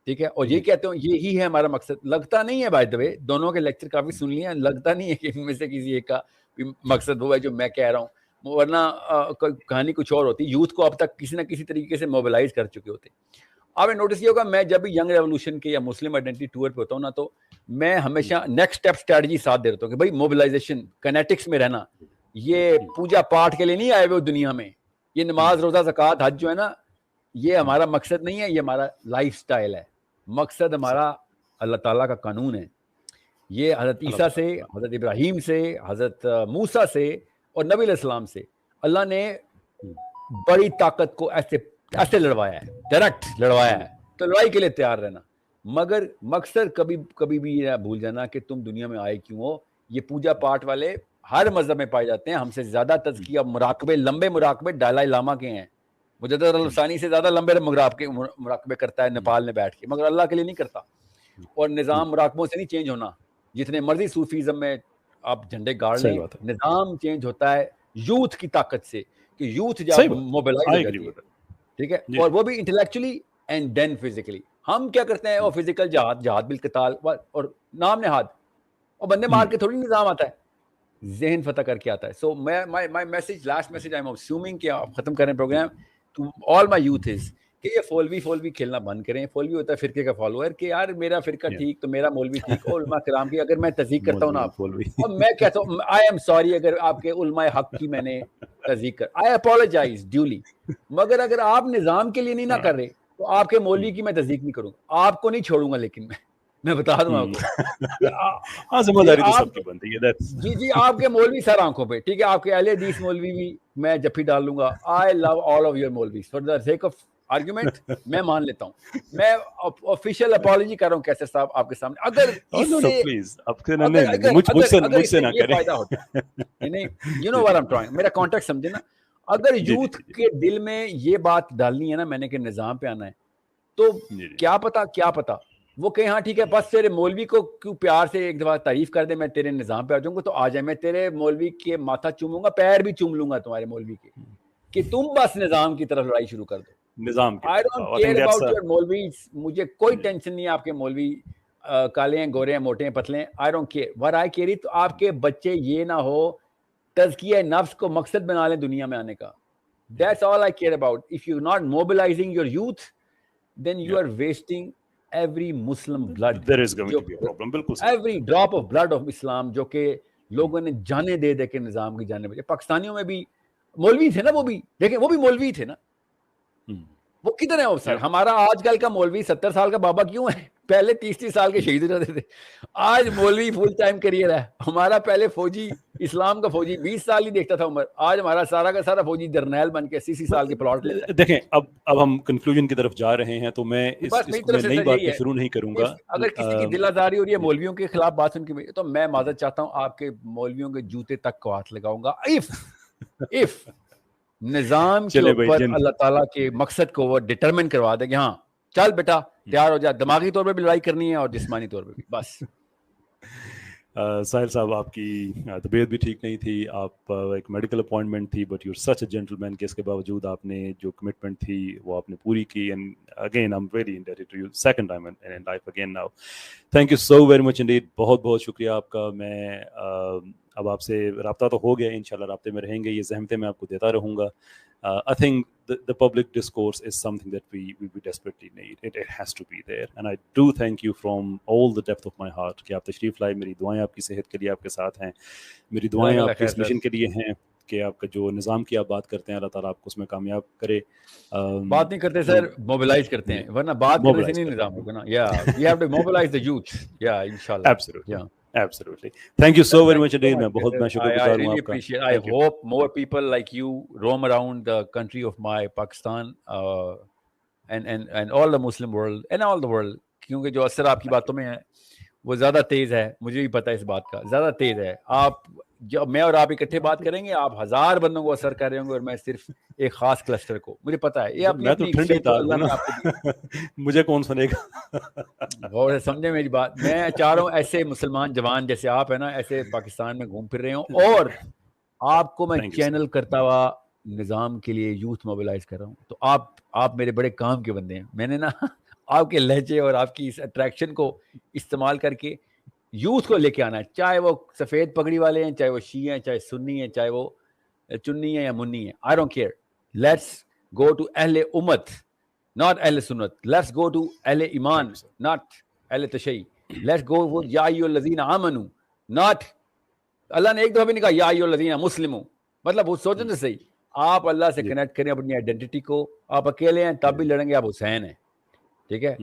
Speaker 1: ٹھیک ہے, اور یہ کہتے ہوں یہی ہے ہمارا مقصد. لگتا نہیں ہے بائی دا وے, دونوں کے لیکچر کافی سن لیے ہیں, لگتا نہیں ہے کہ ان میں سے کسی ایک کا مقصد وہ ہے جو میں کہہ رہا ہوں, ورنہ کہانی کچھ اور ہوتی. یوتھ کو اب تک کسی نہ کسی طریقے سے موبلائز کر چکے ہوتے. آپ نے نوٹس کیا ہوگا میں جب بھی ینگ ریولوشن کے یا مسلم آئیڈینٹی ٹور پہ ہوتا ہوں نا تو میں ہمیشہ نیکسٹ اسٹیپ اسٹریٹجی ساتھ دے دیتا ہوں کہ بھائی موبلائزیشن کنیٹکس میں رہنا, یہ پوجا پاٹ کے لیے نہیں آئے ہوئے دنیا میں, یہ نماز روزہ زکوٰۃ حج جو ہے نا یہ ہمارا مقصد نہیں ہے, یہ ہمارا لائف سٹائل ہے. مقصد ہمارا اللہ تعالیٰ کا قانون ہے. یہ حضرت عیسیٰ سے, حضرت ابراہیم سے, حضرت موسیٰ سے اور نبی علیہ السلام سے اللہ نے بڑی طاقت کو ایسے لڑوایا ہے, ڈائریکٹ لڑوایا ہے. تو لڑائی کے لیے تیار رہنا, مگر مقصد کبھی بھی یہ بھول جانا کہ تم دنیا میں آئے کیوں ہو. یہ پوجا پاٹ والے ہر مذہب میں پائے جاتے ہیں, ہم سے زیادہ تزکیہ مراقبے, لمبے مراقبے دلائی لاما کے ہیں. مجدد الفسانی سے زیادہ لمبے مراقبے کرتا ہے نیپال میں بیٹھ کے, مگر اللہ کے لیے نہیں کرتا. اور نظام مراقبوں سے نہیں چینج ہونا, جتنے مرضی صوفیزم میں آپ جھنڈے گاڑ لیں, نظام چینج ہوتا ہے یوتھ کی طاقت سے, کہ یوتھ جب موبلائز ہو جاتی ہے, ٹھیک ہے, اور وہ بھی انٹلیکچولی اینڈ دین فزیکلی. ہم کیا کرتے ہیں, وہ فزیکل جہاد بالقتال اور نام نہاد, اور بندے مار کے تھوڑی نظام آتا ہے, ذہن فتح کر کے آتا ہے. So my message, last message I am assuming کہ آپ ختم کریں program, to all my youth is کہ یہ فولوی کھیلنا بند کریں. فولوی ہوتا ہے فرقے کا فالوور, کہ یار میرا فرقہ ٹھیک تو میرا مولوی ٹھیک. اور علماء کرام کی اگر میں تصدیق کرتا ہوں نا آپ, اور میں کہتا ہوں آئی ایم سوری اگر آپ کے علماء حق کی میں نے تصدیق کر, آئی اپولوجائز ڈیولی, مگر اگر آپ نظام کے لیے نہیں نہ کر رہے تو آپ کے مولوی کی میں تصدیق نہیں کروں گا, آپ کو نہیں چھوڑوں گا. لیکن میں بتا دوں آپ کو, جی آپ کے مولوی سر آنکھوں پہ, ٹھیک ہے, آپ کے اہل حدیث مولوی بھی میں جفی ڈال لوں گا. I love all of your مولویز for the sake of argument, میں مان لیتا ہوں. میں آفیشیل اپالوجی کر رہا ہوں کیسر صاحب آپ کے سامنے. اگر اس سے یہ فائدہ ہوتا ہے, نہیں you know what I am trying, میرا کانٹیکٹ سمجھے نا. اگر یوتھ کے دل میں یہ بات ڈالنی ہے نا میں نے کہ نظام پہ آنا ہے, تو کیا پتا وہ کہ ہاں ٹھیک ہے بس تیرے مولوی کو کیوں پیار سے ایک دفعہ تعریف کر دے, میں تیرے نظام پہ آ جاؤں گا, تو آ جائے, میں تیرے مولوی کے ماتھا چوموں گا, پیر بھی چوم لوں گا تمہارے مولوی کے, کہ تم بس نظام کی طرف لڑائی شروع کر دو. نظام I don't care about your maulvis, مجھے کوئی ٹینشن نہیں آپ کے مولوی کالے ہیں, گورے ہیں, موٹے ہیں, پتلے ہیں. I don't care. what I care تو آپ کے بچے یہ نہ ہو تزکیہ نفس کو مقصد بنا لیں دنیا میں آنے کا. That's all I care about. If you're not mobilizing your youth, then you are wasting every Muslim blood.
Speaker 2: There is going to be a problem. بالکل
Speaker 1: every drop of blood of Islam جو کہ لوگوں نے جانے دے کے نظام کی جانے بجے. پاکستانیوں میں بھی مولوی تھے نا, وہ بھی دیکھیں وہ بھی مولوی تھے نا, وہ کدھر ہیں وہ سر. ہمارا آج کل کا مولوی 70 سال کا بابا کیوں ہے, پہلے 30 سال کے شہید ہو جاتے تھے. آج مولوی فل ٹائم کریئر ہے ہمارا. پہلے فوجی, اسلام کا فوجی 20 سال ہی دیکھتا تھا عمر, آج ہمارا سارا کا سارا فوجی جرنیل بن کے 80 سال کے پلاٹ لیتا ہے.
Speaker 2: دیکھیں اب ہم کنکلوژن کی طرف جا رہے ہیں, تو میں نئی بات پہ شروع نہیں کروں گا.
Speaker 1: اگر کسی کی دل آزاری ہو رہی ہے مولویوں کے خلاف بات سن کے, تو میں معذرت چاہتا ہوں, آپ کے مولویوں کے جوتے تک کو ہاتھ لگاؤں گا if نظام کے اوپر اللہ تعالیٰ کے مقصد کو وہ ڈٹرمن کروا دے کہ ہاں چل بیٹا تیار ہو جا, دماغی طور پہ بھی لڑائی کرنی ہے اور جسمانی طور پہ بھی. بس
Speaker 2: ساحل صاحب آپ کی طبیعت بھی ٹھیک نہیں تھی, آپ ایک میڈیکل اپوائنٹمنٹ تھی, but you such a gentleman کہ اس کے باوجود آپ نے جو کمٹمنٹ تھی وہ آپ نے پوری کی. And again I am very indebted to you second time in life again now. Thank you so very much indeed, بہت شکریہ آپ کا. میں اب آپ سے رابطہ تو ہو گیا, انشاءاللہ رابطے میں رہیں گے, یہ زحمتیں میں آپ کو دیتا رہوں گا. I think the public discourse is something that we desperately need. It has to be there. And I do thank you from all the depth of my heart کہ آپ تشریف لائے. میری دعائیں آپ کی صحت کے لیے آپ کے ساتھ ہیں, میری دعائیں آپ کے اس مشن کے لیے ہیں کہ آپ کا جو نظام کی آپ بات کرتے ہیں اللہ تعالیٰ آپ کو اس میں کامیاب کرے.
Speaker 1: بات نہیں کرتے سر, موبلائز کرتے ہیں, ورنہ بات کرنے سے نہیں نظام ہوگا نا. we have to mobilize the youth. Inshallah.
Speaker 2: Absolutely. Absolutely. Thank you so very much indeed. میں بہت شکر گزار ہوں آپ کا.
Speaker 1: I hope more people like you roam around the country of my Pakistan and all the Muslim world and all the world, کیونکہ جو اثر آپ کی باتوں میں ہے وہ زیادہ تیز ہے, مجھے بھی پتا ہے اس بات کا, زیادہ تیز ہے. آپ جب میں اور آپ اکٹھے بات کریں گے آپ 1000 بندوں کو اثر کر رہے ہوں گے, اور میں صرف ایک خاص کلسٹر کو. مجھے پتا ہے یہ
Speaker 2: میں تو ٹھنڈی تھا, مجھے کون سنے گا.
Speaker 1: غور سے سمجھے میری بات. میں چاہ رہا ہوں ایسے مسلمان جوان جیسے آپ ہیں نا, ایسے پاکستان میں گھوم پھر رہے ہوں, اور آپ کو میں چینل کرتا ہوا نظام کے لیے یوتھ موبلائز کر رہا ہوں. تو آپ میرے بڑے کام کے بندے ہیں. میں نے نا آپ کے لہجے اور آپ کی اس اٹریکشن کو استعمال کر کے یوتھ کو لے کے آنا ہے, چاہے وہ سفید پگڑی والے ہیں, چاہے وہ شیعہ ہیں, چاہے سنی ہیں, چاہے وہ چنی ہیں یا منی ہیں. I don't care. Let's go to اہل امت not Ahl Sunnat. Let's go to Ahl Iman, not Ahl Tashayyi. Let's go with Ya ayyuhallazina amanu, not اللہ نے ایک دفعہ بھی نہیں کہا یا ایھا مسلموں. مطلب وہ سوچیں تو صحیح, آپ اللہ سے کنیکٹ کریں اپنی آئیڈینٹی کو. آپ اکیلے ہیں تب بھی لڑیں گے, آپ حسین ہیں, ٹھیک ہے.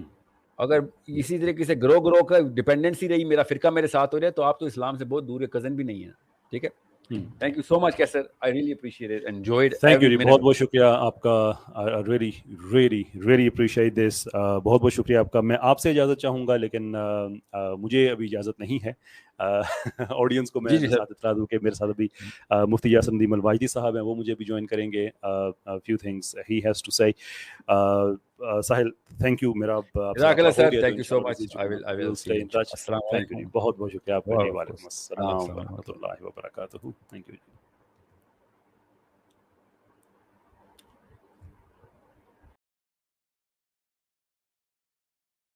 Speaker 1: اگر اسی طریقے سے گرو کا ڈپینڈنسی رہی, میرا فرقہ میرے ساتھ ہو رہا ہے, تو آپ تو اسلام سے بہت دور ہے, کزن بھی نہیں ہے, ٹھیک ہے. تھینک یو سو مچ کیسر, I really appreciate it, enjoyed.
Speaker 2: Thank you ji, بہت بہت شکریہ آپ کا, really really really appreciate this. بہت بہت شکریہ آپ کا. میں آپ سے اجازت چاہوں گا, لیکن مجھے ابھی اجازت نہیں ہے. آڈینس کو میں ساتھ اطلاع دوں کہ میرے ساتھ ابھی مفتی یاسر ندیم الواجدی صاحب ہیں, وہ مجھے بھی جوائن کریں گے. Few things he has to say. Sahil thank you, میرا
Speaker 1: thank you so much. I will stay in touch.
Speaker 2: بہت بہت شکریہ آپ کا. وعلیکم السلام ورحمۃ اللہ وبرکاتہ. Thank you.